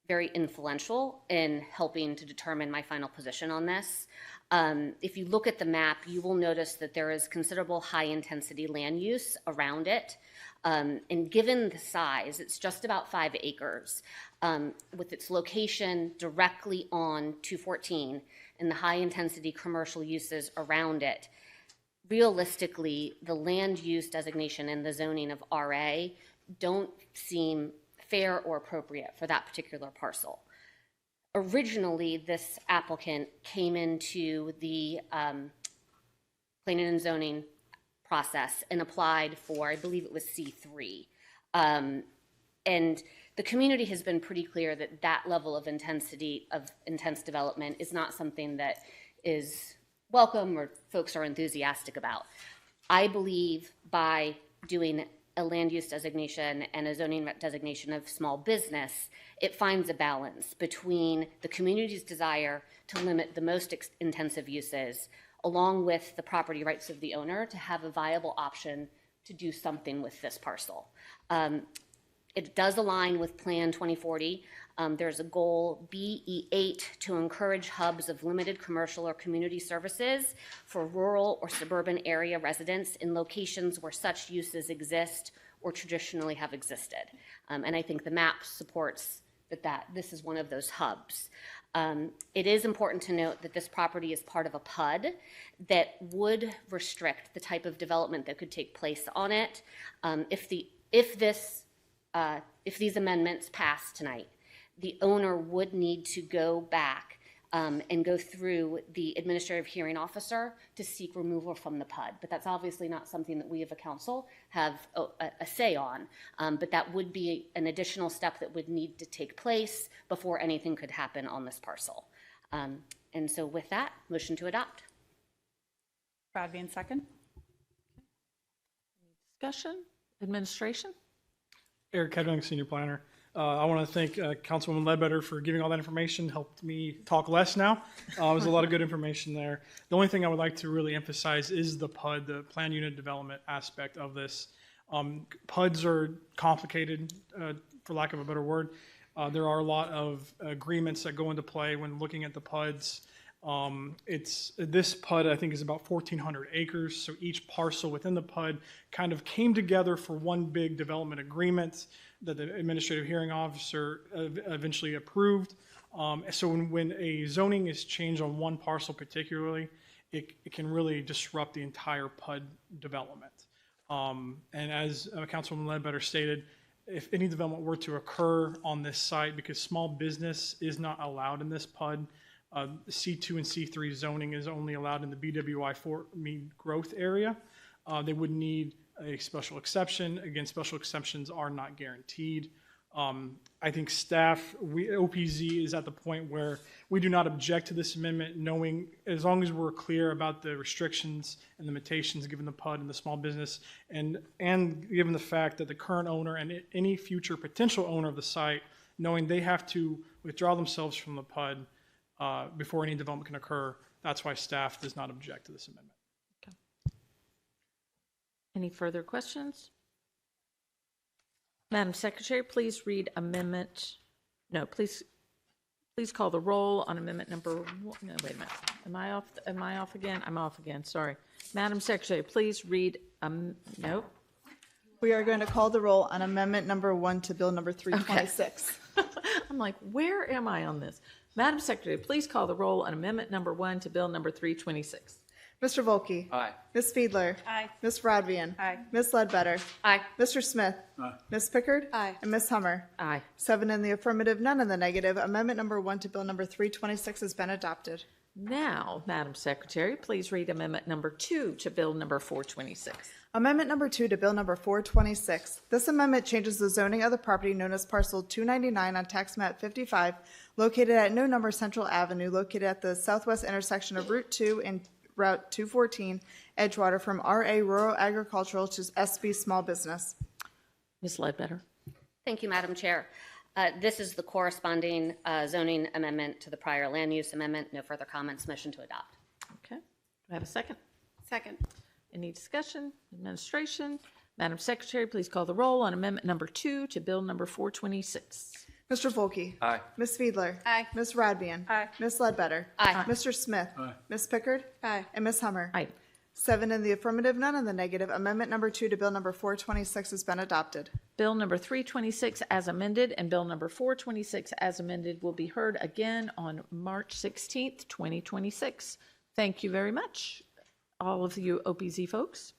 very influential in helping to determine my final position on this. If you look at the map, you will notice that there is considerable high-intensity land use around it. And given the size, it's just about 5 acres. With its location directly on 214, and the high-intensity commercial uses around it, realistically, the land use designation and the zoning of RA don't seem fair or appropriate for that particular parcel. Originally, this applicant came into the planning and zoning process and applied for, I believe it was C3. And the community has been pretty clear that that level of intensity of intense development is not something that is welcome or folks are enthusiastic about. I believe by doing a land use designation and a zoning designation of small business, it finds a balance between the community's desire to limit the most intensive uses, along with the property rights of the owner to have a viable option to do something with this parcel. It does align with Plan 2040. There's a goal BE8 to encourage hubs of limited commercial or community services for rural or suburban area residents in locations where such uses exist or traditionally have existed. And I think the map supports that this is one of those hubs. It is important to note that this property is part of a PUD that would restrict the type of development that could take place on it. If these amendments pass tonight, the owner would need to go back and go through the administrative hearing officer to seek removal from the PUD. But that's obviously not something that we as a council have a say on. But that would be an additional step that would need to take place before anything could happen on this parcel. And so with that, motion to adopt. Rodvian, second. Discussion? Administration? Eric Kedwing, Senior Planner. I want to thank Councilwoman Ledbetter for giving all that information, helped me talk less now. There's a lot of good information there. The only thing I would like to really emphasize is the PUD, the Plan Unit Development aspect of this. PUDs are complicated, for lack of a better word. There are a lot of agreements that go into play when looking at the PUDs. This PUD, I think, is about 1,400 acres, so each parcel within the PUD kind of came together for one big development agreement that the administrative hearing officer eventually approved. So when a zoning is changed on one parcel particularly, it can really disrupt the entire PUD development. And as Councilwoman Ledbetter stated, if any development were to occur on this site, because small business is not allowed in this PUD, C2 and C3 zoning is only allowed in the BWI 4 mean growth area. They would need a special exception. Again, special exceptions are not guaranteed. I think staff, OPZ is at the point where we do not object to this amendment, knowing as long as we're clear about the restrictions and limitations given the PUD and the small business, and given the fact that the current owner and any future potential owner of the site, knowing they have to withdraw themselves from the PUD before any development can occur. That's why staff does not object to this amendment. Okay. Any further questions? Madam Secretary, please read amendment. No, please call the roll on amendment number one. No, wait a minute. Am I off again? I'm off again. Sorry. Madam Secretary, please read. No. We are going to call the roll on amendment number 1 to bill number 326. Okay. I'm like, where am I on this? Madam Secretary, please call the roll on amendment number 1 to bill number 326. Mr. Volkey. Aye. Ms. Fiedler. Aye. Ms. Rodvian. Aye. Ms. Ledbetter. Aye. Mr. Smith. Aye. Ms. Pickard. Aye. And Ms. Hummer. Aye. 7 in the affirmative, none in the negative. Amendment number 1 to bill number 326 has been adopted. Now, Madam Secretary, please read amendment number 2 to bill number 426. Amendment number 2 to bill number 426. This amendment changes the zoning of the property known as parcel 299 on tax map 55, located at No Number Central Avenue, located at the southwest intersection of Route 2 and Route 214, Edgewater, from RA Rural Agricultural to SB Small Business. Ms. Ledbetter. Thank you, Madam Chair. This is the corresponding zoning amendment to the prior land use amendment. No further comments. Motion to adopt. Okay. Do I have a second? Second. Any discussion? Administration? Madam Secretary, please call the roll on amendment number 2 to bill number 426. Mr. Volkey. Aye. Ms. Fiedler. Aye. Ms. Rodvian. Aye. Ms. Ledbetter. Aye. Mr. Smith. Aye. Ms. Pickard. Aye. And Ms. Hummer. Aye. 7 in the affirmative, none in the negative. Amendment number 2 to bill number 426 has been adopted. Bill number 326 as amended and bill number 426 as amended will be heard again on March 16th, 2026. Thank you very much, all of you OPZ folks.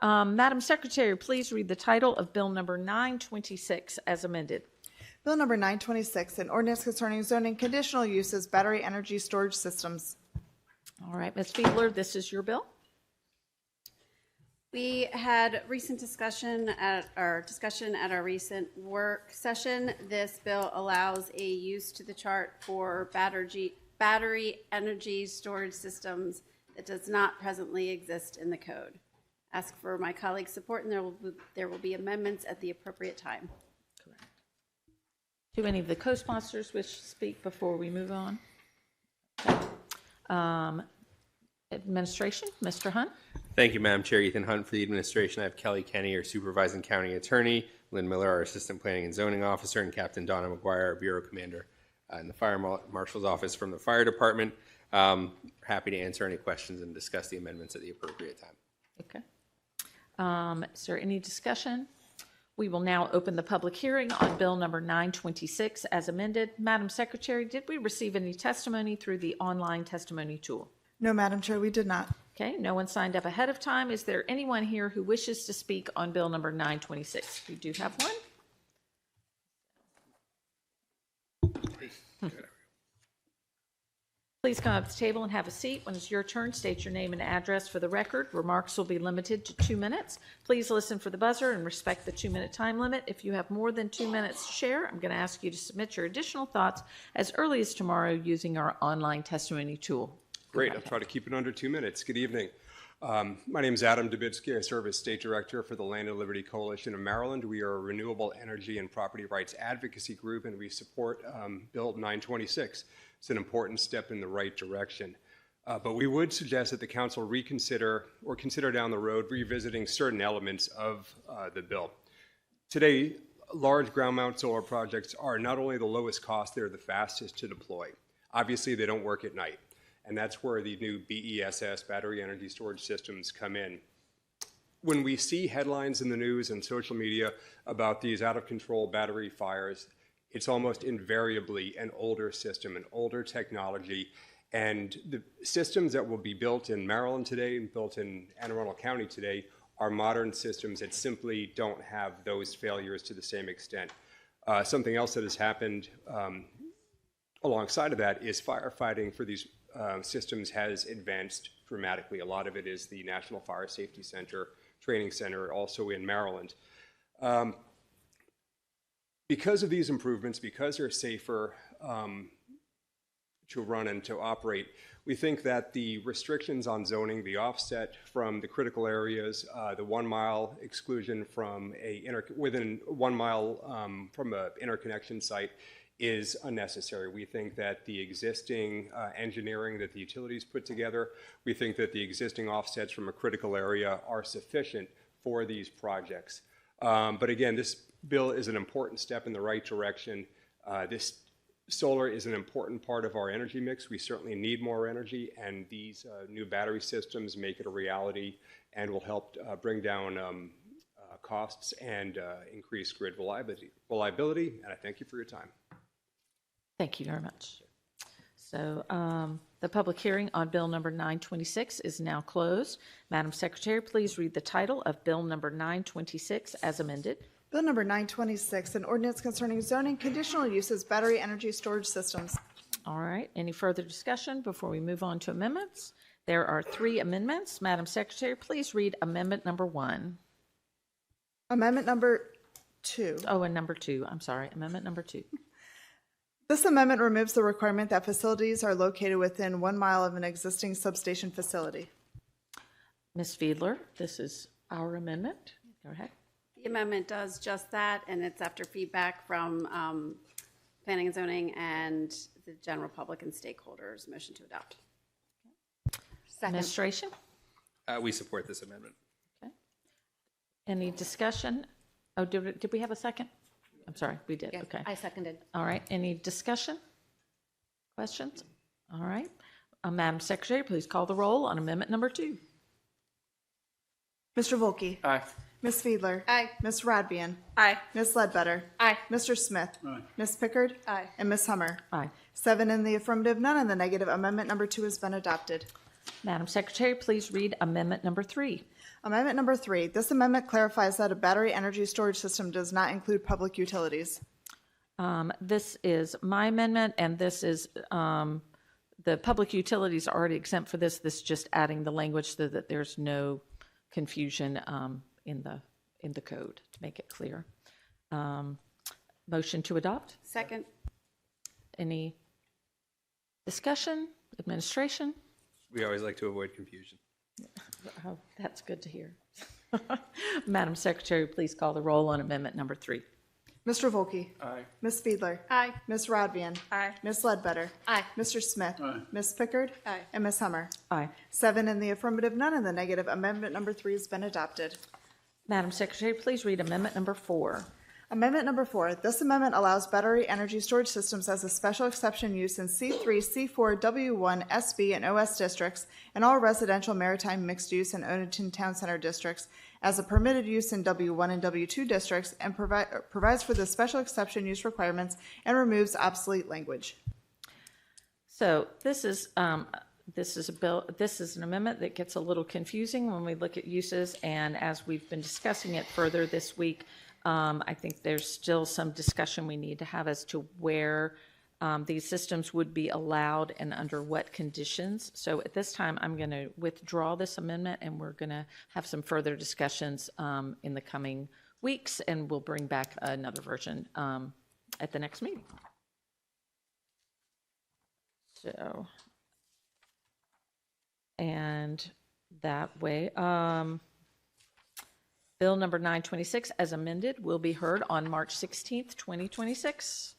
Madam Secretary, please read the title of bill number 926 as amended. Bill number 926, an ordinance concerning zoning conditional uses battery energy storage systems. All right, Ms. Fiedler, this is your bill. We had recent discussion at our recent work session. This bill allows a use to the chart for battery energy storage systems that does not presently exist in the code. Ask for my colleagues' support, and there will be amendments at the appropriate time. Correct. Do any of the co-sponsors wish to speak before we move on? Administration, Mr. Hunt. Thank you, Madam Chair. Ethan Hunt for the administration. I have Kelly Kenny, our supervising county attorney, Lynn Miller, our assistant planning and zoning officer, and Captain Donna McGuire, our bureau commander in the fire marshal's office from the fire department. Happy to answer any questions and discuss the amendments at the appropriate time. Okay. Is there any discussion? We will now open the public hearing on Bill number 926 as amended. Madam Secretary, did we receive any testimony through the online testimony tool? No, Madam Chair, we did not. Okay, no one signed up ahead of time. Is there anyone here who wishes to speak on Bill number 926? We do have one. Please come up to the table and have a seat. When it's your turn, state your name and address for the record. Remarks will be limited to 2 minutes. Please listen for the buzzer and respect the 2-minute time limit. If you have more than 2 minutes to share, I'm going to ask you to submit your additional thoughts as early as tomorrow using our online testimony tool. Great. I'll try to keep it under 2 minutes. Good evening. My name is Adam Dubitsky. I serve as State Director for the Land and Liberty Coalition of Maryland. We are a renewable energy and property rights advocacy group, and we support Bill 926. It's an important step in the right direction. But we would suggest that the council reconsider or consider down the road revisiting certain elements of the bill. Today, large ground mount solar projects are not only the lowest cost, they're the fastest to deploy. Obviously, they don't work at night. And that's where the new BESS, battery energy storage systems, come in. When we see headlines in the news and social media about these out-of-control battery fires, it's almost invariably an older system, an older technology. And the systems that will be built in Maryland today and built in Anne Arundel County today are modern systems that simply don't have those failures to the same extent. Something else that has happened alongside of that is firefighting for these systems has advanced dramatically. A lot of it is the National Fire Safety Center, Training Center, also in Maryland. Because of these improvements, because they're safer to run and to operate, we think that the restrictions on zoning, the offset from the critical areas, the 1 mile exclusion from within 1 mile from an interconnection site is unnecessary. We think that the existing engineering that the utilities put together, we think that the existing offsets from a critical area are sufficient for these projects. But again, this bill is an important step in the right direction. This solar is an important part of our energy mix. We certainly need more energy, and these new battery systems make it a reality and will help bring down costs and increase grid reliability. And I thank you for your time. Thank you very much. So the public hearing on Bill number 926 is now closed. Madam Secretary, please read the title of Bill number 926 as amended. Bill number 926, an ordinance concerning zoning conditional uses battery energy storage systems. All right. Any further discussion before we move on to amendments? There are 3 amendments. Madam Secretary, please read amendment number 1. Amendment number 2. Oh, and number 2. I'm sorry. Amendment number 2. This amendment removes the requirement that facilities are located within 1 mile of an existing substation facility. Ms. Fiedler, this is our amendment. Go ahead. The amendment does just that, and it's after feedback from planning and zoning and the general public and stakeholders. Motion to adopt. Second. Administration? We support this amendment. Okay. Any discussion? Oh, did we have a second? I'm sorry, we did. Yes, Okay. I seconded. All right. Any discussion? Questions? All right. Madam Secretary, please call the roll on amendment number 2. Mr. Volkey. Aye. Ms. Fiedler. Aye. Ms. Radbian. Aye. Ms. Ledbetter. Aye. Mr. Smith. Aye. Ms. Pickard. Aye. And Ms. Hummer. Aye. 7 in the affirmative, none in the negative. Amendment number 2 has been adopted. Madam Secretary, please read amendment number 3. Amendment number 3. This amendment clarifies that a battery energy storage system does not include public utilities. This is my amendment, and this is the public utilities are already exempt for this. This is just adding the language so that there's no confusion in the code to make it clear. Motion to adopt. Second. Any discussion? Administration? We always like to avoid confusion. Oh, that's good to hear. Madam Secretary, please call the roll on amendment number 3. Mr. Volkey. Aye. Ms. Fiedler. Aye. Ms. Rodvian. Aye. Ms. Ledbetter. Aye. Mr. Smith. Aye. Ms. Pickard. Aye. And Ms. Hummer. Aye. 7 in the affirmative, none in the negative. Amendment number 3 has been adopted. Madam Secretary, please read amendment number 4. Amendment number 4. This amendment allows battery energy storage systems as a special exception use in C3, C4, W1, SB, and OS districts, and all residential maritime mixed use and Oneonta Town Center districts as a permitted use in W1 and W2 districts, and provides for the special exception use requirements and removes obsolete language. So this is an amendment that gets a little confusing when we look at uses, and as we've been discussing it further this week, I think there's still some discussion we need to have as to where these systems would be allowed and under what conditions. So at this time, I'm going to withdraw this amendment, and we're going to have some further discussions in the coming weeks, and we'll bring back another version at the next meeting. So, and that way, Bill number 926, as amended, will be heard on March 16th, 2026.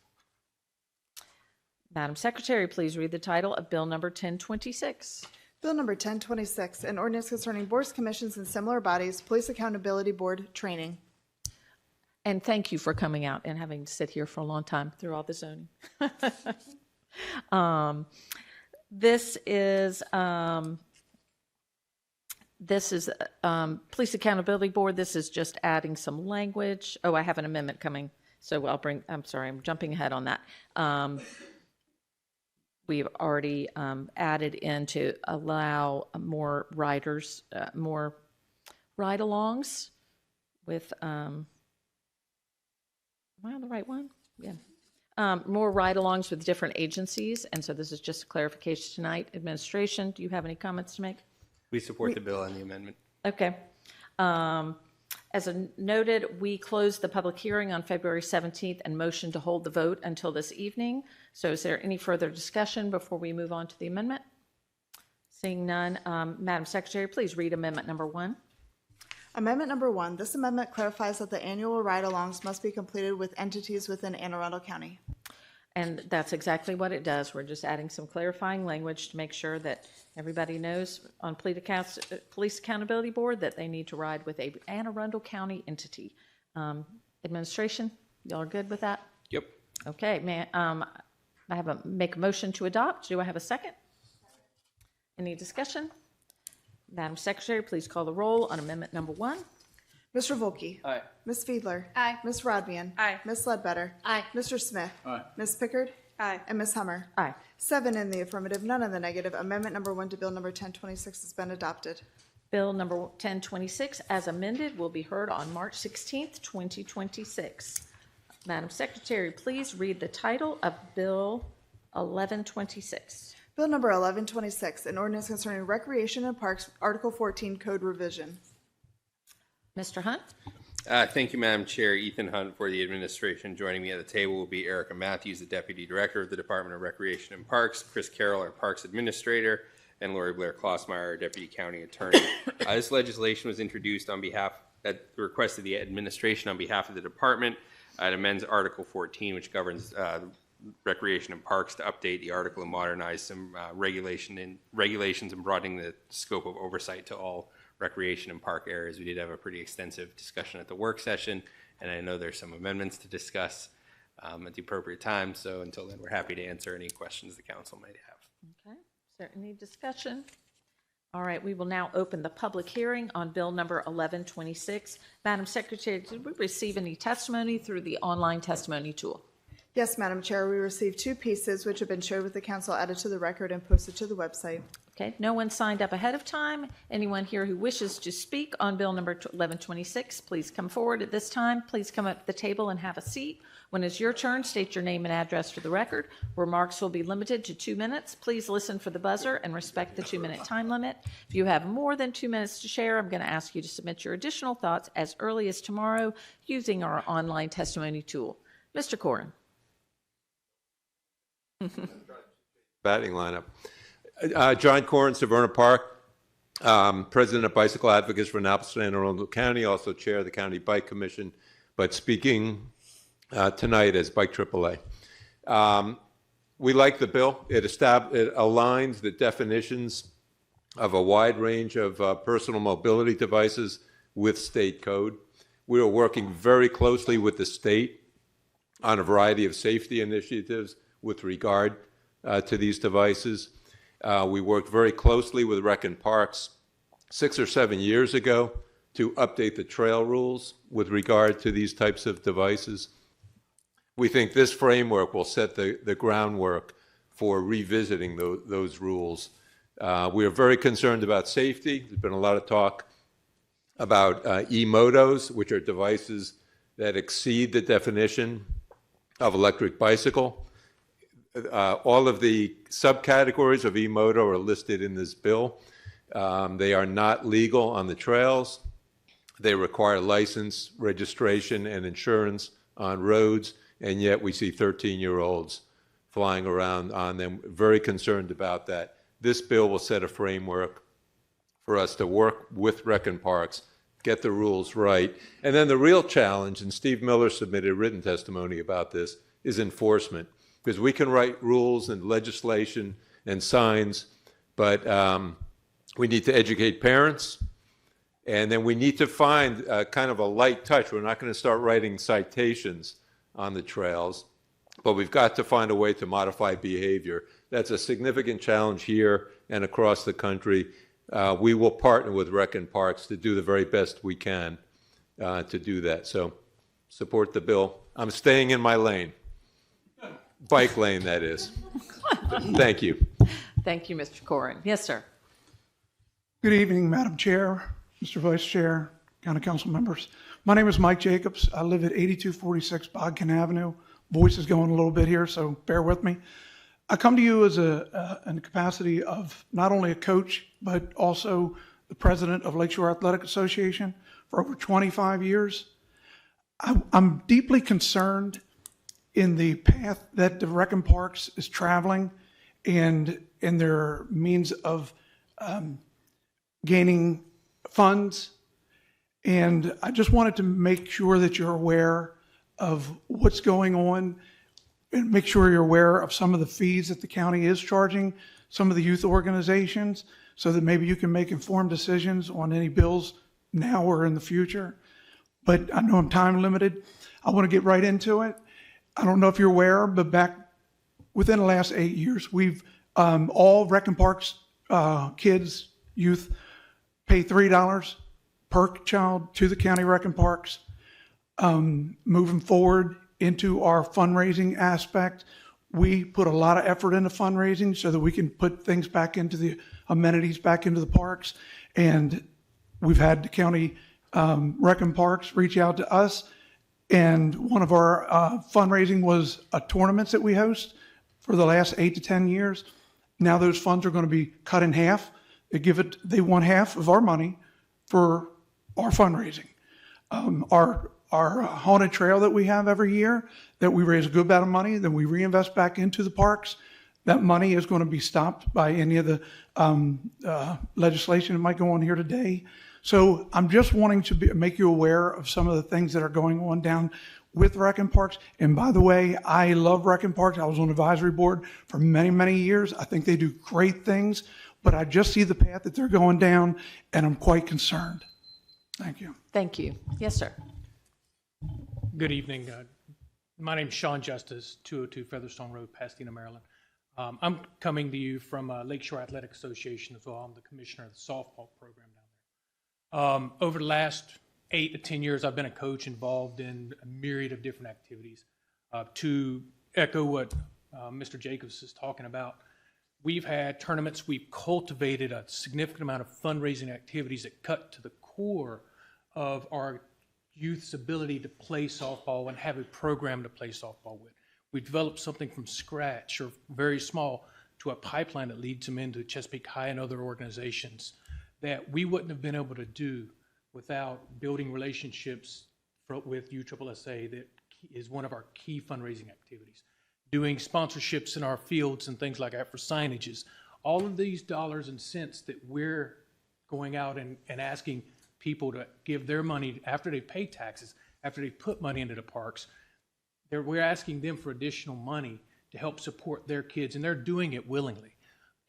Madam Secretary, please read the title of Bill number 1026. Bill number 1026, an ordinance concerning boards, commissions, and similar bodies, Police Accountability Board training. And thank you for coming out and having to sit here for a long time through all the zoning. This is Police Accountability Board. This is just adding some language. Oh, I have an amendment coming, so I'm sorry, I'm jumping ahead on that. We've already added in to allow more riders, more ride-alongs with, am I on the right one? Yeah. More ride-alongs with different agencies, and so this is just a clarification tonight. Administration, do you have any comments to make? We support the bill and the amendment. Okay. As noted, we closed the public hearing on February 17th and motioned to hold the vote until this evening. So is there any further discussion before we move on to the amendment? Seeing none, Madam Secretary, please read amendment number 1. Amendment number 1. This amendment clarifies that the annual ride-alongs must be completed with entities within Anne Arundel County. And that's exactly what it does. We're just adding some clarifying language to make sure that everybody knows on Police Accountability Board that they need to ride with a Anne Arundel County entity. Administration, y'all are good with that? Yep. Okay, make a motion to adopt. Do I have a second? Any discussion? Madam Secretary, please call the roll on amendment number 1. Mr. Volkey. Aye. Ms. Fiedler. Aye. Ms. Rodvian. Aye. Ms. Ledbetter. Aye. Mr. Smith. Aye. Ms. Pickard. Aye. And Ms. Hummer. Aye. 7 in the affirmative, none in the negative. Amendment number 1 to Bill number 1026 has been adopted. Bill number 1026, as amended, will be heard on March 16th, 2026. Madam Secretary, please read the title of Bill 1126. Bill number 1126, an ordinance concerning recreation and parks, Article 14, code revision. Mr. Hunt? Thank you, Madam Chair. Ethan Hunt for the administration. Joining me at the table will be Erica Matthews, the Deputy Director of the Department of Recreation and Parks, Chris Carroll, our Parks Administrator, and Lori Blair Klossmeyer, our Deputy County Attorney. This legislation was introduced at the request of the administration on behalf of the department. It amends Article 14, which governs Recreation and Parks, to update the article and modernize some regulations and broadening the scope of oversight to all recreation and park areas. We did have a pretty extensive discussion at the work session, and I know there's some amendments to discuss at the appropriate time. So until then, we're happy to answer any questions the council might have. Okay. Is there any discussion? All right, we will now open the public hearing on Bill number 1126. Madam Secretary, did we receive any testimony through the online testimony tool? Yes, Madam Chair, we received 2 pieces which have been shared with the council, added to the record, and posted to the website. Okay, no one signed up ahead of time. Anyone here who wishes to speak on Bill number 1126, please come forward at this time. Please come up to the table and have a seat. When it's your turn, state your name and address for the record. Remarks will be limited to 2 minutes. Please listen for the buzzer and respect the 2-minute time limit. If you have more than 2 minutes to share, I'm going to ask you to submit your additional thoughts as early as tomorrow using our online testimony tool. Mr. Corrin. Batting lineup. John Corrin, Severna Park, President of Bicycle Advocates for Annapolis and Arundel County, also Chair of the County Bike Commission, but speaking tonight as Bike AAA. We like the bill. It aligns the definitions of a wide range of personal mobility devices with state code. We are working very closely with the state on a variety of safety initiatives with regard to these devices. We worked very closely with Rec and Parks 6 or 7 years ago to update the trail rules with regard to these types of devices. We think this framework will set the groundwork for revisiting those rules. We are very concerned about safety. There's been a lot of talk about e-motos, which are devices that exceed the definition of electric bicycle. All of the subcategories of e-moto are listed in this bill. They are not legal on the trails. They require license, registration, and insurance on roads, and yet we see 13-year-olds flying around on them. Very concerned about that. This bill will set a framework for us to work with Rec and Parks, get the rules right. And then the real challenge, and Steve Miller submitted written testimony about this, is enforcement. Because we can write rules and legislation and signs, but we need to educate parents, and then we need to find kind of a light touch. We're not going to start writing citations on the trails, but we've got to find a way to modify behavior. That's a significant challenge here and across the country. We will partner with Rec and Parks to do the very best we can to do that. So support the bill. I'm staying in my lane. Bike lane, that is. Thank you. Thank you, Mr. Corrin. Yes, sir. Good evening, Madam Chair, Mr. Vice Chair, County Council members. My name is Mike Jacobs. I live at 8246 Bodkin Avenue. Voice is going a little bit here, so bear with me. I come to you as in the capacity of not only a coach, but also the president of Lakeshore Athletic Association for over 25 years. I'm deeply concerned in the path that the Rec and Parks is traveling and in their means of gaining funds. And I just wanted to make sure that you're aware of what's going on and make sure you're aware of some of the fees that the county is charging some of the youth organizations so that maybe you can make informed decisions on any bills now or in the future. But I know I'm time limited. I want to get right into it. I don't know if you're aware, but back within the last 8 years, we've all Rec and Parks kids, youth, pay $3 per child to the county Rec and Parks. Moving forward into our fundraising aspect, we put a lot of effort into fundraising so that we can put things back into the amenities, back into the parks. And we've had the county Rec and Parks reach out to us. And one of our fundraising was a tournaments that we host for the last 8 to 10 years. Now those funds are going to be cut in half. They want half of our money for our fundraising. Our haunted trail that we have every year, that we raise a good amount of money, then we reinvest back into the parks. That money is going to be stopped by any of the legislation that might go on here today. So I'm just wanting to make you aware of some of the things that are going on down with Rec and Parks. And by the way, I love Rec and Parks. I was on the advisory board for many, many years. I think they do great things, but I just see the path that they're going down, and I'm quite concerned. Thank you. Thank you. Yes, sir. Good evening. My name is Sean Justice, 202 Featherstone Road, Pasadena, Maryland. I'm coming to you from Lakeshore Athletic Association as well. I'm the commissioner of the softball program down there. Over the last 8 to 10 years, I've been a coach involved in a myriad of different activities. To echo what Mr. Jacobs is talking about, we've had tournaments. We've cultivated a significant amount of fundraising activities that cut to the core of our youth's ability to play softball and have a program to play softball with. We developed something from scratch or very small to a pipeline that leads them into Chesapeake High and other organizations that we wouldn't have been able to do without building relationships with USSSA. That is one of our key fundraising activities. Doing sponsorships in our fields and things like that for signages. All of these dollars and cents that we're going out and asking people to give their money after they pay taxes, after they put money into the parks, We're asking them for additional money to help support their kids, and they're doing it willingly.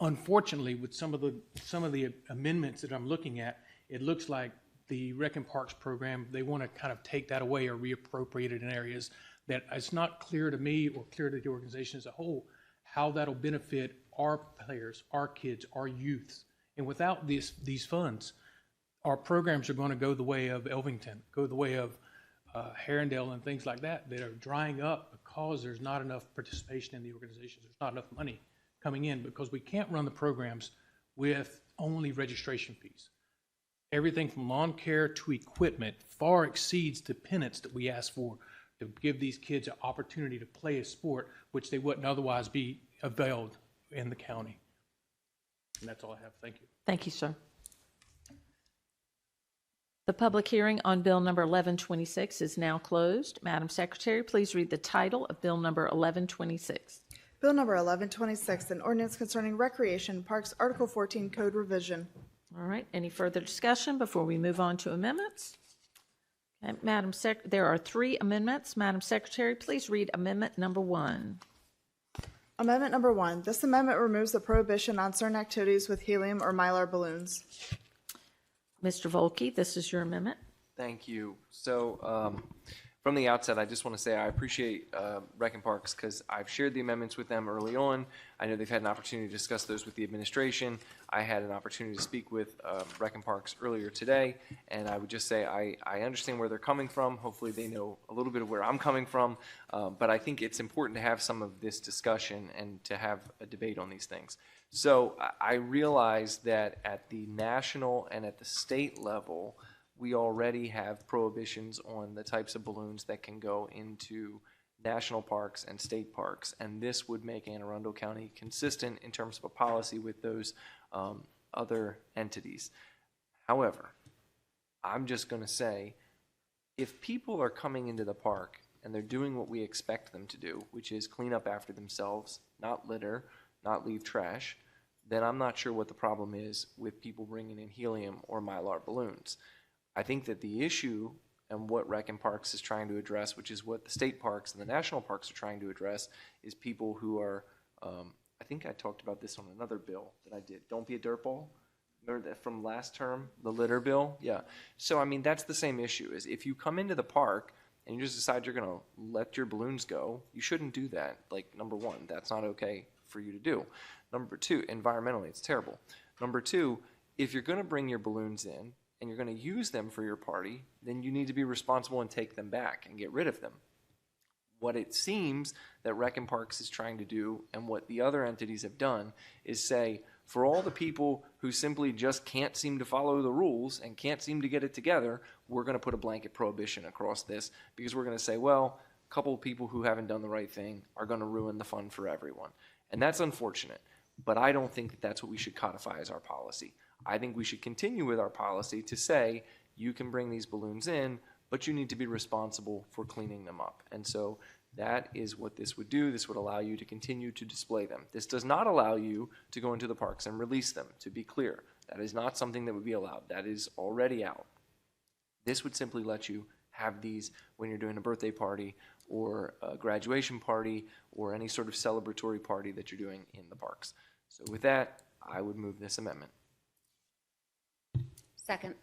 Unfortunately, with some of the amendments that I'm looking at, it looks like the Rec and Parks program, they want to kind of take that away or reappropriate it in areas that it's not clear to me or clear to the organization as a whole how that'll benefit our players, our kids, our youths. And without these funds, our programs are going to go the way of Elvington, go the way of Arundel and things like that that are drying up because there's not enough participation in the organizations. There's not enough money coming in because we can't run the programs with only registration fees. Everything from lawn care to equipment far exceeds the penance that we ask for to give these kids an opportunity to play a sport which they wouldn't otherwise be availed in the county. And that's all I have. Thank you. Thank you, sir. The public hearing on Bill number 1126 is now closed. Madam Secretary, please read the title of Bill number 1126. Bill number 1126, an ordinance concerning recreation, parks, Article 14, code revision. All right, any further discussion before we move on to amendments? Okay, there are 3 amendments. Madam Secretary, please read amendment number 1. Amendment number 1. This amendment removes the prohibition on certain activities with helium or mylar balloons. Mr. Volke, this is your amendment. Thank you. So from the outset, I just want to say I appreciate Rec and Parks because I've shared the amendments with them early on. I know they've had an opportunity to discuss those with the administration. I had an opportunity to speak with Rec and Parks earlier today, and I would just say I understand where they're coming from. Hopefully they know a little bit of where I'm coming from, but I think it's important to have some of this discussion and to have a debate on these things. So I realize that at the national and at the state level, we already have prohibitions on the types of balloons that can go into national parks and state parks, and this would make Anne Arundel County consistent in terms of a policy with those other entities. However, I'm just going to say, if people are coming into the park and they're doing what we expect them to do, which is clean up after themselves, not litter, not leave trash, then I'm not sure what the problem is with people bringing in helium or mylar balloons. I think that the issue and what Rec and Parks is trying to address, which is what the state parks and the national parks are trying to address, is people who are, I think I talked about this on another bill that I did, Don't Be a Dirtball. Remember that from last term, the litter bill? Yeah. So, I mean, that's the same issue, is if you come into the park and you just decide you're going to let your balloons go, you shouldn't do that. Like, number 1, that's not okay for you to do. Number 2, environmentally, it's terrible. Number 2, if you're going to bring your balloons in, and you're going to use them for your party, then you need to be responsible and take them back and get rid of them. What it seems that Rec and Parks is trying to do, and what the other entities have done, is say, for all the people who simply just can't seem to follow the rules and can't seem to get it together, we're going to put a blanket prohibition across this, because we're going to say, well, a couple of people who haven't done the right thing are going to ruin the fun for everyone. And that's unfortunate, but I don't think that that's what we should codify as our policy. I think we should continue with our policy to say you can bring these balloons in, but you need to be responsible for cleaning them up. And so that is what this would do. This would allow you to continue to display them. This does not allow you to go into the parks and release them, to be clear. That is not something that would be allowed. That is already out. This would simply let you have these when you're doing a birthday party or a graduation party or any sort of celebratory party that you're doing in the parks. So with that, I would move this amendment. Second.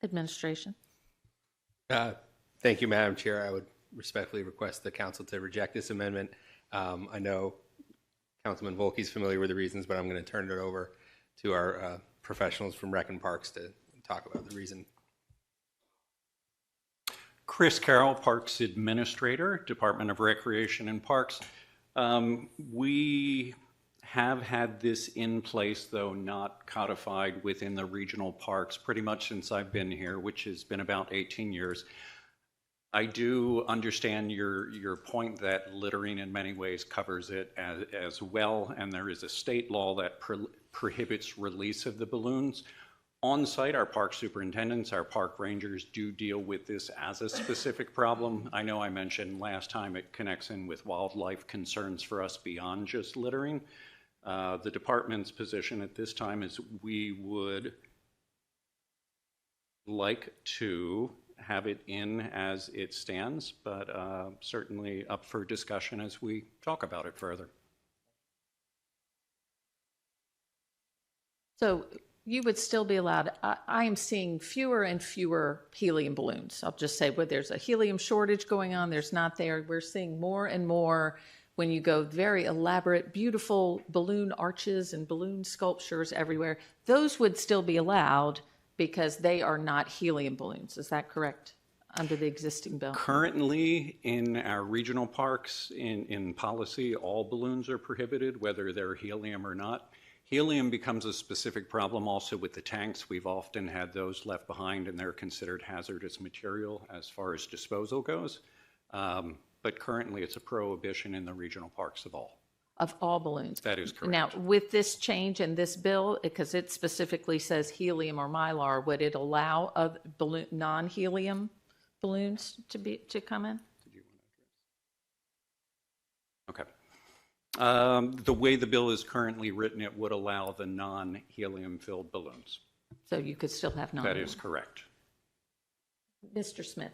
Administration. Thank you, Madam Chair. I would respectfully request the council to reject this amendment. I know Councilman Volke is familiar with the reasons, but I'm going to turn it over to our professionals from Rec and Parks to talk about the reason. Chris Carroll, Parks Administrator, Department of Recreation and Parks. We have had this in place, though not codified within the regional parks, pretty much since I've been here, which has been about 18 years. I do understand your point that littering in many ways covers it as well, and there is a state law that prohibits release of the balloons. On site, our park superintendents, our park rangers do deal with this as a specific problem. I know I mentioned last time it connects in with wildlife concerns for us beyond just littering. The department's position at this time is we would like to have it in as it stands, but certainly up for discussion as we talk about it further. So you would still be allowed, I am seeing fewer and fewer helium balloons. I'll just say, where there's a helium shortage going on, there's not there. We're seeing more and more when you go very elaborate, beautiful balloon arches and balloon sculptures everywhere. Those would still be allowed because they are not helium balloons. Is that correct? Under the existing bill? Currently, in our regional parks, in policy, all balloons are prohibited, whether they're helium or not. Helium becomes a specific problem also with the tanks. We've often had those left behind, and they're considered hazardous material as far as disposal goes. But currently, it's a prohibition in the regional parks of all. Of all balloons? That is correct. Now, with this change in this bill, because it specifically says helium or mylar, would it allow non-helium balloons to come in? Okay. The way the bill is currently written, it would allow the non-helium filled balloons. So you could still have non. That is correct. Mr. Smith.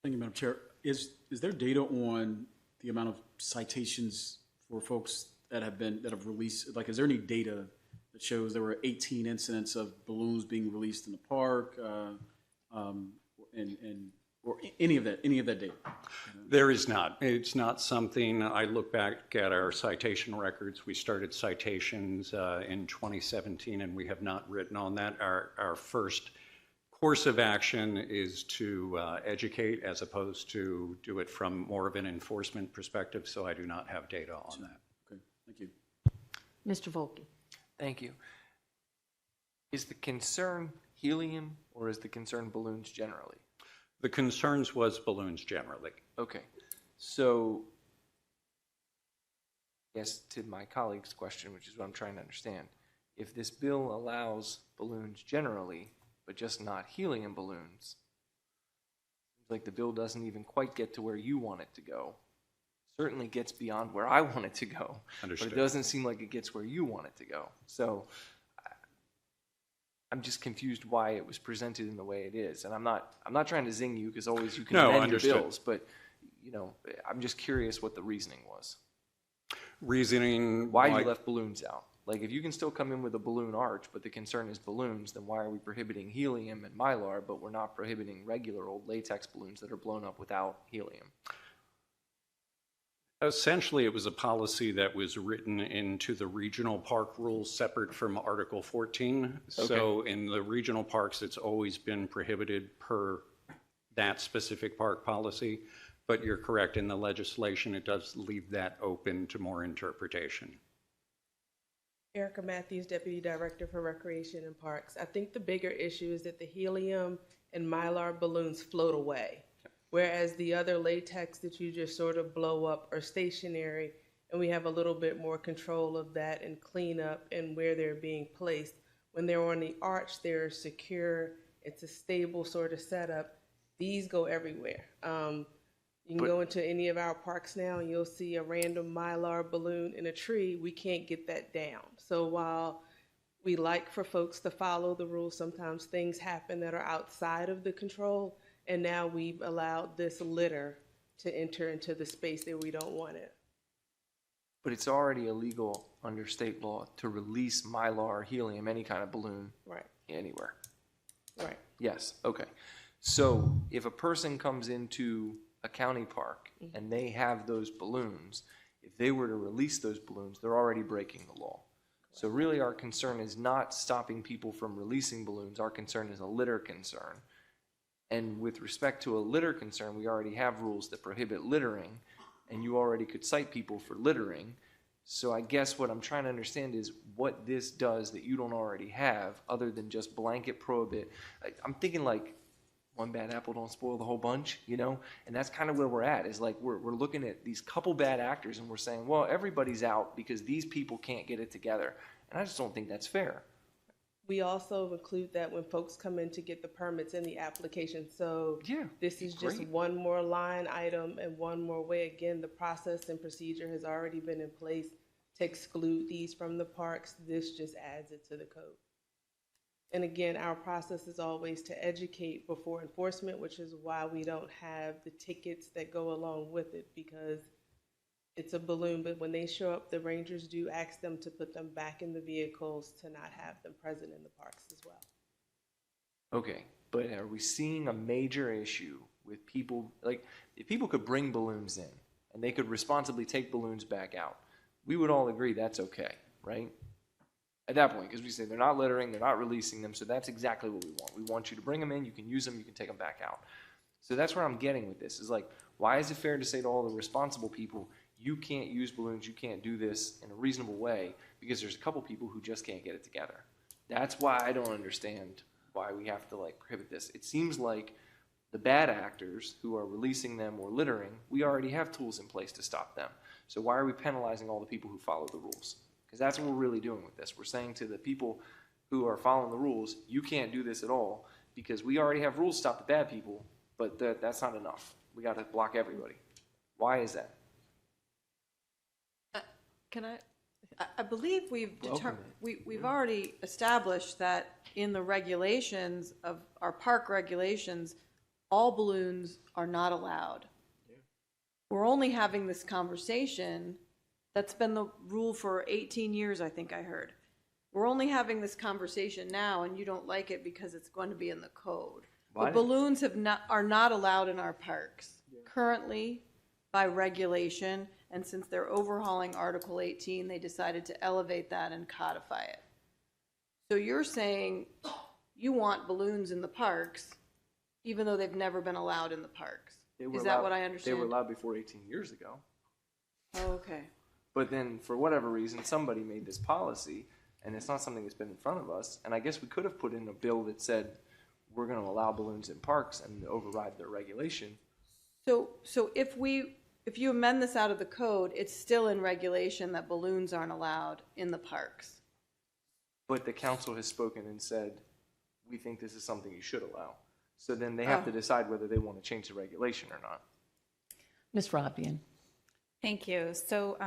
Thank you, Madam Chair. Is there data on the amount of citations for folks that have released? Like, is there any data that shows there were 18 incidents of balloons being released in the park, or any of that data? There is not. It's not something. I look back at our citation records. We started citations in 2017, and we have not written on that. Our first course of action is to educate as opposed to do it from more of an enforcement perspective, so I do not have data on that. Okay, thank you. Mr. Volke. Thank you. Is the concern helium or is the concern balloons generally? The concerns was balloons generally. Okay. So, yes, to my colleague's question, which is what I'm trying to understand, if this bill allows balloons generally, but just not helium balloons, seems like the bill doesn't even quite get to where you want it to go. Certainly gets beyond where I want it to go. Understood. But it doesn't seem like it gets where you want it to go. So I'm just confused why it was presented in the way it is. And I'm not trying to zing you, because always you can amend your bills, but I'm just curious what the reasoning was. Reasoning why you left balloons out. Like, if you can still come in with a balloon arch, but the concern is balloons, then why are we prohibiting helium and mylar, but we're not prohibiting regular old latex balloons that are blown up without helium? Essentially, it was a policy that was written into the regional park rules separate from Article 14. Okay. So in the regional parks, it's always been prohibited per that specific park policy. But you're correct, in the legislation, it does leave that open to more interpretation. Erica Matthews, Deputy Director for Recreation and Parks. I think the bigger issue is that the helium and mylar balloons float away, whereas the other latex that you just sort of blow up are stationary, and we have a little bit more control of that and cleanup and where they're being placed. When they're on the arch, they're secure. It's a stable sort of setup. These go everywhere. You can go into any of our parks now and you'll see a random mylar balloon in a tree. We can't get that down. So while we like for folks to follow the rules, sometimes things happen that are outside of the control, and now we've allowed this litter to enter into the space that we don't want it. But it's already illegal under state law to release mylar or helium, any kind of balloon, right, anywhere. Right. Yes, okay. So if a person comes into a county park and they have those balloons, if they were to release those balloons, they're already breaking the law. So really our concern is not stopping people from releasing balloons. Our concern is a litter concern. And with respect to a litter concern, we already have rules that prohibit littering, and you already could cite people for littering. So I guess what I'm trying to understand is what this does that you don't already have, other than just blanket prohibit. I'm thinking like, one bad apple don't spoil the whole bunch, and that's kind of where we're at, is like we're looking at these couple bad actors and we're saying, well, everybody's out because these people can't get it together. And I just don't think that's fair. We also include that when folks come in to get the permits in the application. So yeah, this is just one more line item and one more way. Again, the process and procedure has already been in place to exclude these from the parks. This just adds it to the code. And again, our process is always to educate before enforcement, which is why we don't have the tickets that go along with it, because it's a balloon, but when they show up, the rangers do ask them to put them back in the vehicles to not have them present in the parks as well. Okay, but are we seeing a major issue with people, like, if people could bring balloons in and they could responsibly take balloons back out, we would all agree that's okay, right? At that point, because we say they're not littering, they're not releasing them, so that's exactly what we want. We want you to bring them in, you can use them, you can take them back out. So that's where I'm getting with this, is like, why is it fair to say to all the responsible people, you can't use balloons, you can't do this in a reasonable way, because there's a couple people who just can't get it together. That's why I don't understand why we have to, like, prohibit this. It seems like the bad actors who are releasing them or littering, we already have tools in place to stop them. So why are we penalizing all the people who follow the rules? Because that's what we're really doing with this. We're saying to the people who are following the rules, you can't do this at all, because we already have rules to stop the bad people, but that's not enough. We got to block everybody. Why is that? I believe we've already established that in the regulations of our park regulations, all balloons are not allowed. Yeah. We're only having this conversation. That's been the rule for 18 years, I think I heard. We're only having this conversation now, and you don't like it because it's going to be in the code. But balloons are not allowed in our parks currently by regulation, and since they're overhauling Article 18, they decided to elevate that and codify it. So you're saying you want balloons in the parks, even though they've never been allowed in the parks. Is that what I understand? They were allowed before 18 years ago. Oh, okay. But then, for whatever reason, somebody made this policy, and it's not something that's been in front of us. And I guess we could have put in a bill that said we're going to allow balloons in parks and override their regulation. So if you amend this out of the code, it's still in regulation that balloons aren't allowed in the parks. But the council has spoken and said, we think this is something you should allow. So then they have to decide whether they want to change the regulation or not. Ms. Robbian. Thank you. So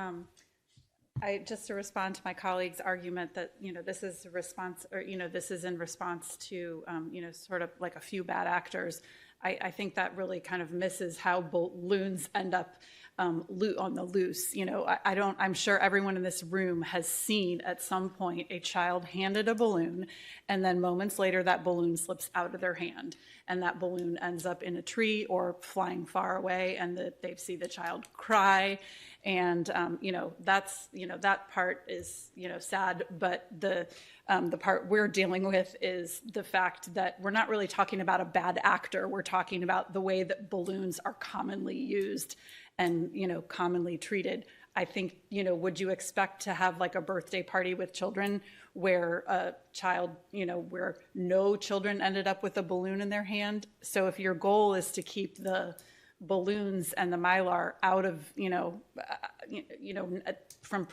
just to respond to my colleague's argument that, this is a response, or, this is in response to, sort of like a few bad actors. I think that really kind of misses how balloons end up on the loose. I'm sure everyone in this room has seen at some point a child handed a balloon, and then moments later that balloon slips out of their hand, and that balloon ends up in a tree or flying far away, and they see the child cry, and that part is sad. But the part we're dealing with is the fact that we're not really talking about a bad actor. We're talking about the way that balloons are commonly used and, commonly treated. I think, would you expect to have like a birthday party with children where a child, where no children ended up with a balloon in their hand? So if your goal is to keep the balloons and the Mylar out of, from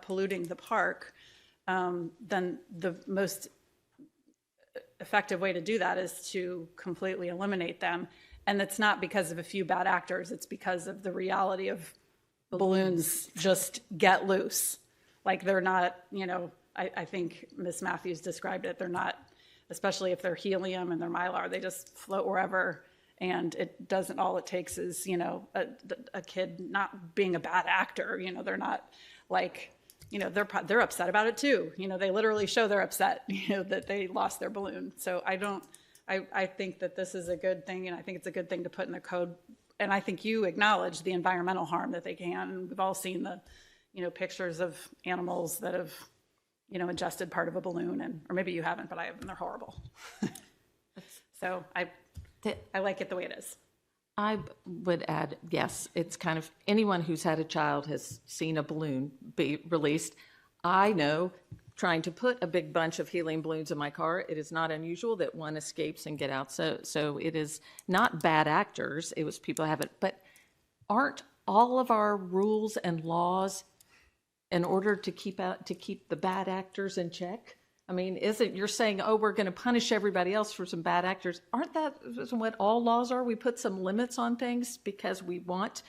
polluting the park, then the most effective way to do that is to completely eliminate them. And it's not because of a few bad actors, it's because of the reality of balloons just get loose. Like they're not, I think Ms. Matthews described it, they're not, especially if they're helium and they're Mylar, they just float wherever. And it doesn't, all it takes is, a kid not being a bad actor, they're not like, they're upset about it too. They literally show they're upset, that they lost their balloon. So I think that this is a good thing, and I think it's a good thing to put in the code. And I think you acknowledge the environmental harm that they can. And we've all seen the, pictures of animals that have, ingested part of a balloon, or maybe you haven't, but I have, and they're horrible. So I like it the way it is. I would add, yes, it's kind of, anyone who's had a child has seen a balloon be released. I know, trying to put a big bunch of helium balloons in my car, it is not unusual that one escapes and get out. So it is not bad actors, it was people have it. But aren't all of our rules and laws in order to keep the bad actors in check? I mean, you're saying, oh, we're going to punish everybody else for some bad actors. Aren't that what all laws are? We put some limits on things because we want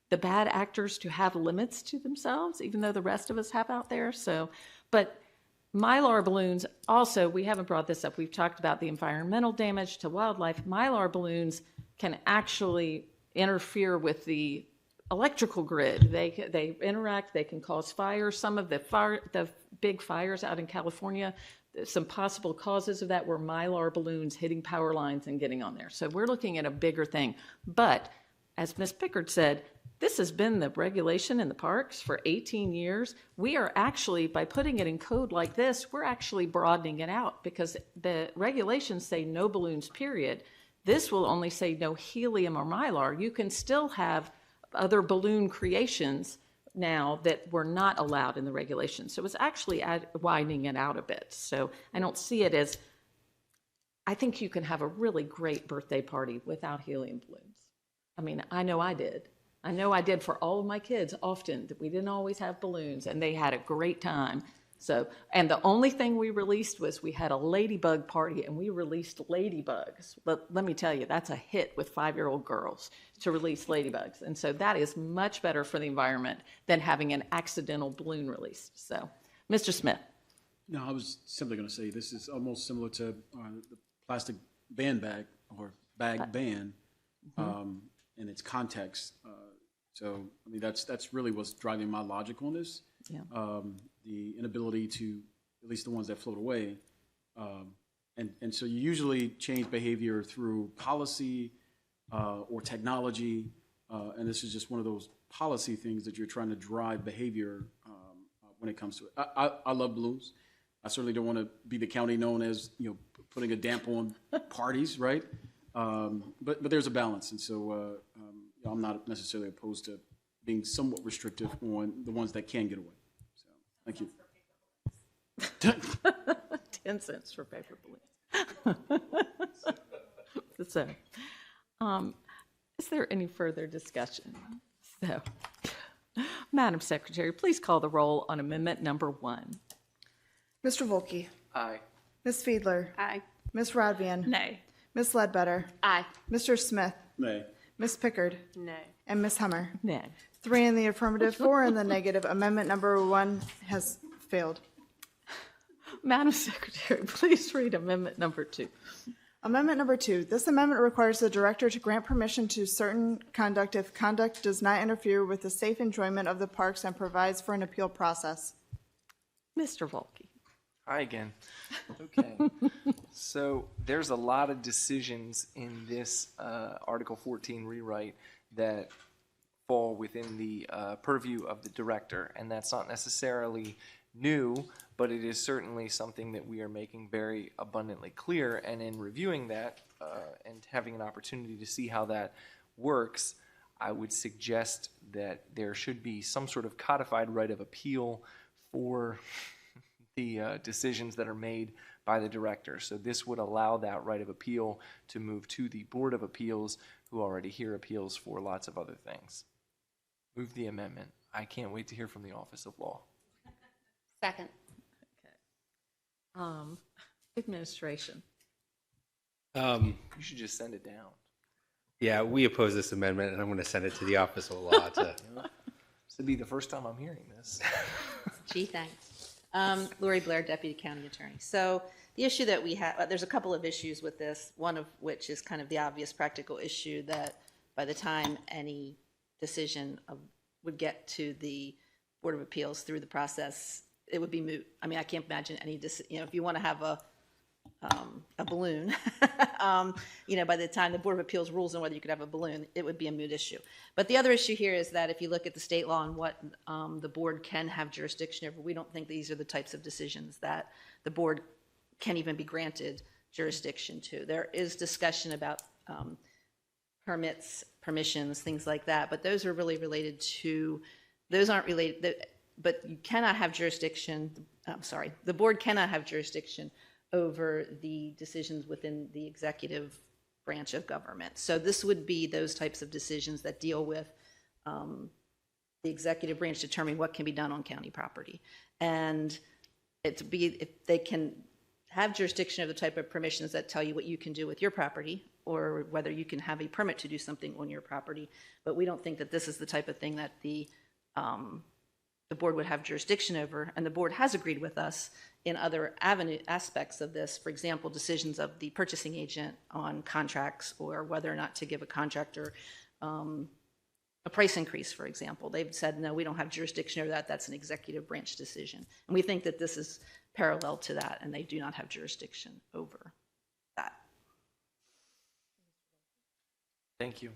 the bad actors to have limits to themselves, even though the rest of us have out there. So, but Mylar balloons, also, we haven't brought this up. We've talked about the environmental damage to wildlife. Mylar balloons can actually interfere with the electrical grid. They interact, they can cause fires. Some of the big fires out in California, some possible causes of that were Mylar balloons hitting power lines and getting on there. So we're looking at a bigger thing. But as Ms. Pickard said, this has been the regulation in the parks for 18 years. We are actually, by putting it in code like this, we're actually broadening it out because the regulations say no balloons, period. This will only say no helium or Mylar. You can still have other balloon creations now that were not allowed in the regulations. So it's actually widening it out a bit. So I don't see it as, I think you can have a really great birthday party without helium balloons. I mean, I know I did. I know I did for all of my kids often. That we didn't always have balloons, and they had a great time. So, and the only thing we released was we had a ladybug party, and we released ladybugs. But let me tell you, that's a hit with 5-year-old girls to release ladybugs. And so that is much better for the environment than having an accidental balloon released. So, Mr. Smith. No, I was simply going to say this is almost similar to the plastic ban bag or bag ban in its context. So, I mean, that's really what's driving my logic on this. Yeah. The inability to, at least the ones that float away. And so you usually change behavior through policy or technology. And this is just one of those policy things that you're trying to drive behavior when it comes to it. I love balloons. I certainly don't want to be the county known as, putting a damp on parties, right? But there's a balance. And so I'm not necessarily opposed to being somewhat restrictive on the ones that can get away. So, thank you. 10 cents for paper balloons. So, is there any further discussion? So, Madam Secretary, please call the roll on amendment number 1. Mr. Volke. Aye. Ms. Fiedler. Aye. Ms. Radvian. Nay. Ms. Ledbetter. Aye. Mr. Smith. Nay. Ms. Pickard. Nay. And Ms. Hummer. Nay. 3 in the affirmative, 4 in the negative. Amendment number 1 has failed. Madam Secretary, please read amendment number 2. Amendment number 2. This amendment requires the director to grant permission to certain conduct if conduct does not interfere with the safe enjoyment of the parks and provides for an appeal process. Mr. Volke. Hi again. Okay. So there's a lot of decisions in this Article 14 rewrite that fall within the purview of the director, and that's not necessarily new, but it is certainly something that we are making very abundantly clear. And in reviewing that and having an opportunity to see how that works, I would suggest that there should be some sort of codified right of appeal for the decisions that are made by the director. So this would allow that right of appeal to move to the Board of Appeals, who already hear appeals for lots of other things. Move the amendment. I can't wait to hear from the Office of Law. Second. Administration. You should just send it down. Yeah, we oppose this amendment, and I'm going to send it to the Office of Law to. This would be the first time I'm hearing this. Gee, thanks. Lori Blair, Deputy County Attorney. So the issue that we have, there's a couple of issues with this, one of which is kind of the obvious practical issue that by the time any decision would get to the Board of Appeals through the process, it would be moot. I mean, I can't imagine any, if you want to have a balloon, by the time the Board of Appeals rules on whether you could have a balloon, it would be a moot issue. But the other issue here is that if you look at the state law and what the board can have jurisdiction over, we don't think these are the types of decisions that the board can even be granted jurisdiction to. There is discussion about permits, permissions, things like that, but those are really related to, those aren't related, but you cannot have jurisdiction, the board cannot have jurisdiction over the decisions within the executive branch of government. So this would be those types of decisions that deal with the executive branch determining what can be done on county property. And if they can have jurisdiction of the type of permissions that tell you what you can do with your property or whether you can have a permit to do something on your property. But we don't think that this is the type of thing that the the board would have jurisdiction over, and the board has agreed with us in other aspects of this, for example, decisions of the purchasing agent on contracts or whether or not to give a contractor a price increase, for example. They've said, no, we don't have jurisdiction over that. That's an executive branch decision. And we think that this is parallel to that, and they do not have jurisdiction over that. Thank you.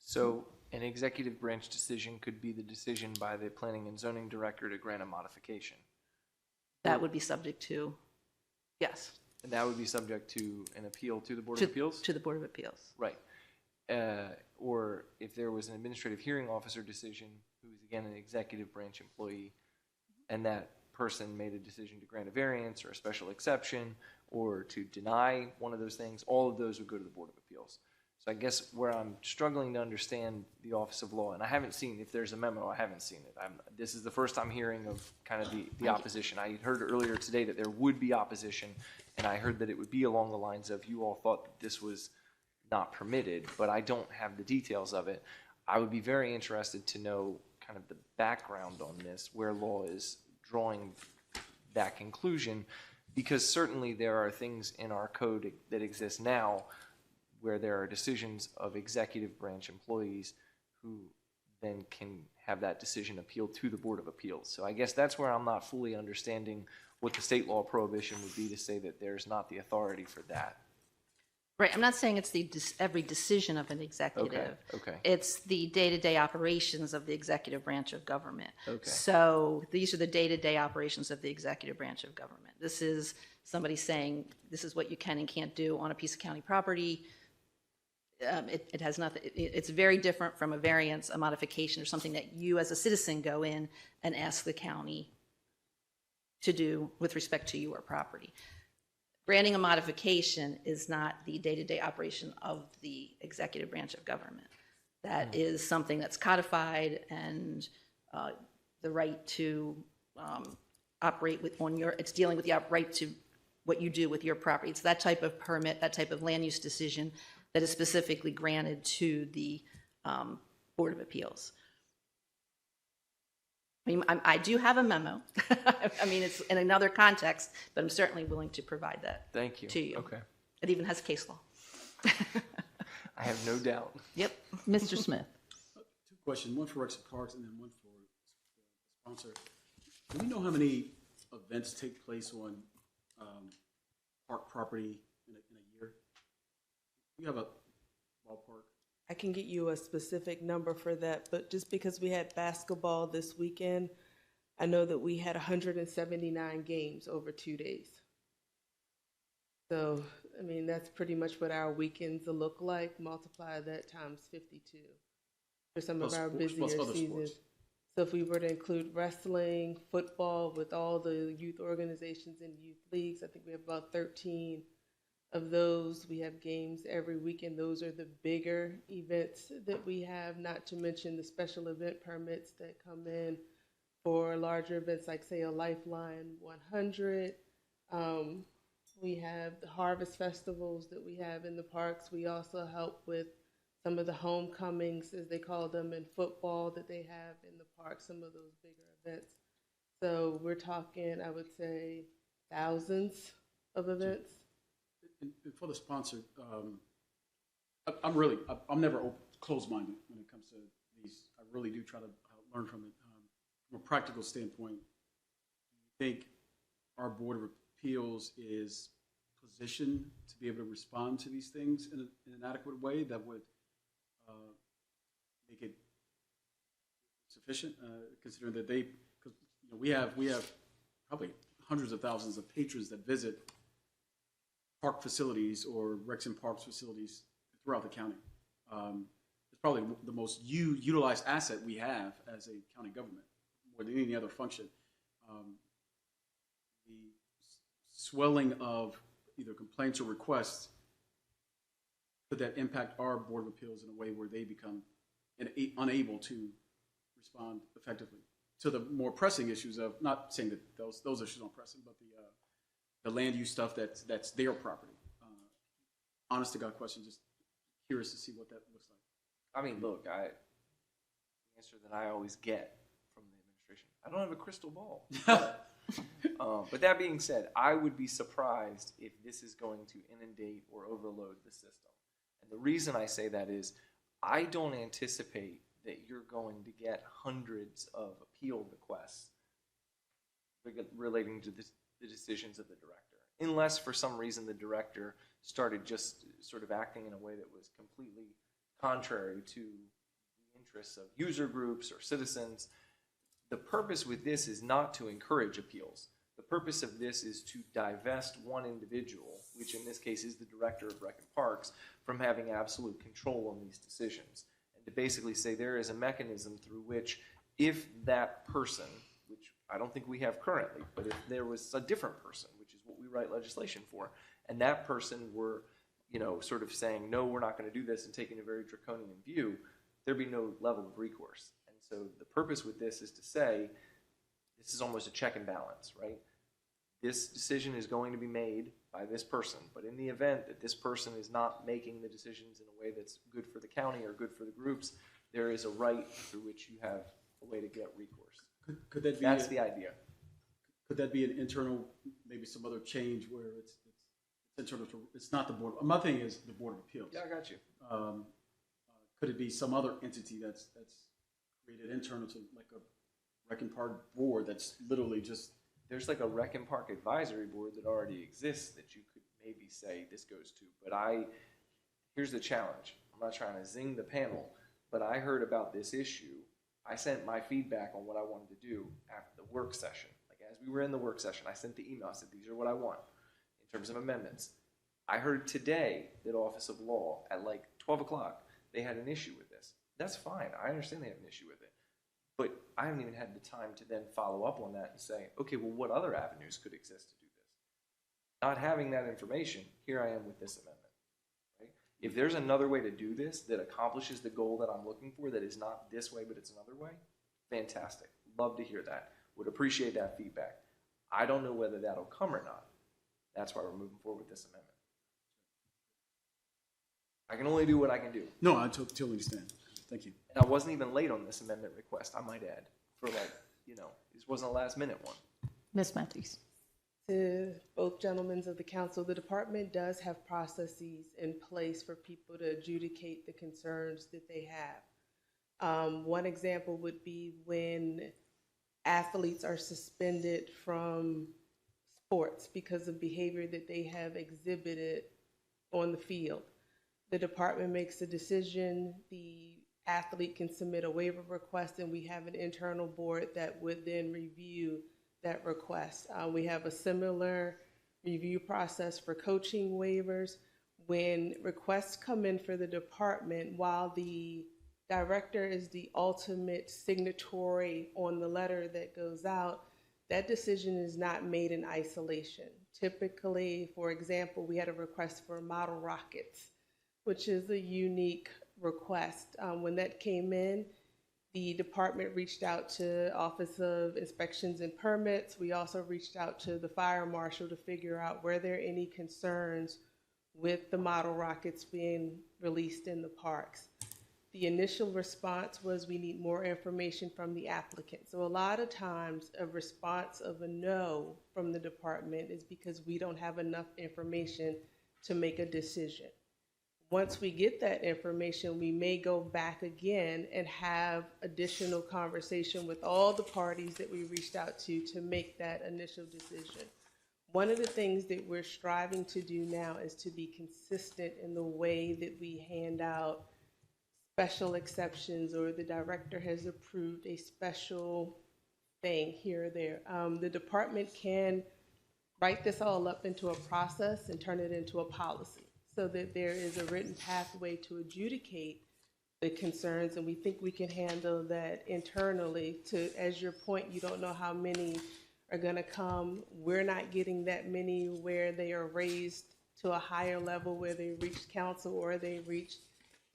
So an executive branch decision could be the decision by the planning and zoning director to grant a modification. That would be subject to, yes. And that would be subject to an appeal to the Board of Appeals? To the Board of Appeals. Right. Or if there was an administrative hearing officer decision, who is again an executive branch employee, and that person made a decision to grant a variance or a special exception or to deny one of those things, all of those would go to the Board of Appeals. So I guess where I'm struggling to understand the Office of Law, and I haven't seen, if there's a memo, I haven't seen it. This is the first I'm hearing of kind of the opposition. I heard earlier today that there would be opposition, and I heard that it would be along the lines of you all thought that this was not permitted, but I don't have the details of it. I would be very interested to know kind of the background on this, where law is drawing that conclusion, because certainly there are things in our code that exist now where there are decisions of executive branch employees who then can have that decision appealed to the Board of Appeals. So I guess that's where I'm not fully understanding what the state law prohibition would be to say that there's not the authority for that. Right, I'm not saying it's every decision of an executive. Okay. It's the day-to-day operations of the executive branch of government. Okay. So these are the day-to-day operations of the executive branch of government. This is somebody saying, this is what you can and can't do on a piece of county property. It has nothing, it's very different from a variance, a modification, or something that you as a citizen go in and ask the county to do with respect to your property. Granting a modification is not the day-to-day operation of the executive branch of government. That is something that's codified, and the right to operate it's dealing with the right to what you do with your property. It's that type of permit, that type of land use decision that is specifically granted to the Board of Appeals. I mean, I do have a memo. I mean, it's in another context, but I'm certainly willing to provide that to you. Okay. It even has case law. I have no doubt. Yep. Mr. Smith. Two questions, one for Rex and Parks and then one for the sponsor. Do we know how many events take place on park property in a year? Do you have a ballpark? I can get you a specific number for that, but just because we had basketball this weekend, I know that we had 179 games over 2 days. So, I mean, that's pretty much what our weekends will look like. Multiply that times 52 for some of our busier seasons. So if we were to include wrestling, football with all the youth organizations and youth leagues, I think we have about 13 of those. We have games every weekend. Those are the bigger events that we have, not to mention the special event permits that come in for larger events like, say, a Lifeline 100. We have the harvest festivals that we have in the parks. We also help with some of the homecomings, as they call them, in football that they have in the park, some of those bigger events. So we're talking, I would say, thousands of events. And for the sponsor, I'm never closed-minded when it comes to these. I really do try to learn from it. From a practical standpoint, do you think our Board of Appeals is positioned to be able to respond to these things in an adequate way that would make it sufficient, considering that because we have probably hundreds of thousands of patrons that visit park facilities or Rex and Parks facilities throughout the county. It's probably the most utilized asset we have as a county government, more than any other function. The swelling of either complaints or requests, could that impact our Board of Appeals in a way where they become unable to respond effectively to the more pressing issues of, not saying that those issues aren't pressing, but the land use stuff that's their property. Honest to God question, just curious to see what that looks like. I mean, look, the answer that I always get from the administration, I don't have a crystal ball. But that being said, I would be surprised if this is going to inundate or overload the system. And the reason I say that is I don't anticipate that you're going to get hundreds of appeal requests relating to the decisions of the director, unless for some reason the director started just sort of acting in a way that was completely contrary to the interests of user groups or citizens. The purpose with this is not to encourage appeals. The purpose of this is to divest one individual, which in this case is the director of Rec and Parks, from having absolute control on these decisions. And to basically say there is a mechanism through which if that person, which I don't think we have currently, but if there was a different person, which is what we write legislation for, and that person were, sort of saying, no, we're not going to do this and taking a very draconian view, there'd be no level of recourse. And so the purpose with this is to say, this is almost a check and balance, right? This decision is going to be made by this person, but in the event that this person is not making the decisions in a way that's good for the county or good for the groups, there is a right through which you have a way to get recourse. Could that be That's the idea. Could that be an internal, maybe some other change where it's internal to, it's not the board? My thing is the Board of Appeals. Yeah, I got you. Could it be some other entity that's created internal to like a Rec and Park board that's literally just... There's like a Rec and Park advisory board that already exists that you could maybe say this goes to. But here's the challenge. I'm not trying to zing the panel, but I heard about this issue. I sent my feedback on what I wanted to do after the work session. Like as we were in the work session, I sent the email. I said, these are what I want in terms of amendments. I heard today that Office of Law at like 12 o'clock, they had an issue with this. That's fine. I understand they have an issue with it. But I haven't even had the time to then follow up on that and say, okay, well, what other avenues could exist to do this? Not having that information, here I am with this amendment. Right? If there's another way to do this that accomplishes the goal that I'm looking for, that is not this way, but it's another way, fantastic. Love to hear that. Would appreciate that feedback. I don't know whether that'll come or not. That's why we're moving forward with this amendment. I can only do what I can do. No, I totally understand. Thank you. And I wasn't even late on this amendment request, I might add, for this wasn't a last minute one. Ms. Matthews. To both gentlemen of the council, the department does have processes in place for people to adjudicate the concerns that they have. One example would be when athletes are suspended from sports because of behavior that they have exhibited on the field. The department makes a decision, the athlete can submit a waiver request, and we have an internal board that would then review that request. We have a similar review process for coaching waivers. When requests come in for the department, while the director is the ultimate signatory on the letter that goes out, that decision is not made in isolation. Typically, for example, we had a request for model rockets, which is a unique request. When that came in, the department reached out to Office of Inspections and Permits. We also reached out to the fire marshal to figure out were there any concerns with the model rockets being released in the parks. The initial response was we need more information from the applicant. So a lot of times a response of a no from the department is because we don't have enough information to make a decision. Once we get that information, we may go back again and have additional conversation with all the parties that we reached out to make that initial decision. One of the things that we're striving to do now is to be consistent in the way that we hand out special exceptions, or the director has approved a special thing here or there. The department can write this all up into a process and turn it into a policy, so that there is a written pathway to adjudicate the concerns, and we think we can handle that internally. To, as your point, you don't know how many are going to come. We're not getting that many where they are raised to a higher level, where they reach council or they reach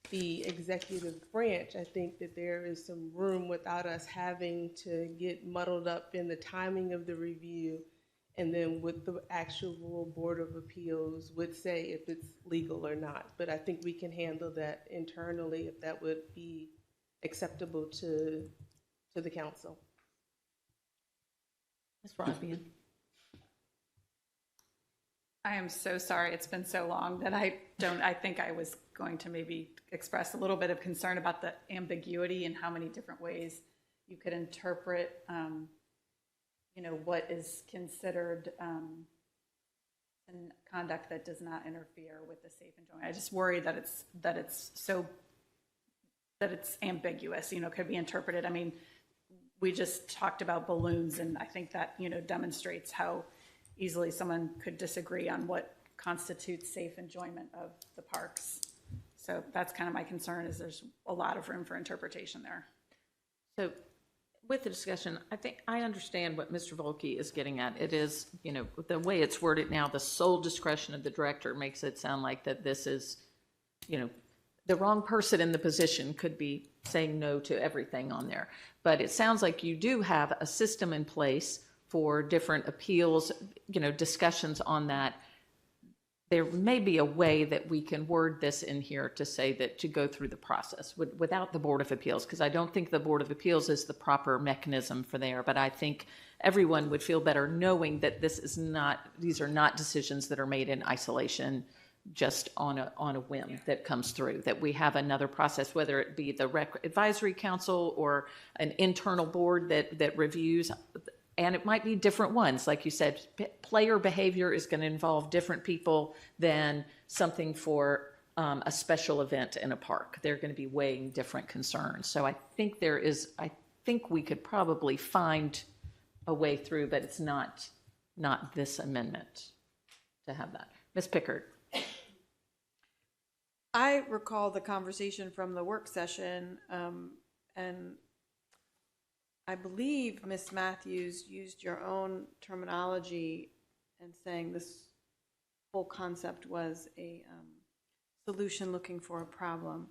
the executive branch. I think that there is some room without us having to get muddled up in the timing of the review, and then what the actual Board of Appeals would say if it's legal or not. But I think we can handle that internally if that would be acceptable to the council. Ms. Rodbian? I am so sorry it's been so long that I think I was going to maybe express a little bit of concern about the ambiguity and how many different ways you could interpret, what is considered conduct that does not interfere with the safe enjoyment. I just worry that it's ambiguous, could be interpreted. I mean, we just talked about balloons, and I think that, demonstrates how easily someone could disagree on what constitutes safe enjoyment of the parks. So that's kind of my concern, is there's a lot of room for interpretation there. So with the discussion, I think I understand what Mr. Volke is getting at. It is, the way it's worded now, the sole discretion of the director makes it sound like that this is, the wrong person in the position could be saying no to everything on there. But it sounds like you do have a system in place for different appeals, discussions on that. There may be a way that we can word this in here to say that to go through the process without the Board of Appeals, because I don't think the Board of Appeals is the proper mechanism for there. But I think everyone would feel better knowing that these are not decisions that are made in isolation, just on a whim that comes through, that we have another process, whether it be the Rec Advisory Council or an internal board that reviews. And it might be different ones. Like you said, player behavior is going to involve different people than something for a special event in a park. They're going to be weighing different concerns. So I think we could probably find a way through, but it's not this amendment to have that. Ms. Pickard. I recall the conversation from the work session, and I believe Ms. Matthews used your own terminology in saying this whole concept was a solution looking for a problem,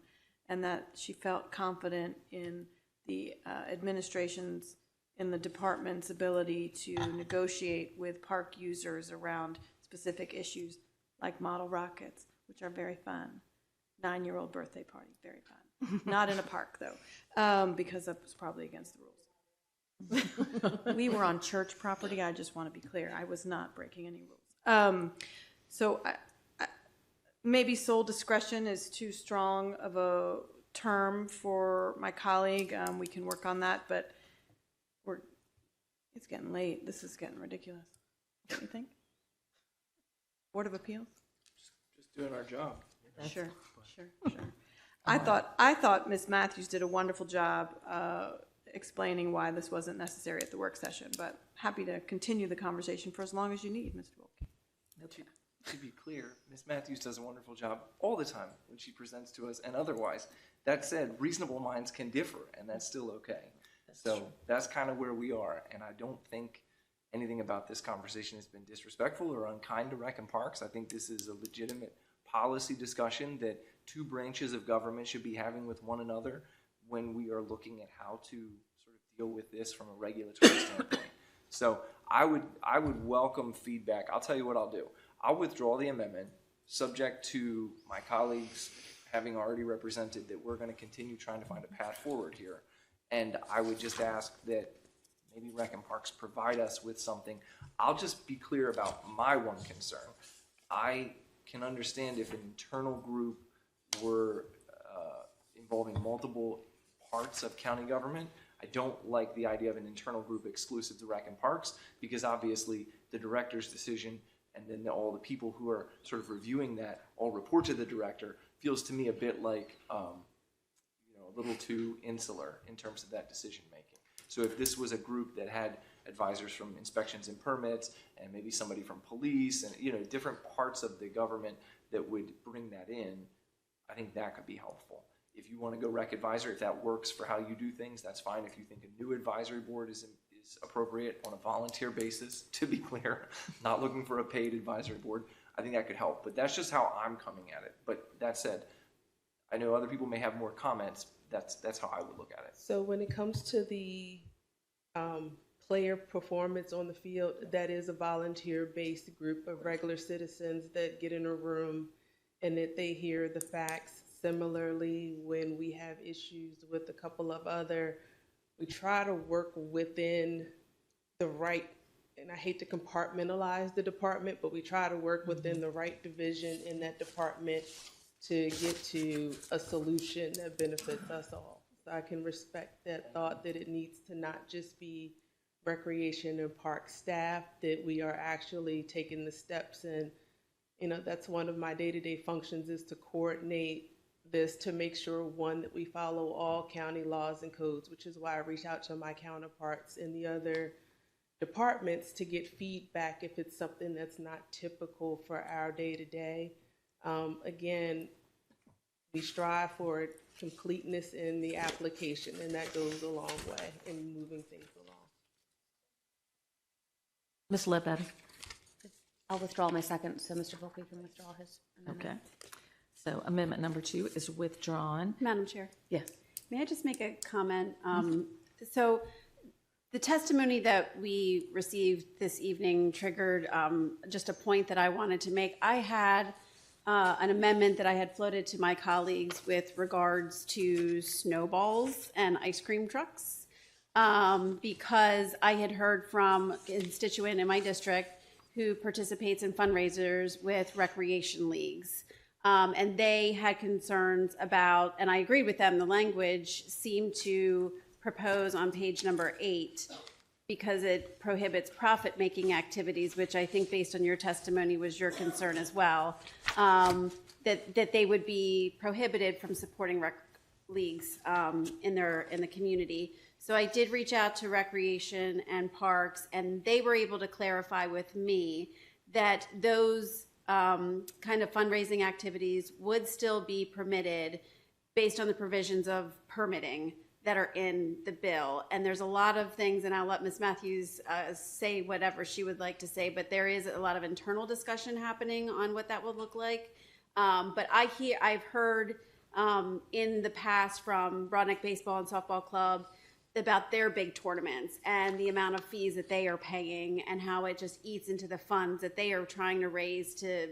and that she felt confident in the administration's, in the department's ability to negotiate with park users around specific issues like model rockets, which are very fun. 9-year-old birthday party, very fun. Not in a park, though, because that was probably against the rules. We were on church property. I just want to be clear. I was not breaking any rules. So maybe sole discretion is too strong of a term for my colleague. We can work on that, but it's getting late. This is getting ridiculous. Don't you think? Board of Appeals? Just doing our job. Sure. I thought Ms. Matthews did a wonderful job explaining why this wasn't necessary at the work session, but happy to continue the conversation for as long as you need, Mr. Volke. To be clear, Ms. Matthews does a wonderful job all the time when she presents to us and otherwise. That said, reasonable minds can differ, and that's still okay. That's kind of where we are, and I don't think anything about this conversation has been disrespectful or unkind to Rec and Parks. I think this is a legitimate policy discussion that two branches of government should be having with one another when we are looking at how to sort of deal with this from a regulatory standpoint. So I would welcome feedback. I'll tell you what I'll do. I'll withdraw the amendment, subject to my colleagues having already represented that we're going to continue trying to find a path forward here. And I would just ask that maybe Rec and Parks provide us with something. I'll just be clear about my one concern. I can understand if an internal group were involving multiple parts of county government. I don't like the idea of an internal group exclusive to Rec and Parks, because obviously the director's decision and then all the people who are sort of reviewing that all report to the director feels to me a bit like a little too insular in terms of that decision making. So if this was a group that had advisors from inspections and permits and maybe somebody from police and different parts of the government that would bring that in, I think that could be helpful. If you want to go Rec Advisor, if that works for how you do things, that's fine. If you think a new advisory board is appropriate on a volunteer basis, to be clear, not looking for a paid advisory board, I think that could help. But that's just how I'm coming at it. But that said, I know other people may have more comments. That's how I would look at it. So when it comes to the player performance on the field, that is a volunteer-based group of regular citizens that get in a room and that they hear the facts. Similarly, when we have issues with a couple of we try to work within the right and I hate to compartmentalize the department, but we try to work within the right division in that department to get to a solution that benefits us all. So I can respect that thought that it needs to not just be recreation and park staff, that we are actually taking the steps, and that's one of my day-to-day functions, is to coordinate this to make sure, one, that we follow all county laws and codes, which is why I reach out to my counterparts in the other departments to get feedback if it's something that's not typical for our day-to-day. Again, we strive for completeness in the application, and that goes a long way in moving things along. Ms. Ledbetter? I'll withdraw my second, so Mr. Volkey can withdraw his amendment. Okay. So amendment number 2 is withdrawn. Madam Chair? Yes. May I just make a comment? So the testimony that we received this evening triggered just a point that I wanted to make. I had an amendment that I had floated to my colleagues with regards to snowballs and ice cream trucks, because I had heard from a constituent in my district who participates in fundraisers with recreation leagues. And they had concerns about, and I agreed with them, the language seemed to propose on page number 8, because it prohibits profit-making activities, which I think based on your testimony was your concern as well, that they would be prohibited from supporting rec leagues in the community. So I did reach out to Recreation and Parks, and they were able to clarify with me that those kind of fundraising activities would still be permitted based on the provisions of permitting that are in the bill. And there's a lot of things, and I'll let Ms. Matthews say whatever she would like to say, but there is a lot of internal discussion happening on what that would look like. But I've heard in the past from Broadneck Baseball and Softball Club about their big tournaments and the amount of fees that they are paying and how it just eats into the funds that they are trying to raise to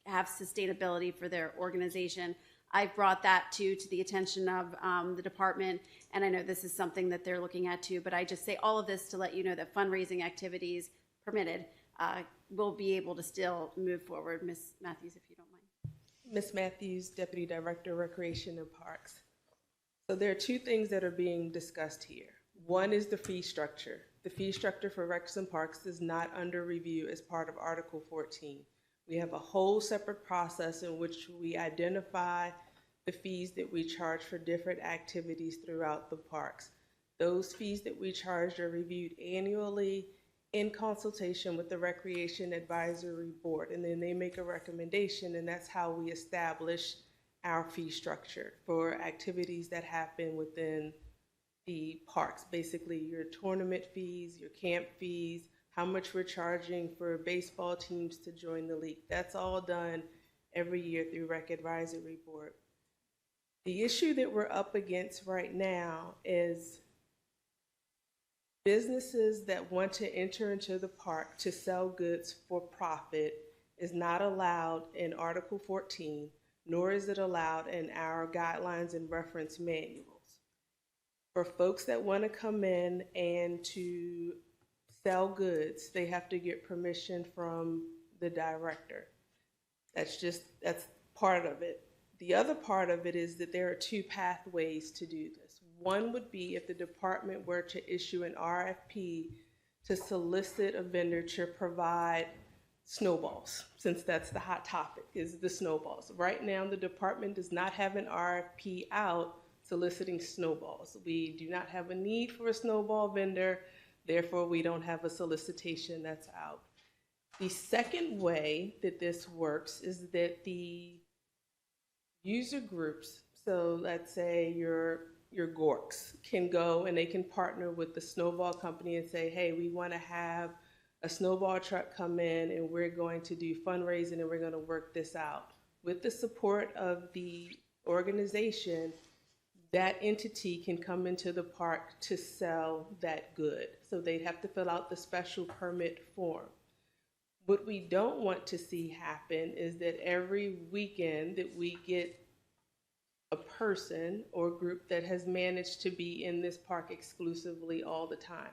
have sustainability for their organization. I've brought that to the attention of the department, and I know this is something that they're looking at too, but I just say all of this to let you know that fundraising activities permitted will be able to still move forward. Ms. Matthews, if you don't mind. Ms. Matthews, Deputy Director, Recreation and Parks. So there are two things that are being discussed here. One is the fee structure. The fee structure for Recs and Parks is not under review as part of Article 14. We have a whole separate process in which we identify the fees that we charge for different activities throughout the parks. Those fees that we charge are reviewed annually in consultation with the Recreation Advisory Board, and then they make a recommendation, and that's how we establish our fee structure for activities that happen within the parks. Basically, your tournament fees, your camp fees, how much we're charging for baseball teams to join the league. That's all done every year through Rec Advisory Board. The issue that we're up against right now is businesses that want to enter into the park to sell goods for profit is not allowed in Article 14, nor is it allowed in our guidelines and reference manuals. For folks that want to come in and to sell goods, they have to get permission from the director. That's part of it. The other part of it is that there are two pathways to do this. One would be if the department were to issue an RFP to solicit a vendor to provide snowballs, since that's the hot topic, is the snowballs. Right now, the department does not have an RFP out soliciting snowballs. We do not have a need for a snowball vendor, therefore we don't have a solicitation that's out. The second way that this works is that the user groups, so let's say your Gorks, can go and they can partner with the snowball company and say, hey, we want to have a snowball truck come in and we're going to do fundraising and we're going to work this out. With the support of the organization, that entity can come into the park to sell that good. So they'd have to fill out the special permit form. What we don't want to see happen is that every weekend that we get a person or group that has managed to be in this park exclusively all the time.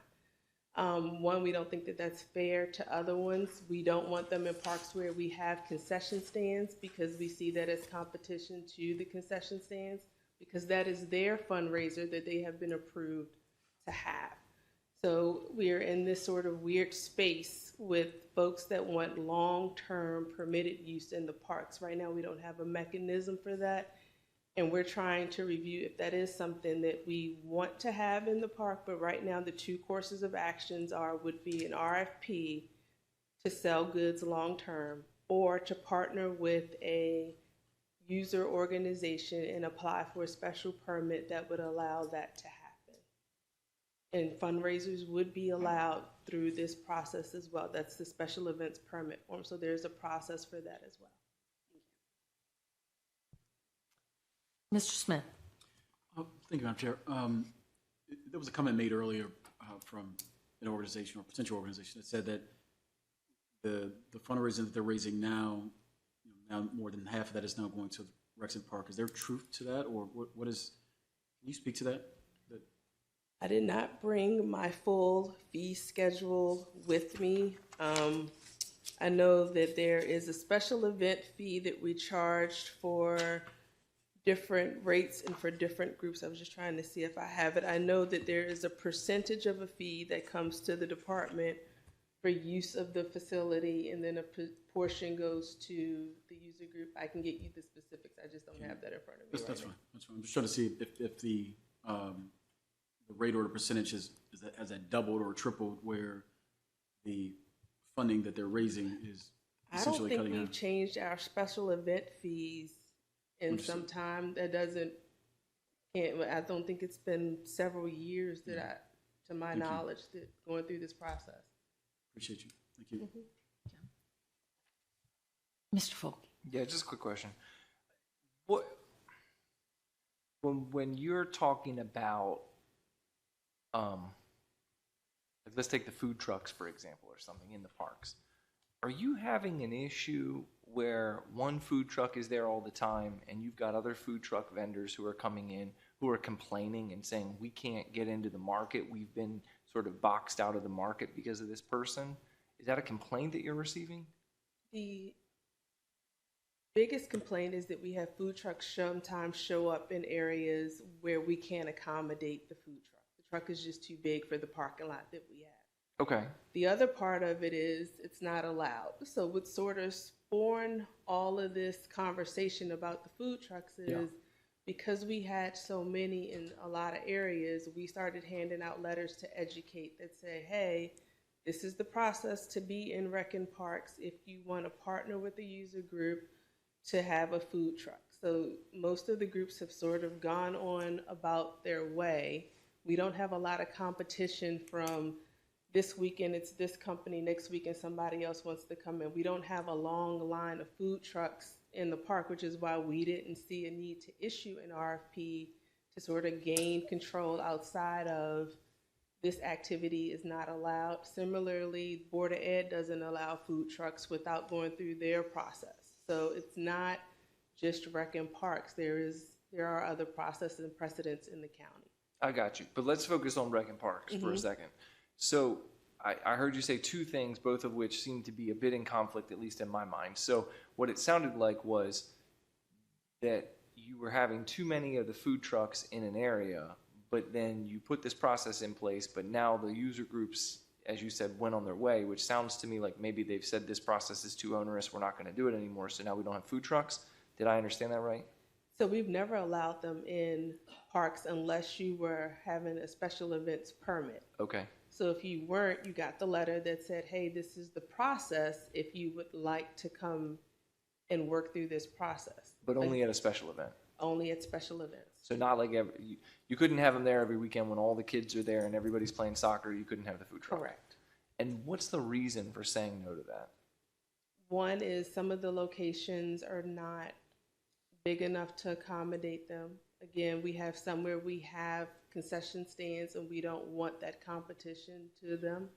One, we don't think that that's fair to other ones. We don't want them in parks where we have concession stands because we see that as competition to the concession stands, because that is their fundraiser that they have been approved to have. So we're in this sort of weird space with folks that want long-term permitted use in the parks. Right now, we don't have a mechanism for that. And we're trying to review if that is something that we want to have in the park. But right now, the two courses of actions would be an RFP to sell goods long-term, or to partner with a user organization and apply for a special permit that would allow that to happen. And fundraisers would be allowed through this process as well. That's the special events permit form. So there's a process for that as well. Mr. Smith. Thank you, Madam Chair. There was a comment made earlier from an organization or potential organization that said that the fundraising that they're raising now, now more than half of that is now going to Rexon Park. Is there truth to that, or what is? Can you speak to that? I did not bring my full fee schedule with me. I know that there is a special event fee that we charged for different rates and for different groups. I was just trying to see if I have it. I know that there is a percentage of a fee that comes to the department for use of the facility, and then a portion goes to the user group. I can get you the specifics. I just don't have that in front of me. That's fine. That's fine. I'm just trying to see if the rate or the percentage has that doubled or tripled, where the funding that they're raising is essentially cutting out. I don't think we've changed our special event fees in some time. That I don't think it's been several years that to my knowledge, that going through this process. Appreciate you. Thank you. Mr. Folk. Yeah, just a quick question. When you're talking about, let's take the food trucks, for example, or something in the parks. Are you having an issue where one food truck is there all the time and you've got other food truck vendors who are coming in who are complaining and saying, we can't get into the market, we've been sort of boxed out of the market because of this person? Is that a complaint that you're receiving? The biggest complaint is that we have food trucks sometimes show up in areas where we can't accommodate the food truck. The truck is just too big for the parking lot that we have. Okay. The other part of it is it's not allowed. So what sort of spawned all of this conversation about the food trucks is because we had so many in a lot of areas, we started handing out letters to educate that say, hey, this is the process to be in Rec and Parks if you want to partner with a user group to have a food truck. So most of the groups have sort of gone on about their way. We don't have a lot of competition from this weekend it's this company, next weekend somebody else wants to come in. We don't have a long line of food trucks in the park, which is why we didn't see a need to issue an RFP to sort of gain control outside of this activity is not allowed. Similarly, Board of Ed doesn't allow food trucks without going through their process. So it's not just Rec and Parks. There are other processes and precedents in the county. I got you. But let's focus on Rec and Parks for a second. So I heard you say two things, both of which seem to be a bit in conflict, at least in my mind. So what it sounded like was that you were having too many of the food trucks in an area, but then you put this process in place, but now the user groups, as you said, went on their way, which sounds to me like maybe they've said this process is too onerous, we're not going to do it anymore, so now we don't have food trucks. Did I understand that right? So we've never allowed them in parks unless you were having a special events permit. Okay. So if you weren't, you got the letter that said, hey, this is the process if you would like to come and work through this process. But only at a special event? Only at special events. So not like you couldn't have them there every weekend when all the kids are there and everybody's playing soccer, you couldn't have the food truck? Correct. And what's the reason for saying no to that? One is some of the locations are not big enough to accommodate them. Again, we have some where we have concession stands and we don't want that competition to them.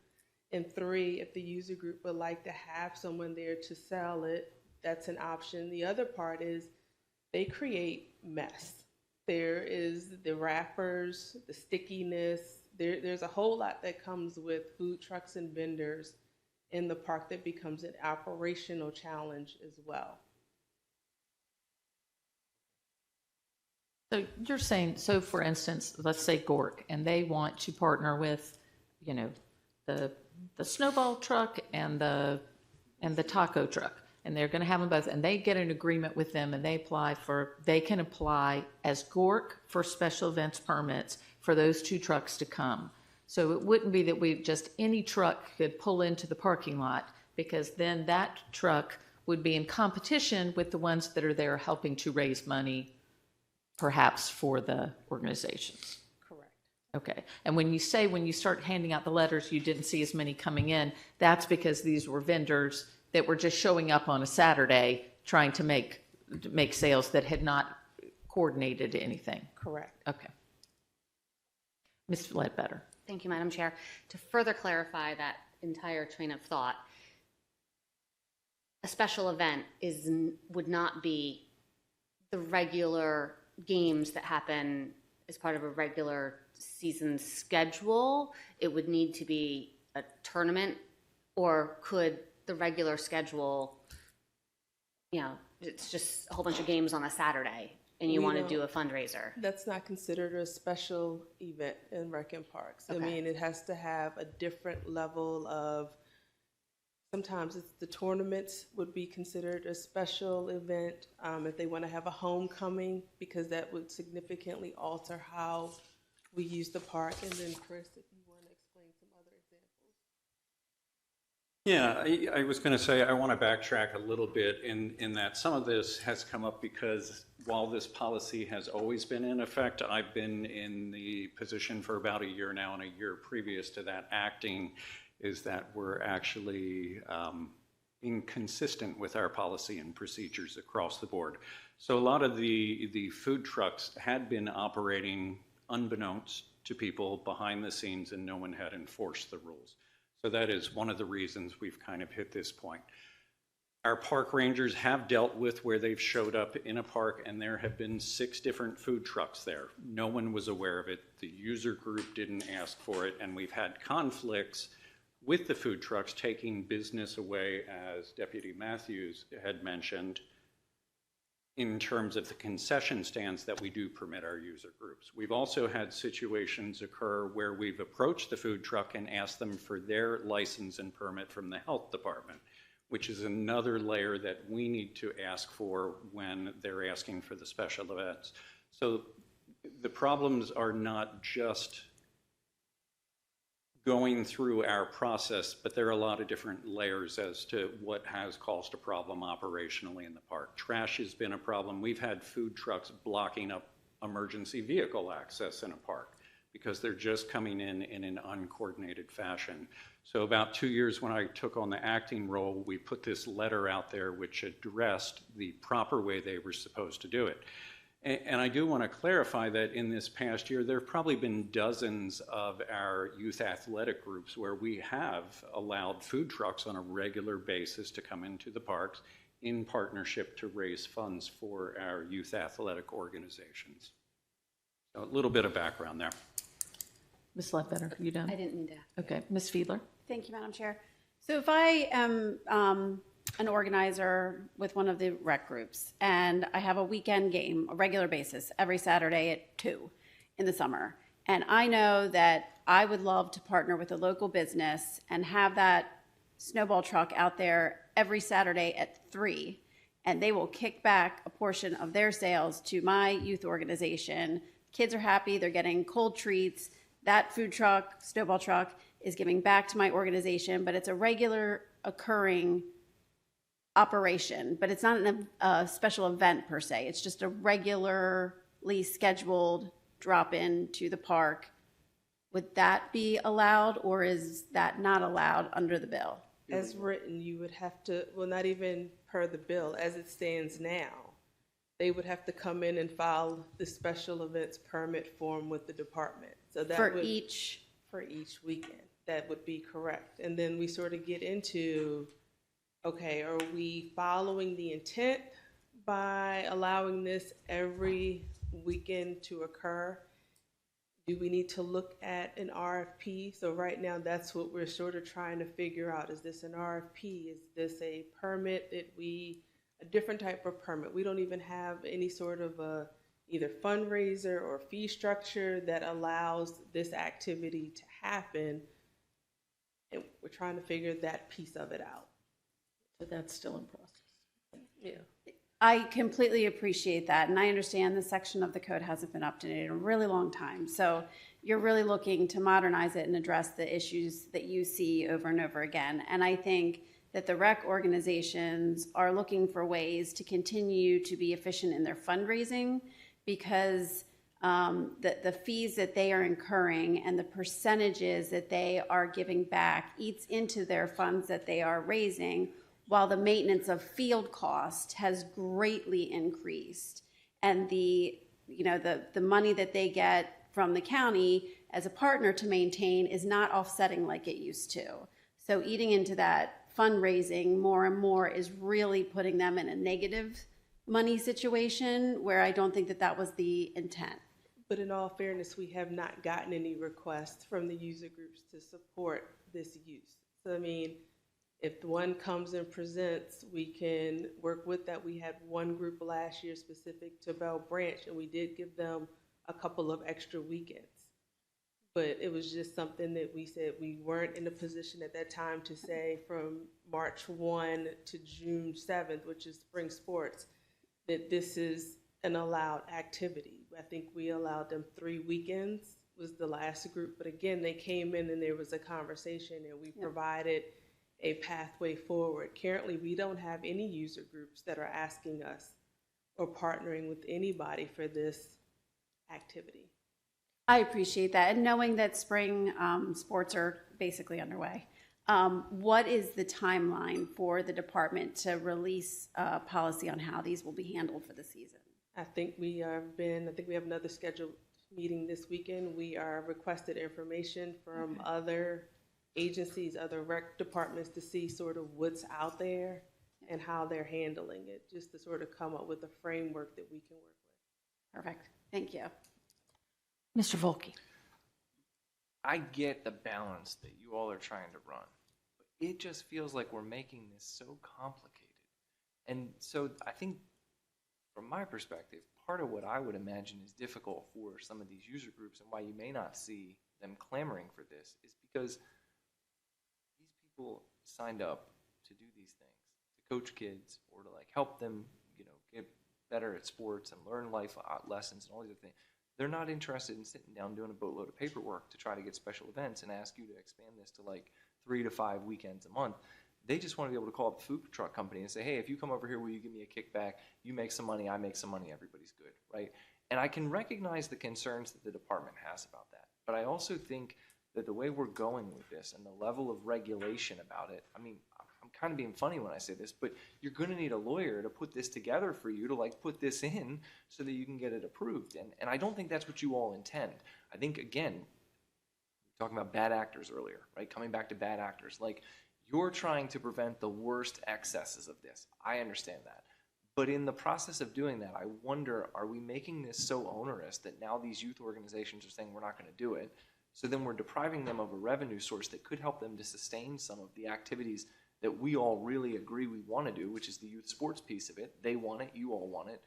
And three, if the user group would like to have someone there to sell it, that's an option. The other part is they create mess. There is the wrappers, the stickiness, There's a whole lot that comes with food trucks and vendors in the park that becomes an operational challenge as well. So you're saying, so for instance, let's say Gork, and they want to partner with, you know, the snowball truck and the taco truck, and they're going to have them both, and they get an agreement with them, and they can apply as Gork for special events permits for those two trucks to come. So it wouldn't be that any truck could pull into the parking lot, because then that truck would be in competition with the ones that are there helping to raise money, perhaps for the organizations. Correct. Okay. And when you start handing out the letters, you didn't see as many coming in, that's because these were vendors that were just showing up on a Saturday trying to make sales that had not coordinated anything. Correct. Okay. Ms. Ledbetter. Thank you, Madam Chair. To further clarify that entire train of thought, a special event would not be the regular games that happen as part of a regular season schedule. It would need to be a tournament, or could the regular schedule, it's just a whole bunch of games on a Saturday and you want to do a fundraiser? That's not considered a special event in Rec and Parks. Okay. I mean, it has to have a different level of, sometimes it's the tournaments would be considered a special event if they want to have a homecoming, because that would significantly alter how we use the park. And then Chris, if you want to explain some other examples. Yeah, I was going to say, I want to backtrack a little bit in that some of this has come up because while this policy has always been in effect, I've been in the position for about a year now, and a year previous to that acting, is that we're actually inconsistent with our policy and procedures across the board. So a lot of the food trucks had been operating unbeknownst to people behind the scenes, and no one had enforced the rules. So that is one of the reasons we've kind of hit this point. Our park rangers have dealt with where they've showed up in a park and there have been 6 different food trucks there. No one was aware of it. The user group didn't ask for it, and we've had conflicts with the food trucks taking business away, as Deputy Matthews had mentioned, in terms of the concession stands that we do permit our user groups. We've also had situations occur where we've approached the food truck and asked them for their license and permit from the health department, which is another layer that we need to ask for when they're asking for the special events. So the problems are not just going through our process, but there are a lot of different layers as to what has caused a problem operationally in the park. Trash has been a problem. We've had food trucks blocking up emergency vehicle access in a park because they're just coming in an uncoordinated fashion. So about 2 years when I took on the acting role, we put this letter out there which addressed the proper way they were supposed to do it. And I do want to clarify that in this past year, there have probably been dozens of our youth athletic groups where we have allowed food trucks on a regular basis to come into the parks in partnership to raise funds for our youth athletic organizations. So a little bit of background there. Ms. Ledbetter, are you done? I didn't mean to. Okay. Ms. Fiedler? Thank you, Madam Chair. So if I am an organizer with one of the rec groups and I have a weekend game, a regular basis, every Saturday at 2 in the summer, and I know that I would love to partner with a local business and have that snowball truck out there every Saturday at 3, and they will kick back a portion of their sales to my youth organization. Kids are happy, they're getting cold treats. That food truck, snowball truck, is giving back to my organization, but it's a regular occurring operation, but it's not a special event per se. It's just a regularly scheduled drop-in to the park. Would that be allowed, or is that not allowed under the bill? As written, you would have to, well, not even per the bill, as it stands now, they would have to come in and file the special events permit form with the department. So that For would, each weekend, that would be correct. And then we sort of get into, okay, are we following the intent by allowing this every weekend to occur? Do we need to look at an RFP? So right now, that's what we're sort of trying to figure out. Is this an RFP? Is this a permit a different type of permit? We don't even have any sort of either fundraiser or fee structure that allows this activity to happen. And we're trying to figure that piece of it out. But that's still in process. Yeah. I completely appreciate that, and I understand this section of the code hasn't been updated in a really long time. So you're really looking to modernize it and address the issues that you see over and over again. And I think that the rec organizations are looking for ways to continue to be efficient in their fundraising, because the fees that they are incurring and the percentages that they are giving back eats into their funds that they are raising, while the maintenance of field cost has greatly increased. And the money that they get from the county as a partner to maintain is not offsetting like it used to. So eating into that fundraising more and more is really putting them in a negative money situation, where I don't think that that was the intent. But in all fairness, we have not gotten any requests from the user groups to support this use. So, I mean, if one comes and presents, we can work with that. We had one group last year specific to Bell Branch, and we did give them a couple of extra weekends. But it was just something that we said we weren't in a position at that time to say from March 1 to June 7th, which is spring sports, that this is an allowed activity. I think we allowed them 3 weekends was the last group. But again, they came in and there was a conversation, and we provided a pathway forward. Currently, we don't have any user groups that are asking us or partnering with anybody for this activity. I appreciate that. And knowing that spring sports are basically underway, what is the timeline for the department to release a policy on how these will be handled for the season? I think we have another scheduled meeting this weekend. We are requested information from other agencies, other rec departments, to see sort of what's out there and how they're handling it, just to sort of come up with a framework that we can work with. Perfect. Thank you. Mr. Volke. I get the balance that you all are trying to run, but it just feels like we're making this so complicated. And so I think, from my perspective, part of what I would imagine is difficult for some of these user groups and why you may not see them clamoring for this is because these people signed up to do these things, to coach kids or to help them, get better at sports and learn life lessons and all these other things. They're not interested in sitting down doing a boatload of paperwork to try to get special events and ask you to expand this to 3 to 5 weekends a month. They just want to be able to call up the food truck company and say, hey, if you come over here, will you give me a kickback? You make some money, I make some money, everybody's good, right? And I can recognize the concerns that the department has about that. But I also think that the way we're going with this and the level of regulation about it, I mean, I'm kind of being funny when I say this, but you're going to need a lawyer to put this together for you to put this in so that you can get it approved. And I don't think that's what you all intend. I think, again, we were talking about bad actors earlier, right? Coming back to bad actors. You're trying to prevent the worst excesses of this. I understand that. But in the process of doing that, I wonder, are we making this so onerous that now these youth organizations are saying we're not going to do it? So then we're depriving them of a revenue source that could help them to sustain some of the activities that we all really agree we want to do, which is the youth sports piece of it. They want it, you all want it.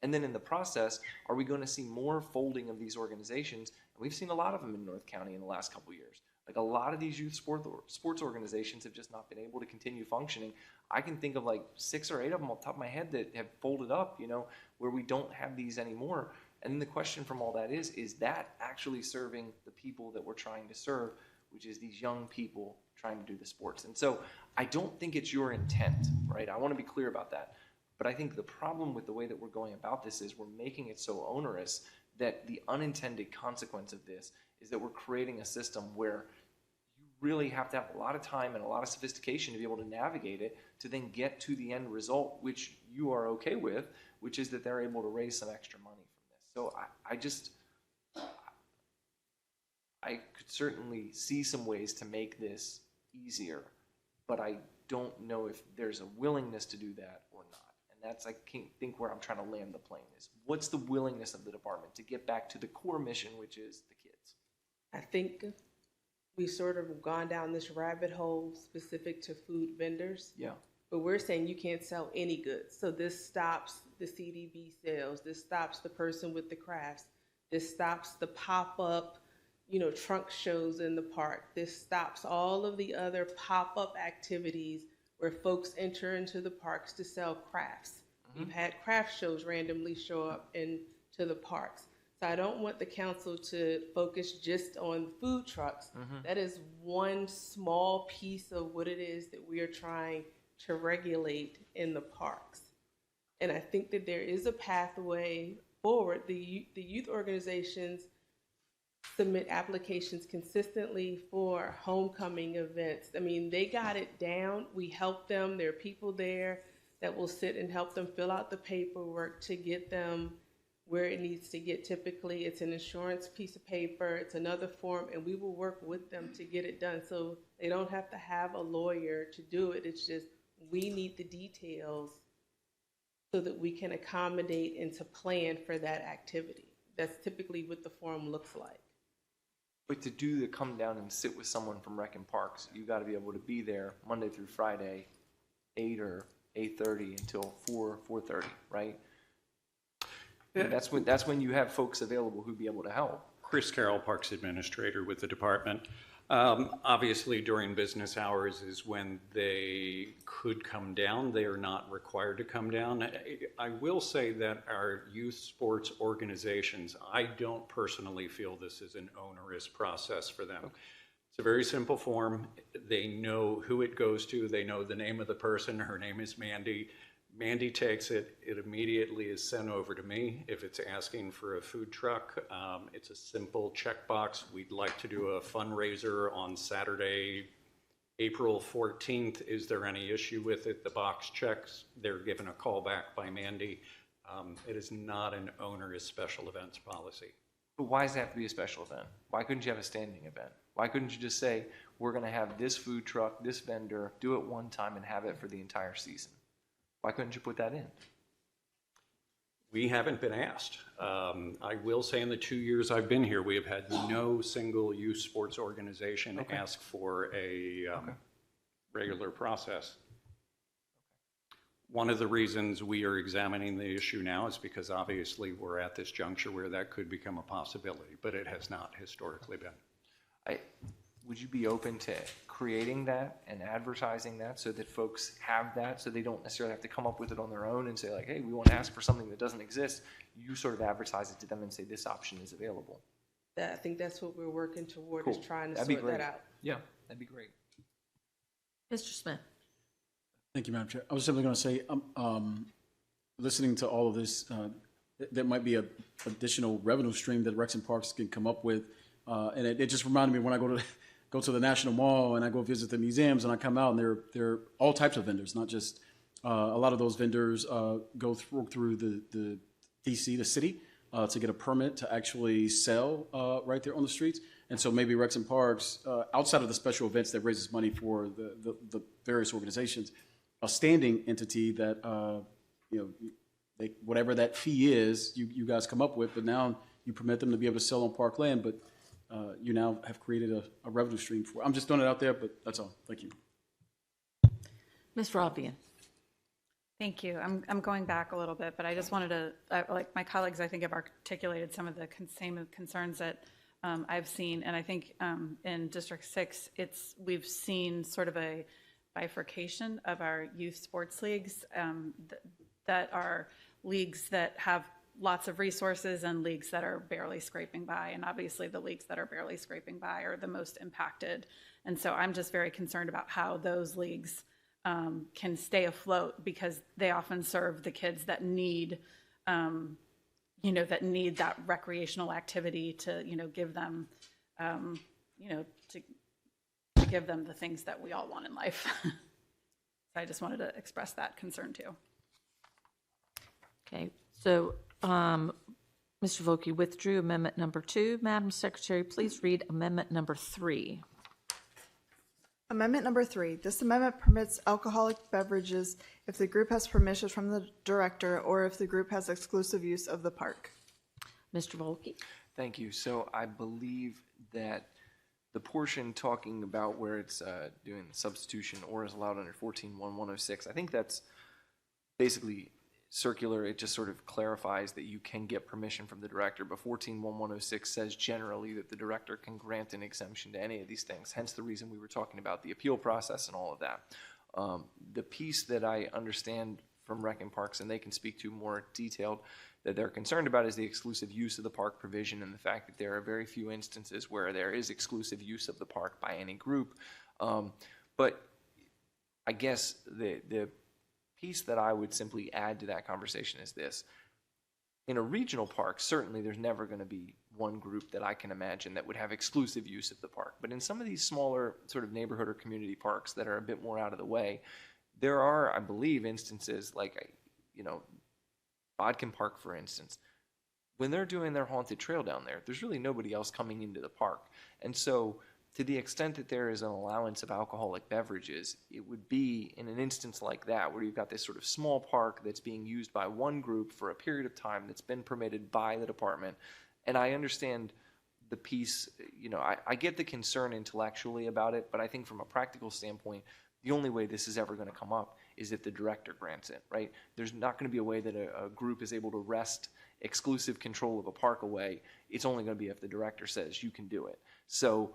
And then in the process, are we going to see more folding of these organizations? And we've seen a lot of them in North County in the last couple of years. A lot of these youth sports organizations have just not been able to continue functioning. I can think of 6 or 8 of them off the top of my head that have folded up, where we don't have these anymore. And then the question from all that is that actually serving the people that we're trying to serve, which is these young people trying to do the sports? And so I don't think it's your intent, right? I want to be clear about that. But I think the problem with the way that we're going about this is we're making it so onerous that the unintended consequence of this is that we're creating a system where you really have to have a lot of time and a lot of sophistication to be able to navigate it to then get to the end result, which you are okay with, which is that they're able to raise some extra money from this. So I could certainly see some ways to make this easier, but I don't know if there's a willingness to do that or not. And that's, I think, where I'm trying to land the plane is. What's the willingness of the department to get back to the core mission, which is the kids? I think we sort of gone down this rabbit hole specific to food vendors. Yeah. But we're saying you can't sell any goods. So this stops the CDB sales. This stops the person with the crafts. This stops the pop-up, trunk shows in the park. This stops all of the other pop-up activities where folks enter into the parks to sell crafts. We've had craft shows randomly show up into the parks. So I don't want the council to focus just on food trucks. That is one small piece of what it is that we are trying to regulate in the parks. And I think that there is a pathway forward. The youth organizations submit applications consistently for homecoming events. I mean, they got it down. We help them. There are people there that will sit and help them fill out the paperwork to get them where it needs to get. Typically, it's an insurance piece of paper, it's another form, and we will work with them to get it done. So they don't have to have a lawyer to do it. It's just we need the details so that we can accommodate and to plan for that activity. That's typically what the form looks like. But to come down and sit with someone from Rec and Parks, you got to be able to be there Monday through Friday, 8 or 8:30 until 4:30, right? Yeah. That's when you have folks available who'd be able to help. Chris Carroll, Parks Administrator with the department. Obviously, during business hours is when they could come down. They are not required to come down. I will say that our youth sports organizations, I don't personally feel this is an onerous process for them. Okay. It's a very simple form. They know who it goes to. They know the name of the person. Her name is Mandy. Mandy takes it. It immediately is sent over to me. If it's asking for a food truck, it's a simple checkbox. We'd like to do a fundraiser on Saturday, April 14th. Is there any issue with it? The box checks. They're given a call back by Mandy. It is not an onerous special events policy. But why does it have to be a special event? Why couldn't you have a standing event? Why couldn't you just say, we're going to have this food truck, this vendor, do it one time and have it for the entire season? Why couldn't you put that in? We haven't been asked. I will say in the 2 years I've been here, we have had no single youth sports organization ask for a regular process. One of the reasons we are examining the issue now is because obviously we're at this juncture where that could become a possibility, but it has not historically been. Would you be open to creating that and advertising that so that folks have that, so they don't necessarily have to come up with it on their own and say like, hey, we want to ask for something that doesn't exist? You sort of advertise it to them and say this option is available. I think that's what we're working toward, Cool. is trying to That'd sort be great. that out. Yeah, that'd be great. Mr. Smith. Thank you, Madam Chair. I was simply going to say, listening to all of this, there might be an additional revenue stream that Recs and Parks can come up with. And it just reminded me when I go to the National Mall and I go visit the museums and I come out and there are all types of vendors, not just a lot of those vendors go through the DC, the city, to get a permit to actually sell right there on the streets. And so maybe Recs and Parks, outside of the special events that raises money for the various organizations, a standing entity that whatever that fee is, you guys come up with, but now you permit them to be able to sell on park land, but you now have created a revenue stream for. I'm just throwing it out there, but that's all. Thank you. Ms. Robian. Thank you. I'm going back a little bit, but I just wanted to, like my colleagues, I think have articulated some of the same concerns that I've seen, and I think in District 6, we've seen sort of a bifurcation of our youth sports leagues that are leagues that have lots of resources and leagues that are barely scraping by. And obviously the leagues that are barely scraping by are the most impacted. And so I'm just very concerned about how those leagues can stay afloat, because they often serve the kids that need, that need that recreational activity to, give them, to give them the things that we all want in life. So I just wanted to express that concern too. Okay, so Mr. Volke withdrew amendment number 2. Madam Secretary, please read amendment number 3. Amendment number 3. This amendment permits alcoholic beverages if the group has permission from the director or if the group has exclusive use of the park. Mr. Volke. Thank you. So I believe that the portion talking about where it's doing the substitution or is allowed under 14.1.106, I think that's basically circular. It just sort of clarifies that you can get permission from the director, but 14.1.106 says generally that the director can grant an exemption to any of these things, hence the reason we were talking about the appeal process and all of that. The piece that I understand from Rec and Parks, and they can speak to more detailed, that they're concerned about is the exclusive use of the park provision and the fact that there are very few instances where there is exclusive use of the park by any group. But I guess the piece that I would simply add to that conversation is this. In a regional park, certainly there's never going to be one group that I can imagine that would have exclusive use of the park. But in some of these smaller sort of neighborhood or community parks that are a bit more out of the way, there are, I believe, instances like, Bodkin Park, for instance. When they're doing their haunted trail down there, there's really nobody else coming into the park. And so to the extent that there is an allowance of alcoholic beverages, it would be in an instance like that where you've got this sort of small park that's being used by one group for a period of time that's been permitted by the department. And I understand the piece, I get the concern intellectually about it, but I think from a practical standpoint, the only way this is ever going to come up is if the director grants it, right? There's not going to be a way that a group is able to wrest exclusive control of a park away. It's only going to be if the director says you can do it. So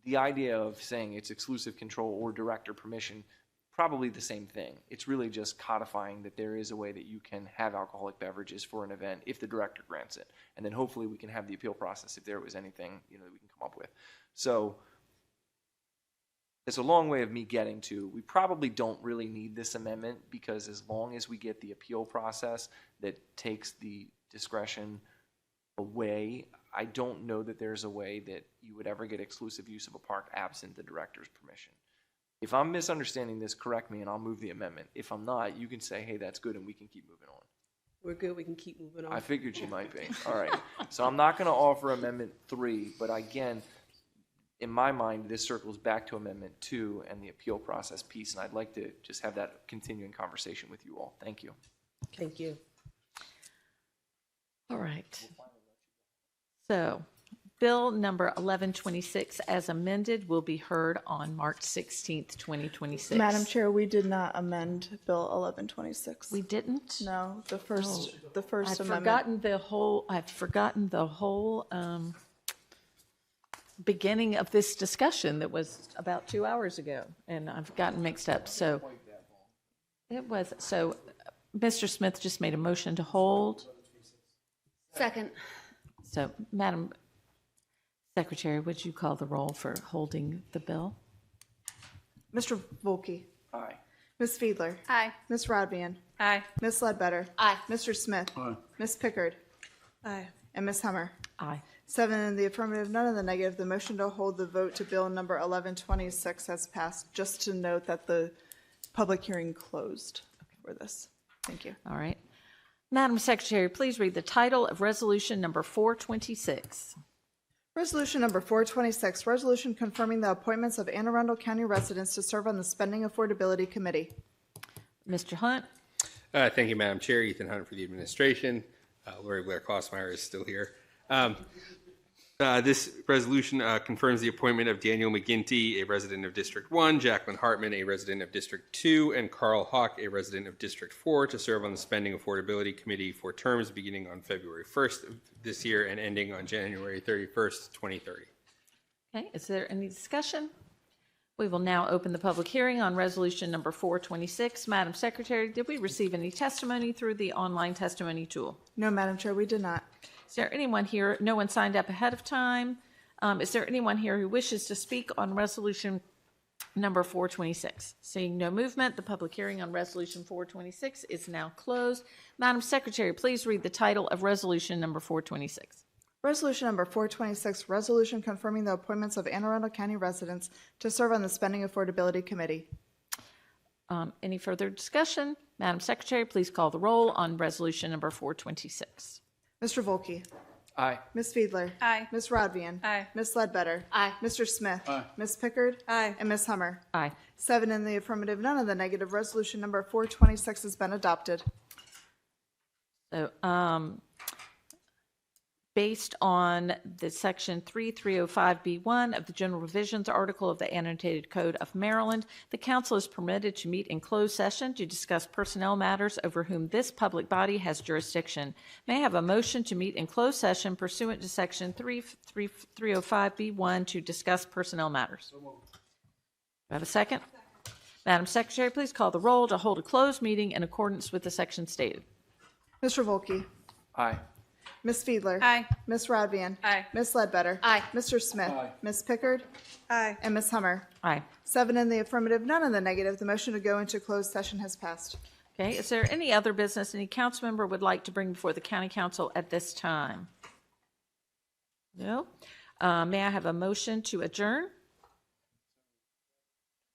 the idea of saying it's exclusive control or director permission, probably the same thing. It's really just codifying that there is a way that you can have alcoholic beverages for an event if the director grants it. And then hopefully we can have the appeal process if there was anything that we can come up with. So it's a long way of me getting to, we probably don't really need this amendment, because as long as we get the appeal process that takes the discretion away, I don't know that there's a way that you would ever get exclusive use of a park absent the director's permission. If I'm misunderstanding this, correct me and I'll move the amendment. If I'm not, you can say, hey, that's good, and we can keep moving on. We're good, we can keep moving on. I figured you might be. All right. So I'm not going to offer Amendment 3, but again, in my mind, this circles back to Amendment 2 and the appeal process piece, and I'd like to just have that continuing conversation with you all. Thank you. Thank you. All right. So, Bill number 1126 as amended will be heard on March 16th, 2026. Madam Chair, we did not amend Bill 1126. We didn't? No, the first I've amendment. forgotten the whole beginning of this discussion that was about 2 hours ago, and I've gotten mixed up. So it was, so Mr. Smith just made a motion to hold. Second. So, Madam Secretary, would you call the roll for holding the bill? Mr. Volke. Aye. Ms. Fiedler. Aye. Ms. Rodvian. Aye. Ms. Ledbetter. Aye. Mr. Smith. Aye. Ms. Pickard. Aye. And Ms. Hummer. Aye. 7 in the affirmative, none in the negative. The motion to hold the vote to Bill number 1126 has passed. Just to note that the public hearing closed for this. Thank you. All right. Madam Secretary, please read the title of Resolution number 426. Resolution number 426, resolution confirming the appointments of Anne Arundel County residents to serve on the Spending Affordability Committee. Mr. Hunt? Thank you, Madam Chair. Ethan Hunt for the administration. Lori Blair Kosmeyer is still here. This resolution confirms the appointment of Daniel McGinty, a resident of District 1, Jacqueline Hartman, a resident of District 2, and Carl Hawk, a resident of District 4, to serve on the Spending Affordability Committee for terms beginning on February 1st of this year and ending on January 31st, 2030. Okay, is there any discussion? We will now open the public hearing on resolution number 426. Madam Secretary, did we receive any testimony through the online testimony tool? No, Madam Chair, we did not. Is there anyone here? No one signed up ahead of time. Is there anyone here who wishes to speak on resolution number 426? Seeing no movement, the public hearing on resolution 426 is now closed. Madam Secretary, please read the title of resolution number 426. Resolution number 426, resolution confirming the appointments of Anne Arundel County residents to serve on the Spending Affordability Committee. Any further discussion? Madam Secretary, please call the roll on resolution number 426. Mr. Volke. Aye. Ms. Fiedler. Aye. Ms. Rodvian. Aye. Ms. Ledbetter. Aye. Mr. Smith. Aye. Ms. Pickard. Aye. And Ms. Hummer. Aye. 7 in the affirmative, none in the negative. Resolution number 426 has been adopted. So, based on the Section 3305B1 of the General Revisions article of the Annotated Code of Maryland, the council is permitted to meet in closed session to discuss personnel matters over whom this public body has jurisdiction. May I have a motion to meet in closed session pursuant to Section 3305B1 to discuss personnel matters? Do I have a second? Madam Secretary, please call the roll to hold a closed meeting in accordance with the section stated. Mr. Volkey. Aye. Ms. Fiedler. Aye. Ms. Rodvian. Aye. Ms. Ledbetter. Aye. Mr. Smith. Ms. Pickard. Aye. And Ms. Hummer. Aye. 7 in the affirmative, none in the negative. The motion to go into closed session has passed. Okay, is there any other business any council member would like to bring before the county council at this time? No? May I have a motion to adjourn?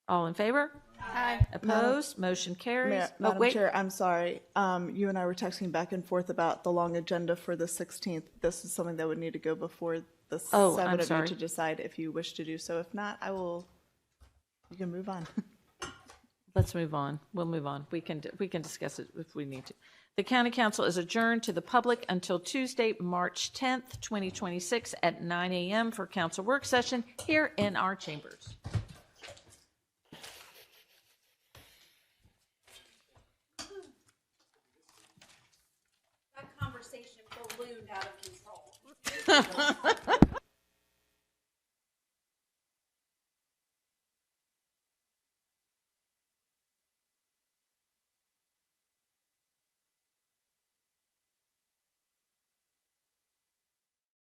All in favor? Aye. Opposed? Motion carries. Madam Chair, I'm sorry. You and I were texting back and forth about the long agenda for the 16th. This is something that would need to go before the Oh, 7 I'm of sorry. you to decide if you wish to do so. If not, you can move on. Let's move on. We'll move on. We can discuss it if we need to. The county council is adjourned to the public until Tuesday, March 10th, 2026 at 9 a.m. for council work session here in our chambers. That conversation ballooned out of control.